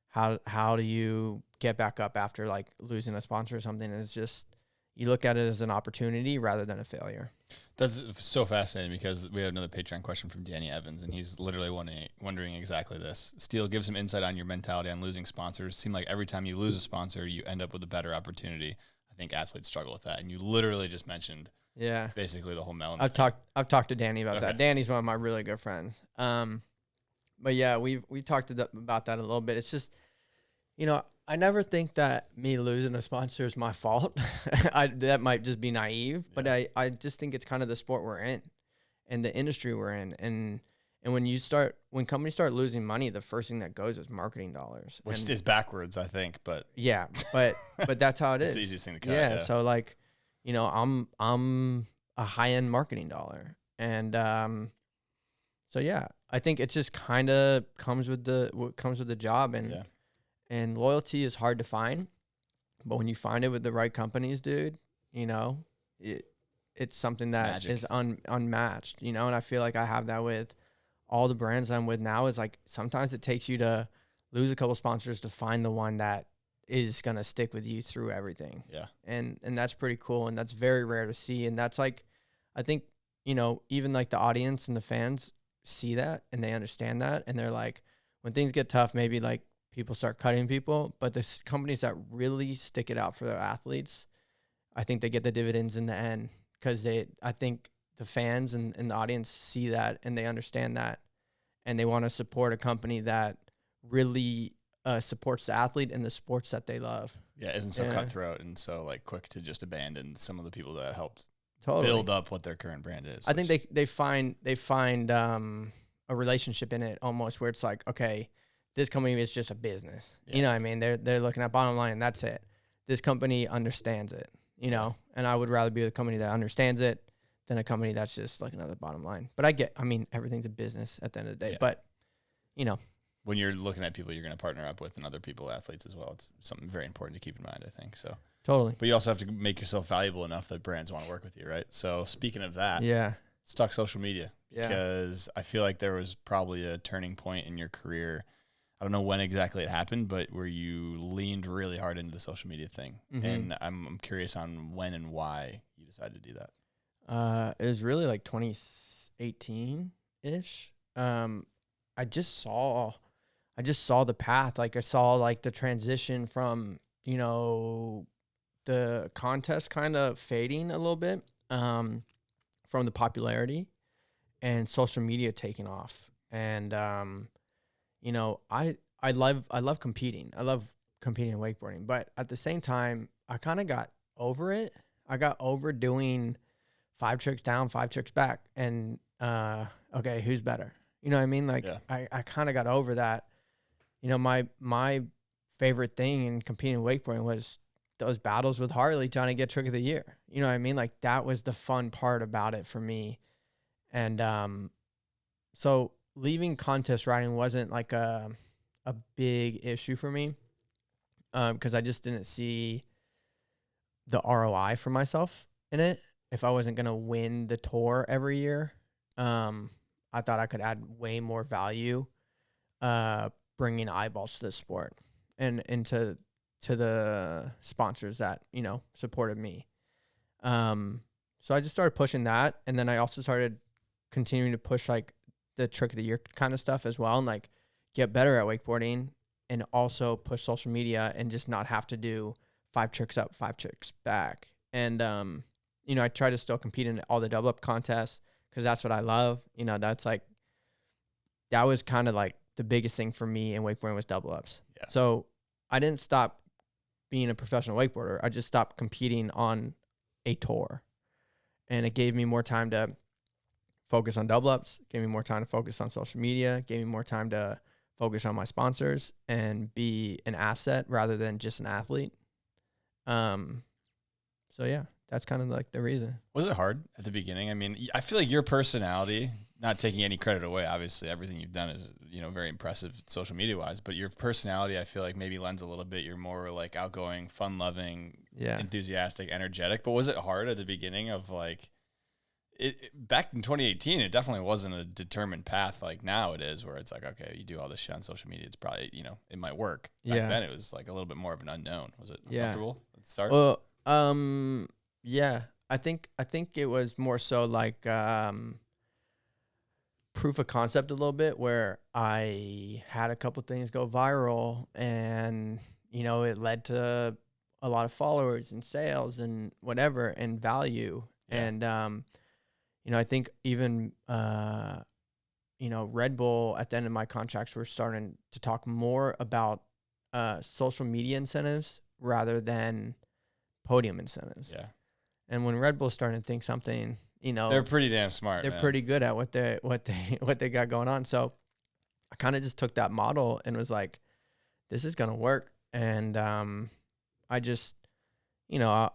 how do you get back up after like losing a sponsor or something? Is just, you look at it as an opportunity rather than a failure. That's so fascinating because we have another Patreon question from Danny Evans, and he's literally wondering exactly this. Steele, give some insight on your mentality on losing sponsors. Seem like every time you lose a sponsor, you end up with a better opportunity. I think athletes struggle with that, and you literally just mentioned basically the whole Melon. I've talked to Danny about Okay. that. Danny's one of my really good friends. But yeah, we talked about that a little bit. It's just, I never think that me losing a sponsor is my fault. That might just be naive, but I just think it's kind of the sport we're in and the industry we're in. And when companies start losing money, the first thing that goes is marketing dollars. Which is backwards, I think, but yeah, but that's how it is. It's the easiest thing to cut. Yeah. So like, I'm a high-end marketing dollar. And, so yeah, I think it just kind of comes with the job, and loyalty is hard to find, but when you find it with the right companies, dude, it's something that is unmatched, and I feel like I have that with all the brands I'm with now. Is like sometimes it takes you to lose a couple sponsors to find the one that is going to stick with you through everything. Yeah. And that's pretty cool, and that's very rare to see, and that's like, I think, even like the audience and the fans see that and they understand that, and they're like, when things get tough, maybe like people start cutting people, but the companies that really stick it out for their athletes, I think they get the dividends in the end, because I think the fans and the audience see that and they understand that, and they want to support a company that really supports the athlete and the sports that they love. Yeah, isn't so cutthroat and so like quick to just abandon some of the people that helped Totally. build up what their current brand is. I think they find a relationship in it almost where it's like, okay, this company is just a business. Yeah. You know what I mean? They're looking at bottom line and that's it. This company understands it, and I would rather be with a company that understands it than a company that's just looking at the bottom line. But everything's a business at the end of the day. Yeah. But, when you're looking at people you're going to partner up with and other people, athletes as well, it's something very important to keep in mind, I think. So totally. But you also have to make yourself valuable enough that brands want to work with you, right? So speaking of that, Yeah. let's talk social media, Yeah. because I feel like there was probably a turning point in your career. I don't know when exactly it happened, but where you leaned really hard into the social media thing. Mhm. And I'm curious on when and why you decided to do that. It was really like 2018-ish. I just saw the path. Like I saw like the transition from, the contest kind of fading a little bit, from the popularity and social media taking off. And, I love competing. I love competing in wakeboarding. But at the same time, I kind of got over it. I got over doing 5 tricks down, 5 tricks back. And, okay, who's better? You know what I mean? Like, I kind of got over that. You know, my favorite thing in competing in wakeboarding was those battles with Harley trying to get trick of the year. You know what I mean? Like, that was the fun part about it for me. And so leaving contest riding wasn't like a big issue for me, because I just didn't see the ROI for myself in it. If I wasn't going to win the tour every year, I thought I could add way more value, bringing eyeballs to the sport and into the sponsors that, you know, supported me. So I just started pushing that. And then I also started continuing to push like the trick of the year kind of stuff as well, and like get better at wakeboarding, and also push social media and just not have to do 5 tricks up, 5 tricks back. And, you know, I try to still compete in all the double up contests because that's what I love. You know, that was kind of like the biggest thing for me in wakeboarding was double ups. Yeah. So I didn't stop being a professional wakeboarder. I just stopped competing on a tour, and it gave me more time to focus on double ups, gave me more time to focus on social media, gave me more time to focus on my sponsors and be an asset rather than just an athlete. So yeah, that's kind of like the reason. Was it hard at the beginning? I mean, I feel like your personality, not taking any credit away, obviously everything you've done is, you know, very impressive social media wise, but your personality, I feel like maybe lends a little bit. You're more like outgoing, fun loving, enthusiastic, energetic. But was it hard at the beginning of like, back in 2018, it definitely wasn't a determined path like now it is, where it's like, okay, you do all this shit on social media, it's probably, you know, it might work. Back then it was like a little bit more of an unknown. Was it uncomfortable at the start? Well, yeah, I think it was more so like proof of concept a little bit, where I had a couple things go viral, and, you know, it led to a lot of followers and sales and whatever and value. And, you know, I think even, you know, Red Bull at the end of my contracts were starting to talk more about social media incentives rather than podium incentives. Yeah. And when Red Bull's starting to think something, you know, they're pretty damn smart. They're pretty good at what they got going on. So I kind of just took that model and was like, this is gonna work. And I just, you know,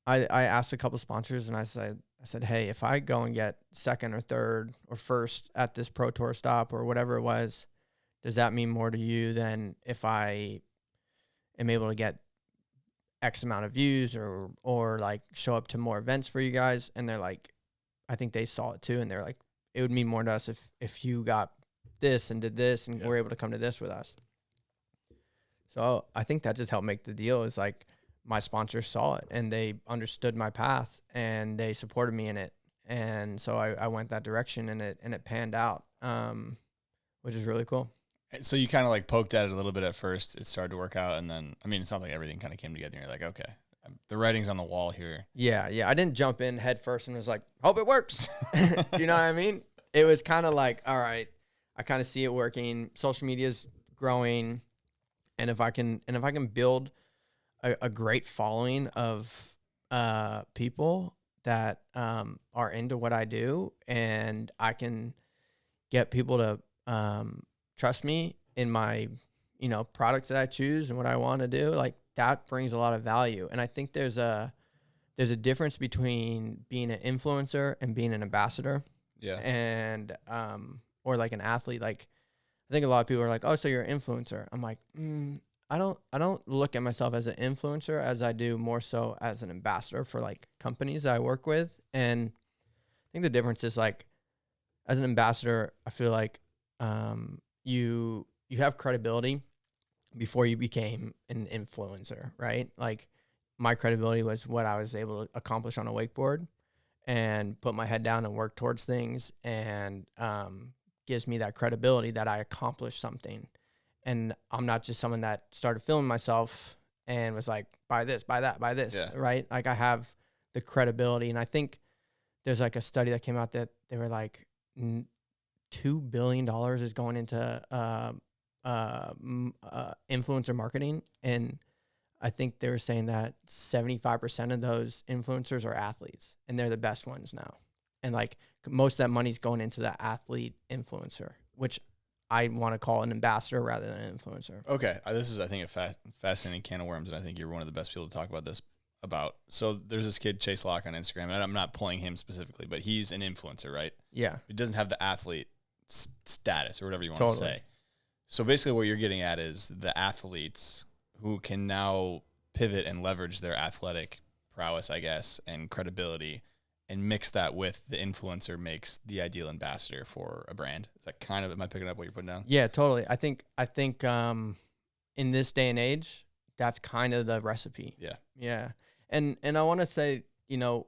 I asked a couple sponsors, and I said, hey, if I go and get second or third or first at this Pro Tour stop or whatever it was, does that mean more to you than if I am able to get X amount of views or like show up to more events for you guys? And they're like, I think they saw it too. And they're like, it would mean more to us if you got this and did this and were able to come to this with us. So I think that just helped make the deal, is like my sponsors saw it and they understood my path and they supported me in it. And so I went that direction, and it panned out, which is really cool. So you kind of like poked at it a little bit at first. It started to work out. And then, I mean, it sounds like everything kind of came together. And you're like, okay, the writing's on the wall here. Yeah. I didn't jump in head first and was like, hope it works. Do you know what I mean? It was kind of like, all right, I kind of see it working. Social media is growing. And if I can build a great following of people that are into what I do, and I can get people to trust me in my, you know, products that I choose and what I want to do, like that brings a lot of value. And I think there's a difference between being an influencer and being an ambassador. Yeah. And or like an athlete. Like I think a lot of people are like, oh, so you're an influencer. I'm like, I don't look at myself as an influencer as I do more so as an ambassador for like companies that I work with. And I think the difference is like, as an ambassador, I feel like you have credibility before you became an influencer, right? Like my credibility was what I was able to accomplish on a wakeboard and put my head down and work towards things, and gives me that credibility that I accomplished something. And I'm not just someone that started filming myself and was like, buy this, buy that, buy this, right? Like I have the credibility. And I think there's like a study that came out that they were like $2 billion is going into influencer marketing, and I think they were saying that 75% of those influencers are athletes, and they're the best ones now. And like most of that money's going into the athlete influencer, which I want to call an ambassador rather than an influencer. Okay, this is, I think, a fascinating can of worms, and I think you're one of the best people to talk about this about. So there's this kid, Chase Locke, on Instagram, and I'm not pulling him specifically, but he's an influencer, right? Yeah. He doesn't have the athlete status or whatever you want Totally. to say. So basically what you're getting at is the athletes who can now pivot and leverage their athletic prowess, I guess, and credibility, and mix that with the influencer makes the ideal ambassador for a brand. Is that kind of, am I picking up what you're putting down? Yeah, totally. I think in this day and age, that's kind of the recipe. Yeah. Yeah. And I want to say, you know,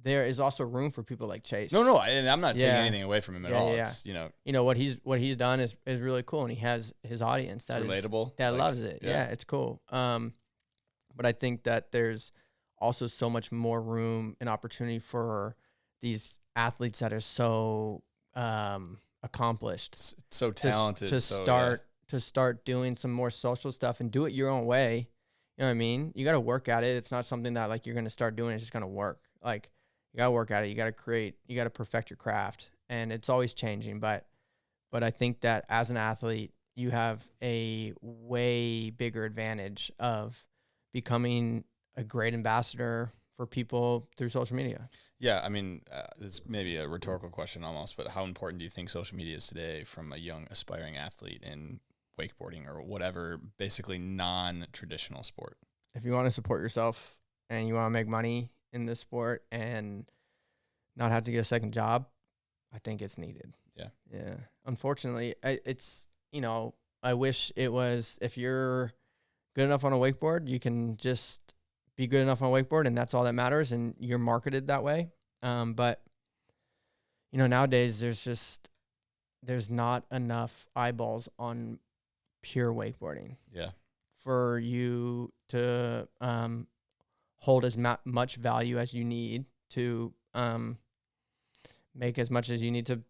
there is also room for people like Chase. No, and I'm not taking Yeah. anything away from him at Yeah, all. yeah. It's, you know, What he's done is really cool, and he has his audience that it's is relatable. that Like, loves it. Yeah, it's cool. But I think that there's also so much more room and opportunity for these athletes that are so accomplished So talented. to so, start doing some more social stuff and do it your own way. You know what I mean? You got to work at it. It's not something that like you're going to start doing. It's just going to work. Like you got to work at it. You got to create. You got to perfect your craft, and it's always changing. But I think that as an athlete, you have a way bigger advantage of becoming a great ambassador for people through social media. Yeah, I mean, this may be a rhetorical question almost, but how important do you think social media is today from a young aspiring athlete in wakeboarding or whatever, basically non-traditional sport? If you want to support yourself and you want to make money in this sport and not have to get a second job, I think it's needed. Yeah. Yeah. Unfortunately, it's, you know, I wish it was, if you're good enough on a wakeboard, you can just be good enough on a wakeboard and that's all that matters, and you're marketed that way. But, you know, nowadays there's not enough eyeballs on pure wakeboarding Yeah. for you to hold as much value as you need to make as much as you need to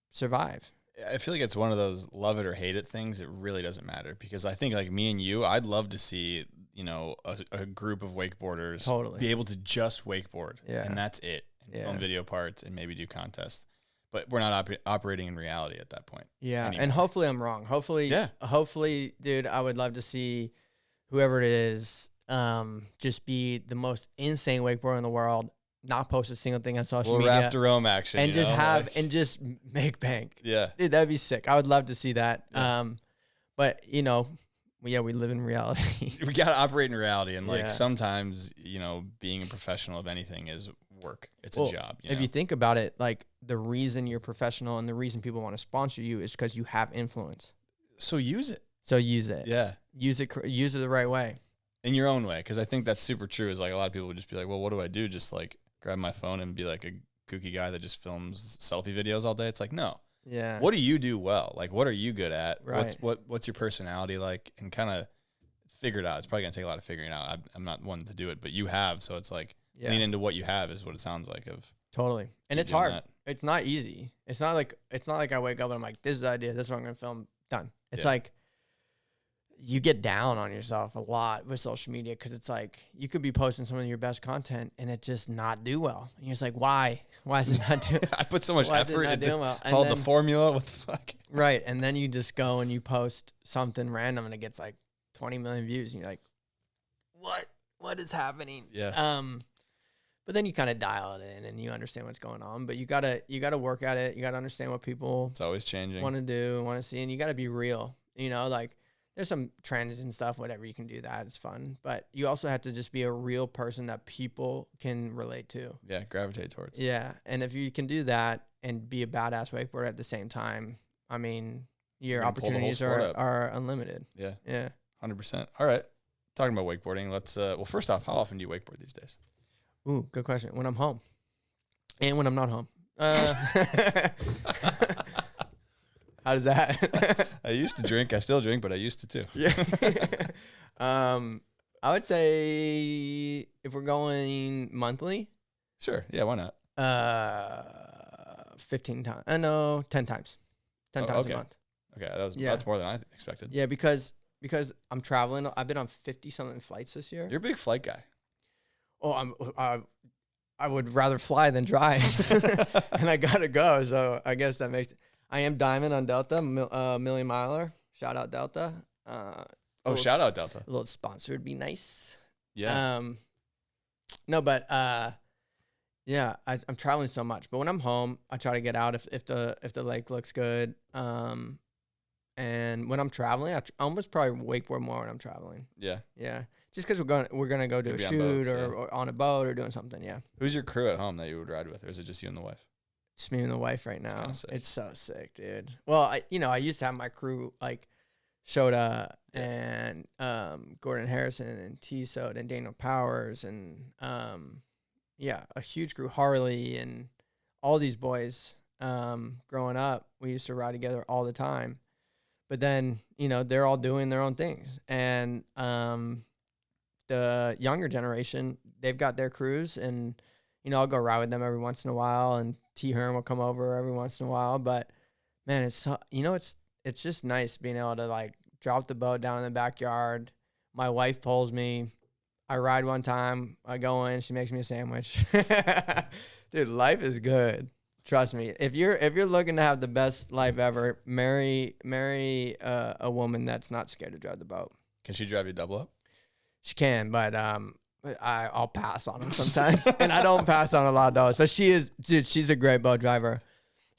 survive. I feel like it's one of those love it or hate it things. It really doesn't matter, because I think like me and you, I'd love to see, you know, a group of wakeboarders Totally. be able to just wakeboard, Yeah. and that's it, and Yeah. film video parts and maybe do contests. But we're not operating in reality at that point. Yeah, anymore. and hopefully I'm wrong. Hopefully, dude, I would love to see whoever it is just be the most insane wakeboarder in the world, not post a single thing on social Well, media, raft to Rome action, and you just know? have Like, and just make bank. yeah. Dude, that'd be sick. I would love to see that. Yeah. But you know, we live in reality. We got to operate in reality, and like Yeah. sometimes, you know, being a professional of anything is work. It's a job. You If know? you think about it, like the reason you're professional and the reason people want to sponsor you is because you have influence. So use it. So use it. Yeah. Use it the right way. In your own way, because I think that's super true. Is like a lot of people would just be like, well, what do I do? Just like grab my phone and be like a kooky guy that just films selfie videos all day. It's like, no. Yeah. What do you do well? Like, what are you good at? Right. What's your personality like? And kind of figure it out. It's probably gonna take a lot of figuring out. I'm not one to do it, but you have. So it's like lean into what you have is what it sounds like. Of Totally. And keep it's doing hard. that. It's not easy. It's not like I wake up and I'm like, this is the idea. This is what I'm going to film. Done. It's Yeah. like you get down on yourself a lot with social media, because it's like you could be posting some of your best content and it just not do well. And you're just like, why? Why is it not doing I put so much why is it effort not into doing well? And called the then- formula. What the fuck? Right. And then you just go and you post something random and it gets like 20 million views. And you're like, what is happening? Yeah. But then you kind of dial it in and you understand what's going on. But you gotta work at it. You gotta understand what people It's always changing. want to do and want to see, and you gotta be real. You know, like there's some trends and stuff. Whatever, you can do that. It's fun. But you also have to just be a real person that people can relate to. Yeah, gravitate towards. Yeah, and if you can do that and be a badass wakeboarder at the same time, I mean, your can pull the whole opportunities sport up. are unlimited. Yeah, Yeah. 100%. All right. Talking about wakeboarding, let's. Well, first off, how often do you wakeboard these days? Ooh, good question. When I'm home, and when I'm not home. How does that? I used to drink. I still drink, but I used to too. Yeah. I would say if we're going monthly, Sure. Yeah. Why not? 15 times. No, 10 times. 10 Oh, times okay. a month. Okay, that's Yeah. more than I expected. Yeah, because I'm traveling. I've been on 50-something flights this year. You're a big flight guy. Oh, I would rather fly than drive, and I gotta go. So I guess that makes. I am diamond on Delta, million miler. Shout out Delta. Shout out Delta. A little sponsor would be nice. Yeah. No, but yeah, I'm traveling so much. But when I'm home, I try to get out if the lake looks good. And when I'm traveling, I almost probably wakeboard more when I'm traveling. Yeah. Yeah, just because we're gonna go do a Maybe on shoot boats, or on a boat or doing something. Yeah, Who's your crew at home that you would ride with, or is it just you and the wife? just me and the wife right now. kinda sick. It's so sick, dude. Well, I used to have my crew like Shota and Gordon Harrison and T Sode and Daniel Powers and a huge crew, Harley and all these boys. Growing up, we used to ride together all the time. But then, they're all doing their own things. And the younger generation, they've got their crews. And, I'll go ride with them every once in a while. And T. Herman will come over every once in a while. But, man, it's just nice being able to, like, drop the boat down in the backyard. My wife pulls me. I ride one time. I go in. She makes me a sandwich. Dude, life is good. Trust me. If you're looking to have the best life ever, marry a woman that's not scared to drive the boat. Can she drive you double up? She can, but I'll pass on them sometimes, and I don't pass on a lot of those. But she's a great boat driver.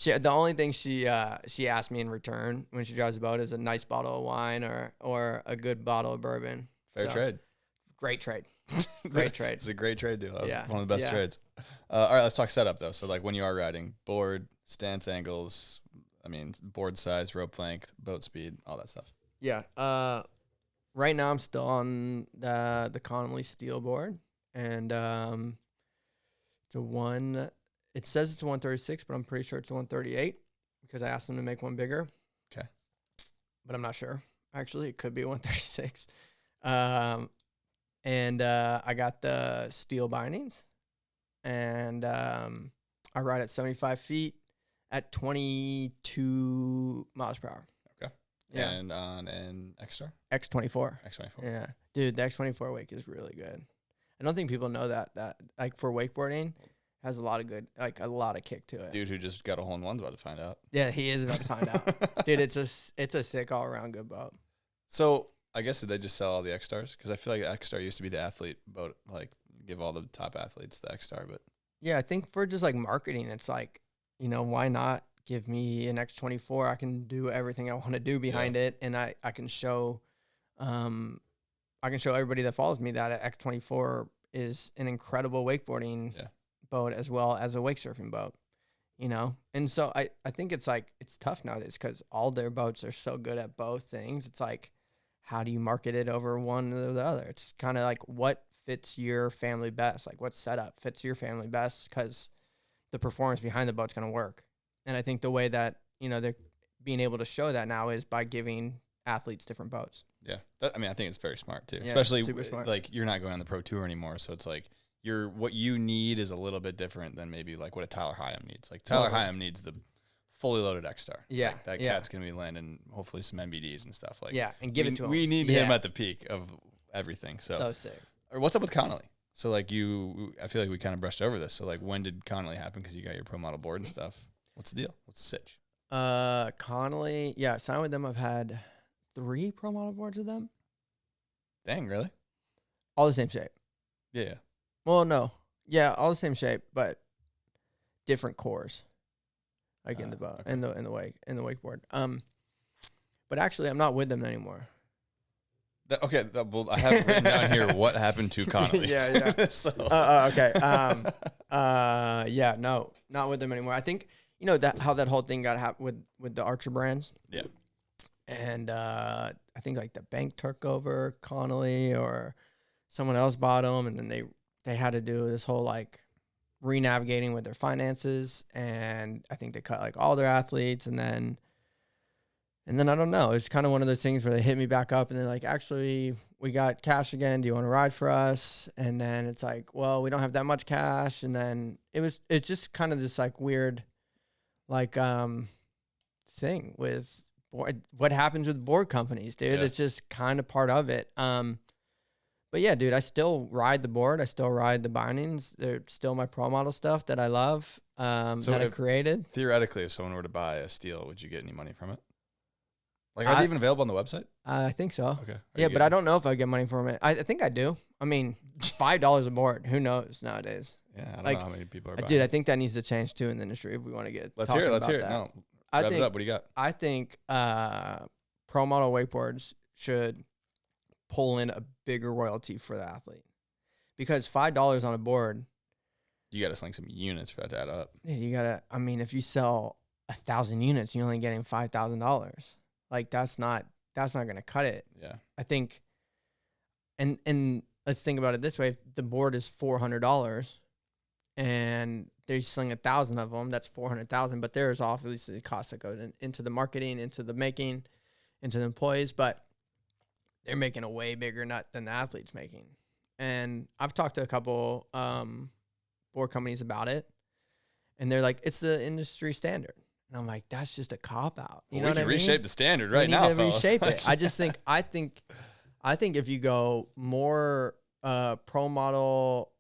The only thing she asks me in return when she drives the boat is a nice bottle of wine or a good bottle of bourbon. Fair trade. Great trade. Great trade. It's a great trade deal. That was one of the best Yeah. trades. All right, let's talk setup though. So like when you are riding, board, stance angles, board size, rope length, boat speed, all that stuff. Yeah. Right now I'm still on the Connolly steel board, and it's a one. It says it's a 136, but I'm pretty sure it's a 138 because I asked them to make one bigger. Okay. But I'm not sure. Actually, it could be a 136. And I got the steel bindings, and I ride at 75 feet at 22 miles per hour. Okay. Yeah. And on an X-Star? X24. X24. Yeah. Dude, the X24 wake is really good. I don't think people know that like for wakeboarding has a lot of good, like a lot of kick to it. Dude who just got a hole in one's about to find out. Yeah, he is about to find out. Dude, it's a sick all around good boat. So I guess did they just sell all the X-Stars? Because I feel like the X-Star used to be the athlete boat, like give all the top athletes the X-Star. But Yeah, I think for just like marketing, it's like, why not give me an X24? I can do everything I want to do behind it, and I can show everybody that follows me that an X24 is an incredible wakeboarding boat as well as a wake surfing boat. And so I think it's like it's tough nowadays because all their boats are so good at both things. It's like, how do you market it over one or the other? It's kind of like what fits your family best, like what setup fits your family best, because the performance behind the boat's going to work. And I think the way that they're being able to show that now is by giving athletes different boats. yeah, I think it's very smart too. Yeah, Especially super smart. like you're not going on the pro tour anymore, so it's like what you need is a little bit different than maybe like what a Tyler Hyam needs. Like Tyler Hyam needs the fully loaded X-Star. Yeah, like, that cat's gonna be landing hopefully some MBDs and stuff. Like and give it to him. We need him at the peak of everything. So sick. Or what's up with Connolly? So like I feel like we kind of brushed over this. So like when did Connolly happen? Because you got your pro model board and stuff. What's the deal? What's the sitch? Connolly, signed with them. I've had 3 pro model boards with them. Dang, really? All the same shape. Yeah. Well, no. Yeah, all the same shape, but different cores. Like in the boat, okay. in the wakeboard. But actually, I'm not with them anymore. Well, I have written down here what happened to Connolly. Yeah. So. Okay. No, not with them anymore. I think how that whole thing got with the Archer brands. Yeah. And I think like the bank took over Connolly or someone else bought them, and then they had to do this whole like re-navigating with their finances, and I think they cut like all their athletes, and then I don't know. It's kind of one of those things where they hit me back up and they're like, actually, we got cash again. Do you want to ride for us? And then it's like, well, we don't have that much cash. And then it's just kind of this like weird, like, thing with what happens with board companies, dude. Yeah. It's just kind of part of it. But yeah, dude, I still ride the board. I still ride the bindings. They're still my pro model stuff that I love, that I created. Theoretically, if someone were to buy a steel, would you get any money from it? Like, are they even available on the website? I think so. Okay. Yeah, but I don't know if I get money from it. I think I do. I mean, $5 a board. Who knows nowadays? Yeah, I don't know how many people are buying. Dude, I think that needs to change too in the industry if we want to get. Let's hear it. Let's hear it. That. No, wrap it up. What do you got? I think pro model wakeboards should pull in a bigger royalty for the athlete, because $5 on a board, You got to sling some units for that to add up. yeah, you gotta. I mean, if you sell 1,000 units, you're only getting $5,000. Like that's not gonna cut it. Yeah. I think, and let's think about it this way: if the board is $400, and they sling 1,000 of them, that's 400,000. But there's obviously the cost that goes into the marketing, into the making, into the employees. But they're making a way bigger nut than the athlete's making. And I've talked to a couple board companies about it, and they're like, "It's the industry standard." And I'm like, "That's just a cop out." You know what I mean? We can reshape the standard right We now, need to fellas. reshape it. I think if you go more pro model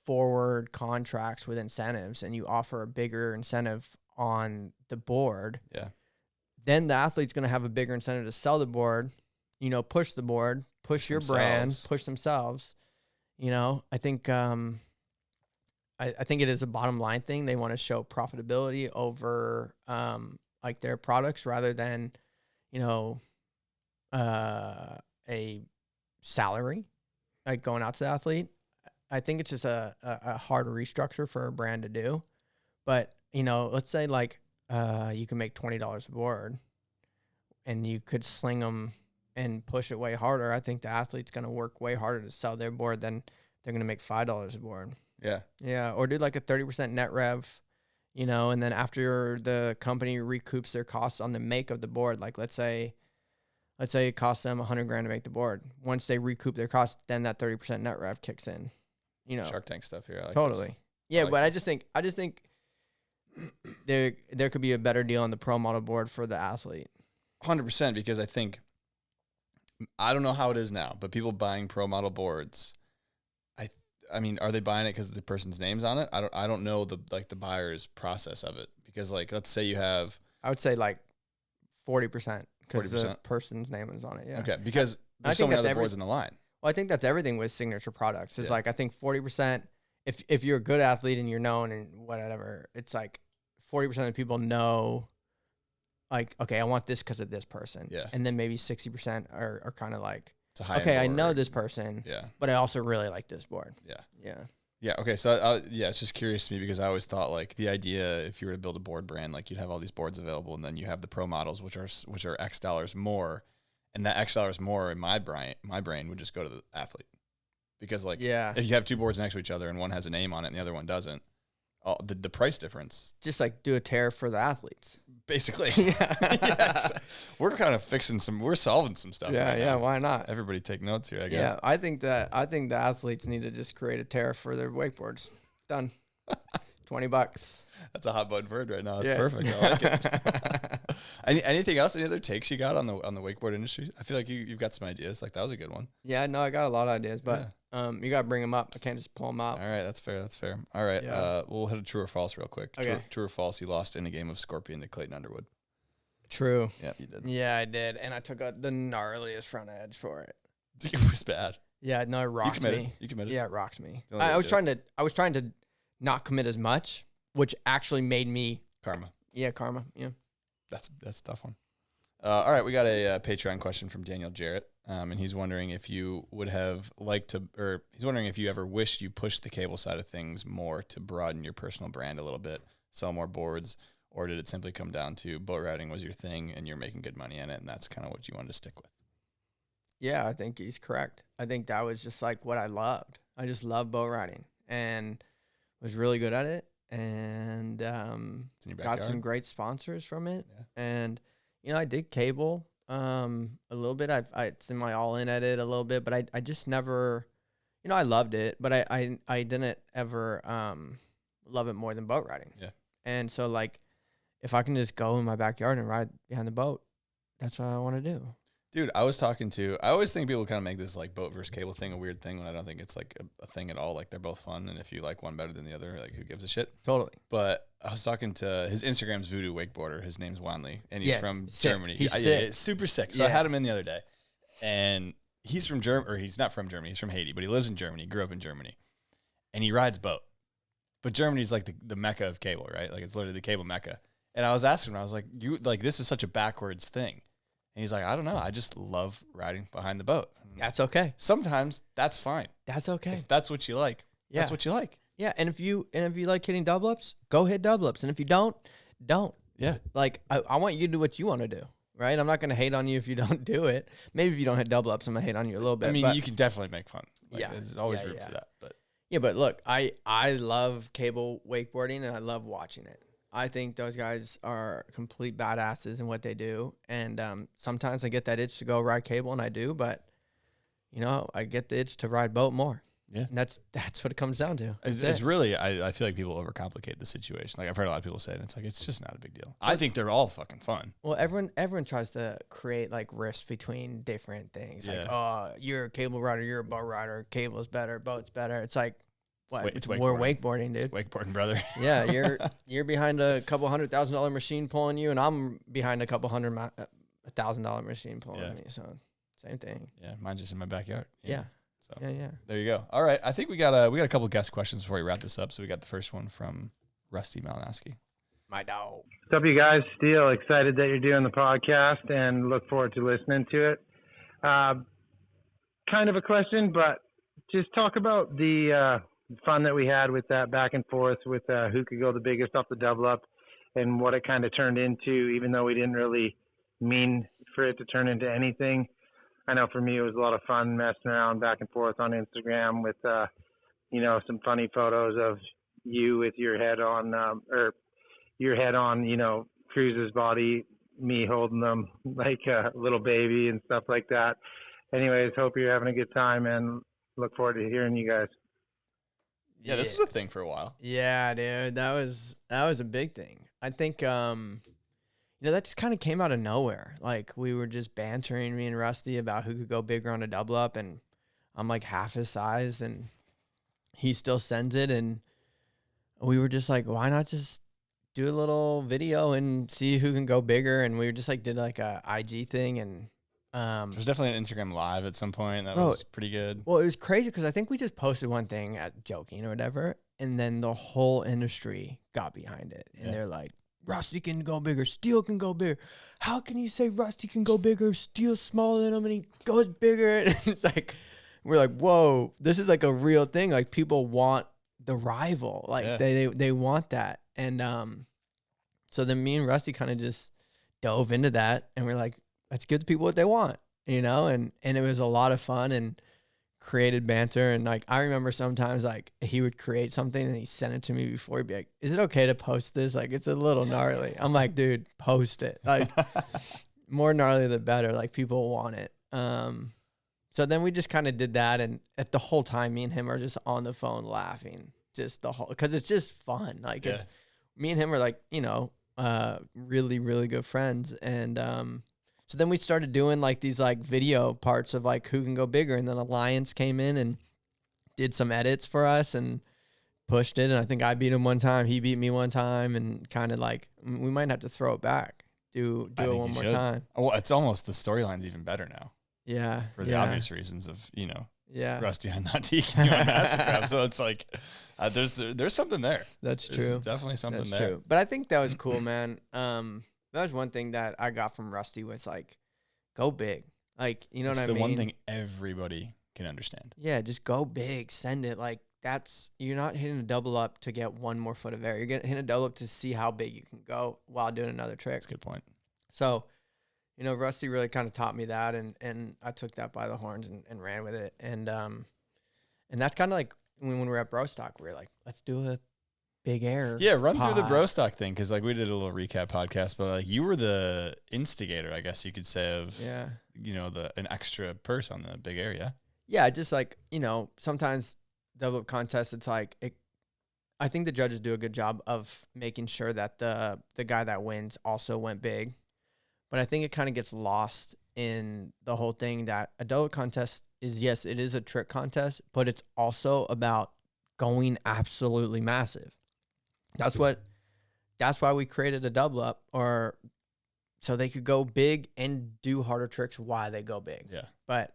forward contracts with incentives, and you offer a bigger incentive on the board, Yeah. then the athlete's going to have a bigger incentive to sell the board, push the board, push your brand, push themselves. I think I think it is a bottom line thing. They want to show profitability over like their products rather than, a salary, like going out to the athlete. I think it's just a hard restructure for a brand to do. But, let's say like you can make $20 a board and you could sling them and push it way harder. I think the athlete's going to work way harder to sell their board than they're going to make $5 a board. Yeah. Yeah. Or do like a 30% net rev, and then after the company recoups their costs on the make of the board, like let's say it costs them $100,000 to make the board. Once they recoup their costs, then that 30% net rev kicks in, Shark Tank stuff here. I like totally. this. Yeah. like but I just think there could be a better deal on the pro model board for the athlete. 100%, because I don't know how it is now, but people buying pro model boards, I mean, are they buying it because the person's name's on it? I don't know the buyer's process of it, because like, let's say you have, I would say like 40% because the person's name is on it. Yeah. Okay. Because I there's so many other boards in the line. Well, I think that's everything with signature products. It's like, I think 40%, if you're a good athlete and you're known and whatever, it's like 40% of the people know, like, okay, I want this because of this person. Yeah. And then maybe 60% are kind of like, It's a high okay, I board. know this person, Yeah. but I also really like this board. Yeah. Yeah. Yeah. Okay. So it's just curious to me, because I always thought like the idea, if you were to build a board brand, like you'd have all these boards available, and then you have the pro models, which are X dollars more, and that X dollars more in my brain would just go to the athlete, because like, Yeah. if you have two boards next to each other and one has a name on it and the other one doesn't, the price difference, Just like do a tariff for the athletes. basically. Yes. We're kind of we're solving some stuff. Yeah. right Yeah. now. Why not? Everybody take notes here, I guess. Yeah. I think the athletes need to just create a tariff for their wakeboards. Done. $20. That's a hot button word right now. It's Yeah. perfect. I like it. Anything else? Any other takes you got on the wakeboard industry? I feel like you've got some ideas. Like, that was a good one. Yeah, no, I got a lot of ideas, but you got to bring them up. I can't just pull them out. All right, that's fair. That's fair. All right, Yeah. we'll hit a true or false real quick. Okay. True or false? You lost in a game of Scorpion to Clayton Underwood. True. Yeah, you did. Yeah, I did, and I took the gnarliest front edge for it. It was bad. Yeah, no, it rocked me. You committed. Yeah, it rocked me. The only way I to was do trying to not commit as much, which actually made me Karma. karma. Yeah. That's a tough one. All right, we got a Patreon question from Daniel Jarrett, and he's wondering if you would have liked to, or he's wondering if you ever wished you pushed the cable side of things more to broaden your personal brand a little bit, sell more boards, or did it simply come down to boat riding was your thing and you're making good money in it, and that's kind of what you wanted to stick with? Yeah, I think he's correct. I think that was just like what I loved. I just loved boat riding and was really good at it, and It's in your got backyard? some great sponsors from it. Yeah. And I did cable a little bit. It's in my all in edit a little bit, but I just never, I loved it, but I didn't ever love it more than boat riding. Yeah. And so like, if I can just go in my backyard and ride behind the boat, that's what I want to do. Dude, I always think people kind of make this like boat versus cable thing a weird thing when I don't think it's like a thing at all. Like they're both fun. And if you like one better than the other, like who gives a shit? Totally. But I was talking to his Instagram's Voodoo Wakeboarder. His name's Wanley and he's from sick. Germany. He's sick. Yeah, super sick. So I had him in the other day and he's from Germany, or he's not from Germany. He's from Haiti, but he lives in Germany, grew up in Germany and he rides boat. But Germany's like the mecca of cable, right? Like it's literally the cable mecca. And I was asking him, I was like, this is such a backwards thing. And he's like, I don't know. I just love riding behind the boat. That's okay. Sometimes that's fine. That's okay. If that's what you like. Yeah. That's what you like. Yeah. And if you like hitting double ups, go hit double ups. And if you don't. Yeah. Like I want you to do what you want to do. Right. I'm not going to hate on you if you don't do it. Maybe if you don't hit double ups, I'm going to hate on you a little bit. I mean, but you can definitely make fun. Like, yeah. There's always room for that. But yeah, but look, I love cable wakeboarding and I love watching it. I think those guys are complete badasses in what they do. And sometimes I get that itch to go ride cable, and I do. But, I get the itch to ride boat more. Yeah. And that's what it comes down to. It's really, I feel like people overcomplicate the situation. Like I've heard a lot of people say it, and it's like, it's just not a big deal. I think they're all fucking fun. Well, everyone tries to create like rifts between different things. Yeah. Like, oh, you're a cable rider, you're a boat rider. Cable's better, boat's better. It's like, what? It's We're wakeboarding. wakeboarding, dude. Wakeboarding, brother. Yeah, you're behind a couple $100,000 machine pulling you, and I'm behind a couple $100,000 machine pulling me. So same thing. Yeah, mine's just in my backyard. Yeah. So Yeah. there you go. All right, I think we got a couple guest questions before we wrap this up. So we got the first one from Rusty Malinoski. My dog. What's up, you guys? Still excited that you're doing the podcast and look forward to listening to it. Kind of a question, but just talk about the fun that we had with that back and forth with who could go the biggest off the double up and what it kind of turned into, even though we didn't really mean for it to turn into anything. I know for me it was a lot of fun messing around back and forth on Instagram with, some funny photos of you with your head on, Cruz's body, me holding them like a little baby and stuff like that. Anyways, hope you're having a good time and look forward to hearing you guys. Yeah, this was a thing for a while. Yeah, dude, that was a big thing. I think that just kind of came out of nowhere. Like we were just bantering, me and Rusty, about who could go bigger on a double up, and I'm like half his size, and he still sends it, and we were just like, why not just do a little video and see who can go bigger? And we were just like did like a IG thing, and There's definitely an Instagram live at some point that was pretty good. Well, it was crazy because I think we just posted one thing at joking or whatever, and then the whole industry got behind it, and they're like, Rusty can go bigger, Steel can go bigger. How can you say Rusty can go bigger? Steel's smaller than him and he goes bigger. And it's like, we're like, whoa, this is like a real thing. Like people want the rival. Like they want that. And so then me and Rusty kind of just dove into that, and we're like, let's give the people what they want, and it was a lot of fun and created banter. And like I remember sometimes like he would create something and he sent it to me before, he'd be like, is it okay to post this? Like it's a little gnarly. I'm like, dude, post it. Like more gnarly the better. Like people want it. So then we just kind of did that, and at the whole time me and him are just on the phone laughing, just the whole, because it's just fun. Like it's me and him are like, really, really good friends. And so then we started doing like these like video parts of like who can go bigger, and then Alliance came in and did some edits for us and pushed it. And I think I beat him one time, he beat me one time, and kind of like we might have to throw it back, do it one more time. Well, it's almost the storyline's even better now. Yeah, for the obvious reasons of Rusty on not taking you on Mastercraft. So it's like there's something there. That's there's true. Definitely something That's there. True. But I think that was cool, man. That was one thing that I got from Rusty was like, go big. Like, you know what I mean? It's the one thing everybody can understand. Yeah, just go big. Send it. Like, you're not hitting a double up to get one more foot of air. You're hitting a double up to see how big you can go while doing another trick. That's a good point. So, Rusty really kind of taught me that, and I took that by the horns and ran with it. And that's kind of like when we were at Brostock, we were like, let's do a big air. Yeah, run through the Brostock thing, because like we did a little recap podcast, but like you were the instigator, I guess you could say, of an extra purse on the big air. Yeah, just like sometimes double up contests, it's like I think the judges do a good job of making sure that the guy that wins also went big. But I think it kind of gets lost in the whole thing that a double contest is, yes, it is a trick contest, but it's also about going absolutely massive. That's why we created a double up, or so they could go big and do harder tricks while they go big. Yeah. But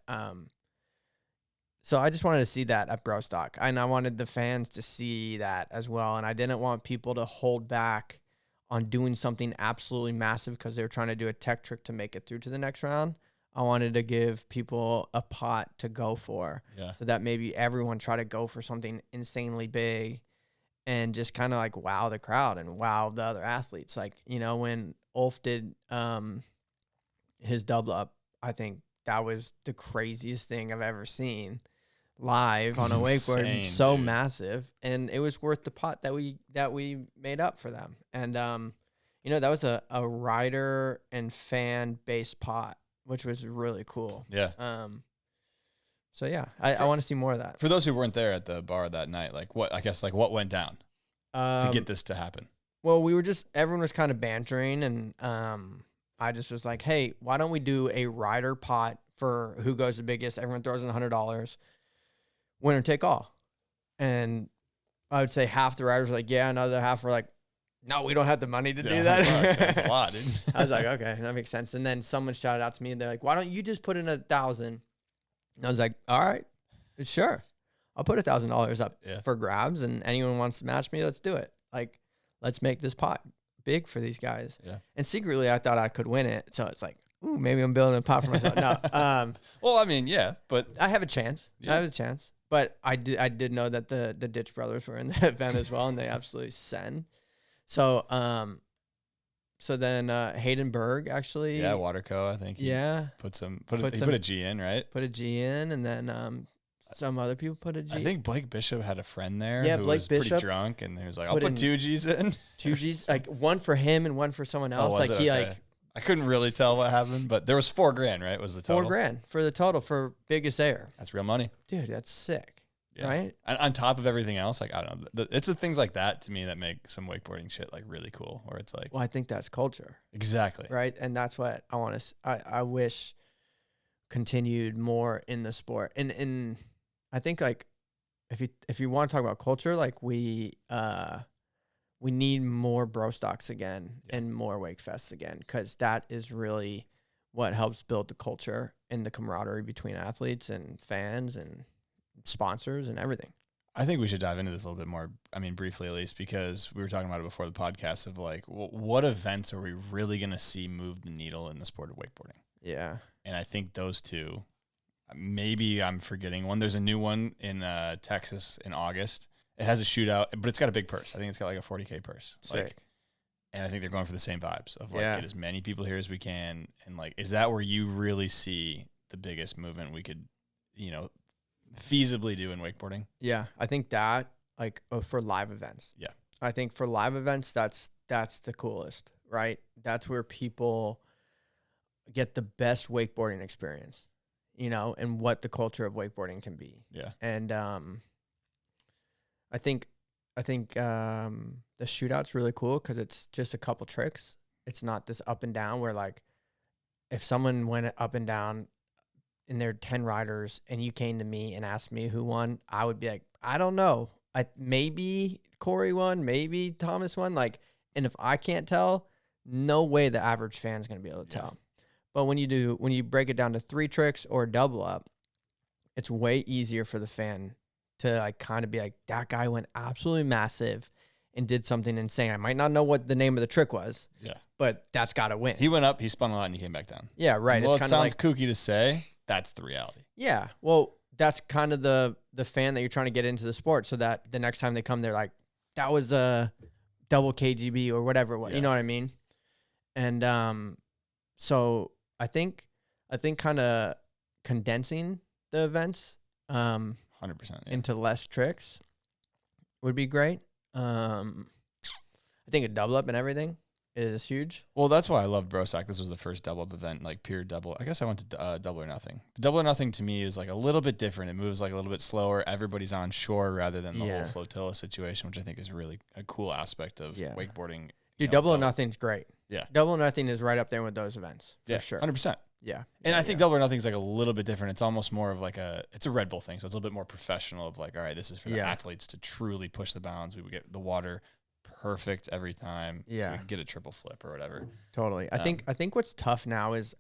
so I just wanted to see that at Bro Stock, and I wanted the fans to see that as well. And I didn't want people to hold back on doing something absolutely massive because they were trying to do a tech trick to make it through to the next round. I wanted to give people a pot to go for, so that maybe everyone try to go for something insanely big and just kind of like wow the crowd and wow the other athletes. Like, you know, when Ulf did his double up, I think that was the craziest thing I've ever seen live on a wakeboard. Insane, so dude. Massive, and it was worth the pot that we made up for them. And you know, that was a rider and fan based pot, which was really cool. Yeah. So yeah, I want to see more of that. For those who weren't there at the bar that night, like what went down to get this to happen? Well, everyone was kind of bantering, and I just was like, hey, why don't we do a rider pot for who goes the biggest? Everyone throws in $100, winner take all. And I would say half the riders were like, yeah, another half were like, no, we don't have the money to do that. That's a lot, dude. I was like, okay, that makes sense. And then someone shouted out to me, and they're like, why don't you just put in 1,000? And I was like, all right, sure. I'll put $1,000 up for grabs, and anyone wants to match me, let's do it. Like, let's make this pot big for these guys. Yeah. And secretly, I thought I could win it. So it's like, ooh, maybe I'm building a pot for myself. No. Well, I mean, yeah, but I have a chance. Yeah. I have a chance. But I did know that the Ditch Brothers were in the event as well, and they absolutely send. So then Hayden Berg actually. Yeah, Waterco, I think. He put a G in, right? Put a G in, and then some other people put a G. I think Blake Bishop had a friend there who Blake was Bishop pretty drunk, and he was like, I'll put 2 G's in. 2 G's, like one for him and one for someone else. Oh, was like it? he Okay. I couldn't really tell what happened, but there was $4,000, right? Was the total? $4,000 for the total for biggest air. That's real money. Dude, that's sick. Yeah. Right? And on top of everything else, like, I don't know. It's the things like that to me that make some wakeboarding shit like really cool, where it's like, Well, I think that's culture. Exactly. Right? And that's what I want to, I wish continued more in the sport. And I think like, if you want to talk about culture, like we need more bro stocks again and more wake fests again, because that is really what helps build the culture and the camaraderie between athletes and fans and sponsors and everything. I think we should dive into this a little bit more. I mean, briefly at least, because we were talking about it before the podcast of like, what events are we really going to see move the needle in the sport of wakeboarding? Yeah. And I think those two, maybe I'm forgetting one. There's a new one in Texas in August. It has a shootout, but it's got a big purse. I think it's got like a $40K purse. Sick. Like, and I think they're going for the same vibes of like, Yeah. get as many people here as we can. And like, is that where you really see the biggest movement we could, feasibly do in wakeboarding? Yeah. I think that like for live events. Yeah. I think for live events, that's the coolest, right? That's where people get the best wakeboarding experience, and what the culture of wakeboarding can be. Yeah. And I think the shootout's really cool because it's just a couple tricks. It's not this up and down where like if someone went up and down and there are 10 riders and you came to me and asked me who won, I would be like, I don't know. Maybe Corey won, maybe Thomas won. Like, and if I can't tell, no way the average fan is going to be able to tell. But when you break it down to 3 tricks or double up, it's way easier for the fan to like kind of be like, that guy went absolutely massive and did something insane. I might not know what the name of the trick was. Yeah. But that's got to win. He went up, he spun a lot, and he came back down. Yeah, right. Well, it's it sounds kooky to say. That's the reality. Yeah. Well, that's kind of the fan that you're trying to get into the sport, so that the next time they come, they're like, that was a double KGB or whatever it was. You know what I mean? And so I think kind of condensing the events 100%. into less tricks would be great. I think a double up and everything is huge. Well, that's why I love Brosack. This was the first double up event, like pure double. I guess I went to double or nothing. Double or nothing to me is like a little bit different. It moves like a little bit slower. Everybody's on shore rather than the whole flotilla situation, which I think is really a cool aspect of wakeboarding Dude, Double or Nothing's great. Yeah. Double or Nothing is right up there with those events. For sure. 100%. Yeah. And I think Double or Nothing is like a little bit different. It's almost more of like it's a Red Bull thing. So it's a little bit more professional of like, all right, this is for the athletes to truly push the bounds. We would get the water perfect every time. Yeah. So we could get a triple flip or whatever. Totally. I think what's tough now is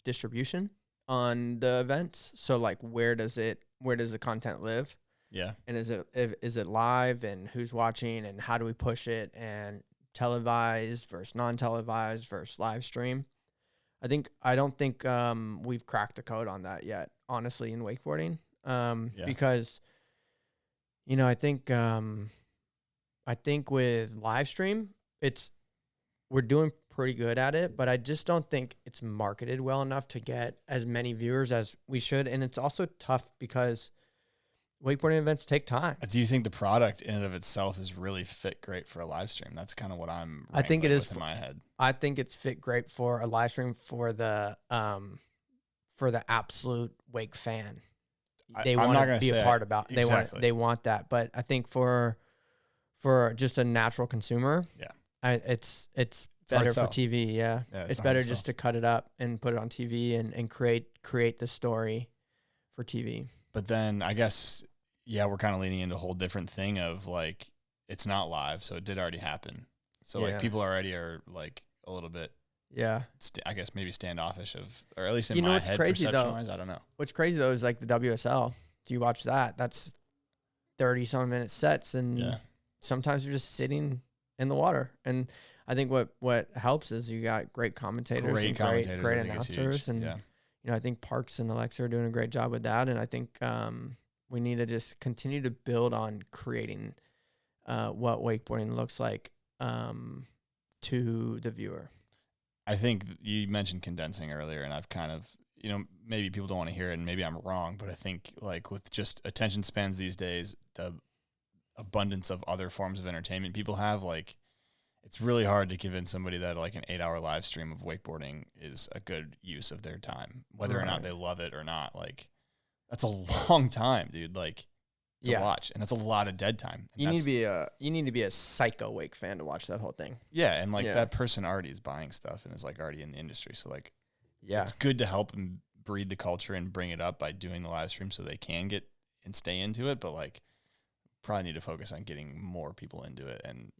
distribution on the events. So like where does the content live? Yeah. And is it live, and who's watching, and how do we push it, and televised versus non-televised versus live stream? I don't think we've cracked the code on that yet, honestly, in wakeboarding. Because I think with live stream, we're doing pretty good at it, but I just don't think it's marketed well enough to get as many viewers as we should. And it's also tough because wakeboarding events take time. Do you think the product in and of itself is really fit great for a live stream? That's kind of what I think it is in my head. I think it's fit great for a live stream for the absolute wake fan. They want to be a part about. Exactly. They want that. But I think for just a natural consumer, it's better for TV. Yeah, it's better just to cut it up and put it on TV and create the story for TV. But then I guess, we're kind of leaning into a whole different thing of like, it's not live, so it did already happen. So like people already are like a little bit, I guess maybe standoffish or at least in my head, perception-wise, I don't know. What's crazy though is like the WSL. If you watch that, that's 30-some minute sets, and sometimes you're just sitting in the water. And I think what helps is you got great commentators, great announcers, and I think Parks and Alexa are doing a great job with that. And I think we need to just continue to build on creating what wakeboarding looks like to the viewer. I think you mentioned condensing earlier, and I've kind of, maybe people don't want to hear it, and maybe I'm wrong, but I think like with just attention spans these days, the abundance of other forms of entertainment people have, like, it's really hard to convince somebody that like an 8-hour live stream of wakeboarding is a good use of their time, whether or not they love it or not. Like, that's a long time, dude. Like, to watch, and that's a lot of dead time. And you need to be a psycho wake fan to watch that whole thing. Yeah, and like that person already is buying stuff and is like already in the industry. So like, it's good to help and breed the culture and bring it up by doing the live stream so they can get and stay into it. But like, probably need to focus on getting more people into it. And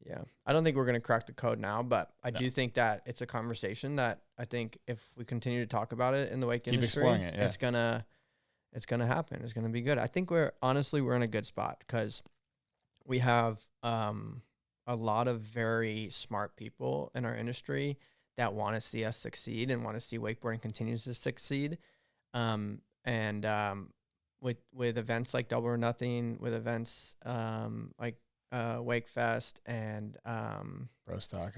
I don't think we're going to crack the code now, but I do think that it's a conversation that I think if we continue to talk about it in the wake industry, exploring it, it's gonna happen. It's gonna be good. I think we're in a good spot because we have a lot of very smart people in our industry that want to see us succeed and want to see wakeboarding continues to succeed. With events like Double or Nothing, with events like Wake Fest and Bro Stock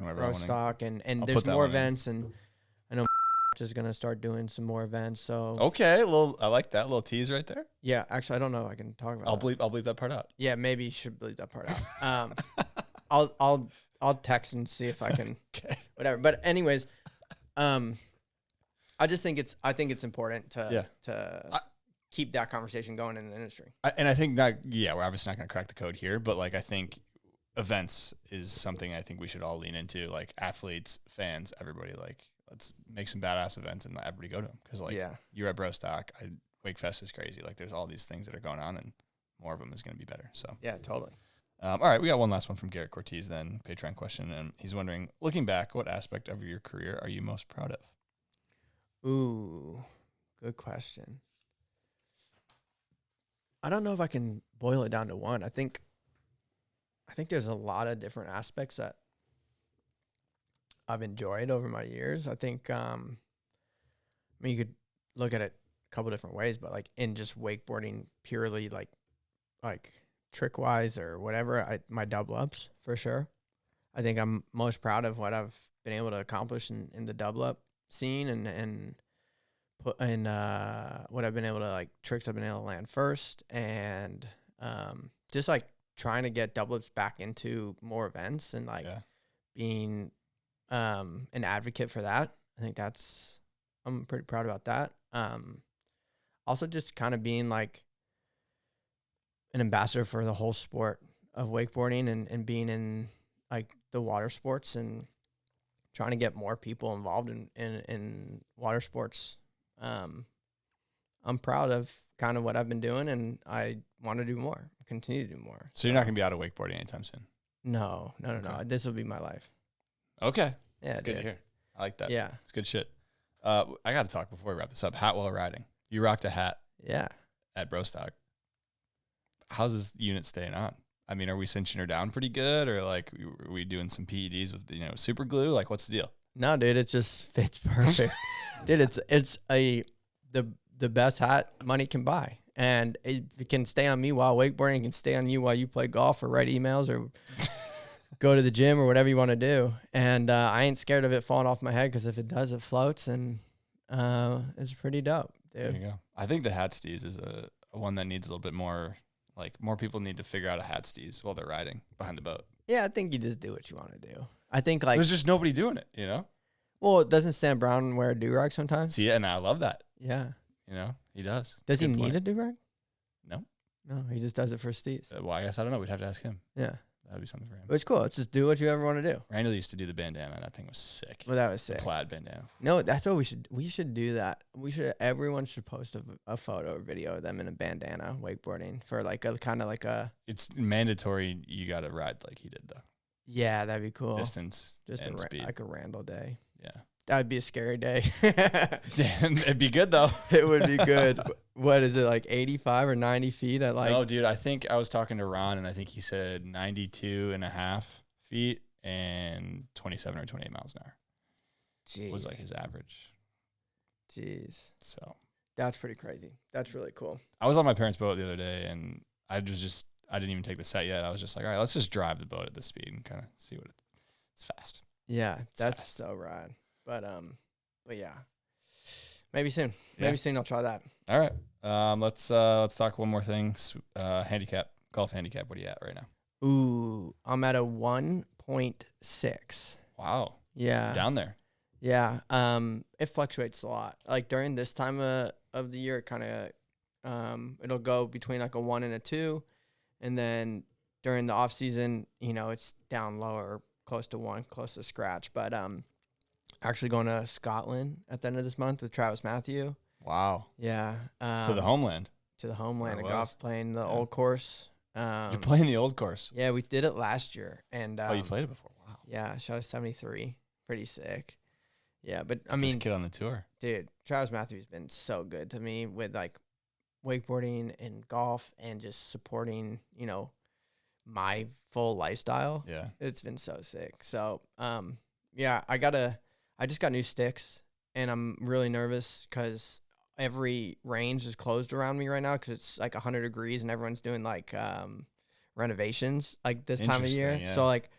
and there's more events, and I know is gonna start doing some more events. So okay, I like that little tease right there. Yeah, actually, I don't know if I can talk about. I'll bleep that part out. Yeah, maybe you should bleep that part out. I'll text and see if I can. Okay. Whatever. But anyways, I just think it's important to keep that conversation going in the industry. And I think that, we're obviously not going to crack the code here, but like, I think events is something I think we should all lean into, like athletes, fans, everybody, like, let's make some badass events and let everybody go to them. Cause like you're at Bro Stock, Wake Fest is crazy. Like there's all these things that are going on and more of them is going to be better. So yeah, totally. All right. We got one last one from Garrett Cortez then, Patreon question. And he's wondering, looking back, what aspect of your career are you most proud of? Ooh, good question. I don't know if I can boil it down to one. I think there's a lot of different aspects that I've enjoyed over my years. I think, you could look at it a couple different ways, but like in just wakeboarding purely like trick wise or whatever, my double ups for sure. I think I'm most proud of what I've been able to accomplish in the double up scene and put in what I've been able to like tricks I've been able to land first, and just like trying to get double ups back into more events and like being an advocate for that. I think I'm pretty proud about that. Also just kind of being like an ambassador for the whole sport of wakeboarding and being in like the water sports and trying to get more people involved in water sports. I'm proud of kind of what I've been doing, and I want to do more, continue to do more. So you're not going to be out of wakeboarding anytime soon? No. Okay. This will be my life. Okay. Yeah, That's good to dude. hear. I like that. Yeah. It's good shit. I got to talk before we wrap this up. Hat while riding. You rocked a hat Yeah. at Brostock. How's this unit staying on? I mean, are we cinching her down pretty good, or like are we doing some PEDs with super glue? Like, what's the deal? No, dude, it just fits perfect. Dude, it's the best hat money can buy. And it can stay on me while wakeboarding. It can stay on you while you play golf or write emails or go to the gym or whatever you want to do. And I ain't scared of it falling off my head, because if it does, it floats, and it's pretty dope, dude. There you go. I think the hat steez is a one that needs a little bit more. Like, more people need to figure out a hat steez while they're riding behind the boat. Yeah, I think you just do what you want to do. I think, like, There's just nobody doing it, well, doesn't Sam Brown wear a do-rag sometimes? See, and I love that. Yeah. He does. Does he Good need point. a do-rag? No. No, he just does it for steez. Well, I guess I don't know. We'd have to ask him. Yeah. That'd be something for him. But it's cool. It's just do what you ever want to do. Randall used to do the bandana. That thing was sick. Well, that was The sick. plaid bandana. No, that's what we should do that. Everyone should post a photo or video of them in a bandana wakeboarding for like a kind of like a. It's mandatory. You got to ride like he did, though. Yeah, that'd be cool. Distance Just and speed. like a Randall day. Yeah. That'd be a scary day. Damn, it'd be good, though. It would be good. What is it, like 85 or 90 feet at like? No, dude, I think I was talking to Ron, and I think he said 92.5 feet and 27 or 28 miles an hour Jeez. was like his average. Jeez. So That's pretty crazy. That's really cool. I was on my parents' boat the other day, and I didn't even take the set yet. I was just like, all right, let's just drive the boat at this speed and kind of see what it's fast. Yeah, that's fast. so rad. But yeah. Maybe soon. Yeah. Maybe soon I'll try that. All right. Let's talk one more thing. Handicap, golf handicap. What are you at right now? Ooh, I'm at a 1.6. Wow. Yeah. Down there. Yeah. It fluctuates a lot. Like during this time of the year, it kind of it'll go between like a 1 and a 2, and then during the off season, it's down lower, close to 1, close to scratch. But actually going to Scotland at the end of this month with Travis Matthew. Wow. Yeah. To the homeland. To the homeland Where of it golf, was. playing the Yeah. old course. You're playing the old course. Yeah, we did it last year, and Oh, you played it before. Wow. Yeah, I shot a 73. Pretty sick. Yeah, but I This mean, kid on the tour. dude, Travis Matthews been so good to me with like wakeboarding and golf and just supporting, my full lifestyle. Yeah. It's been so sick. So, yeah, I just got new sticks, and I'm really nervous because every range is closed around me right now because it's like 100 degrees and everyone's doing like renovations like this time of year. Interesting, yeah. So like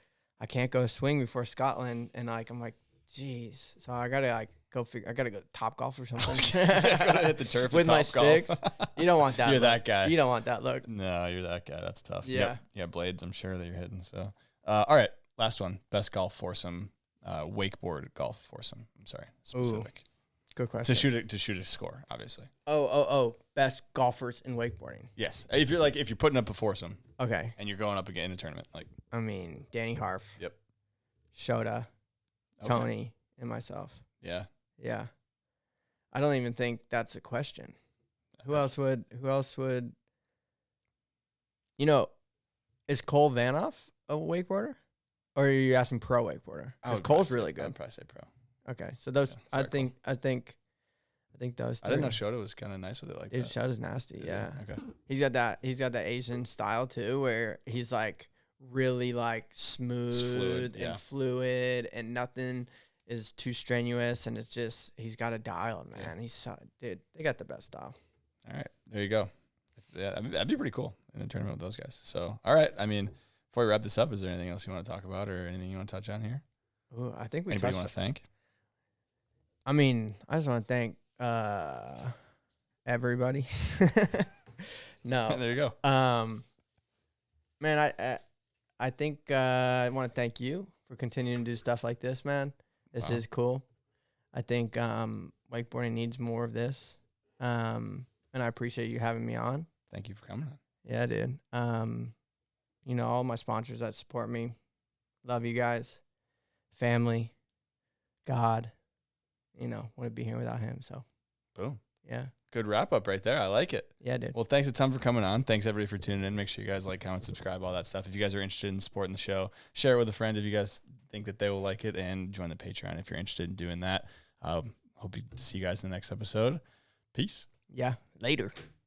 I can't go swing before Scotland, and like I'm like, geez. So I gotta like I gotta go to Topgolf or something. Gotta hit the turf with my Topgolf. sticks. You don't want that. You're look. that guy. You don't want that look. No, you're that guy. That's tough. Yeah. Yeah, blades, I'm sure that you're hitting. So, all right, last one. Best golf foursome, wakeboard golf foursome. I'm sorry, specific. Good question. To shoot a score, obviously. Oh. Best golfers in wakeboarding. Yes. If you're putting up a foursome Okay. and you're going up again in a tournament, like. I mean, Danny Harf. Yep. Shota, Okay. Tony, and myself. Yeah. Yeah. I don't even think that's a question. Who else would is Cole Vanoff a wakeboarder? Or are you asking pro wakeboarder? I Because would Cole's probably really say- I'd good. probably say pro. Okay. So those Yeah, I sorry, think those I didn't know three. Shota was kind of nice with it like Dude, that. Shota's nasty, Is he? yeah. Okay. He's got that Asian style too, where he's like really like smooth yeah. and fluid, and nothing is too strenuous, and it's just he's got it dialed, man. Yeah. He's so, dude, they got the best style. All right, there you go. Yeah, that'd be pretty cool in a tournament with those guys. So, all right. I mean, before we wrap this up, is there anything else you want to talk about, or anything you want to touch on here? Ooh, I think we Anybody touched. want to thank? I mean, I just want to thank everybody. No, There you go. Man, I think I want to thank you for continuing to do stuff like this, man. This Wow. is cool. I think wakeboarding needs more of this, and I appreciate you having me on. Thank you for coming on. Yeah, dude. All my sponsors that support me, Love you guys. Family. God. Wouldn't be here without him. So, Boom. Yeah. Good wrap up right there. I like it. Yeah, dude. Well, thanks a ton for coming on. Thanks everybody for tuning in. Make sure you guys like, comment, subscribe, all that stuff. If you guys are interested in supporting the show, share it with a friend if you guys think that they will like it, and join the Patreon if you're interested in doing that. Hope to see you guys in the next episode. Peace. Yeah. Later.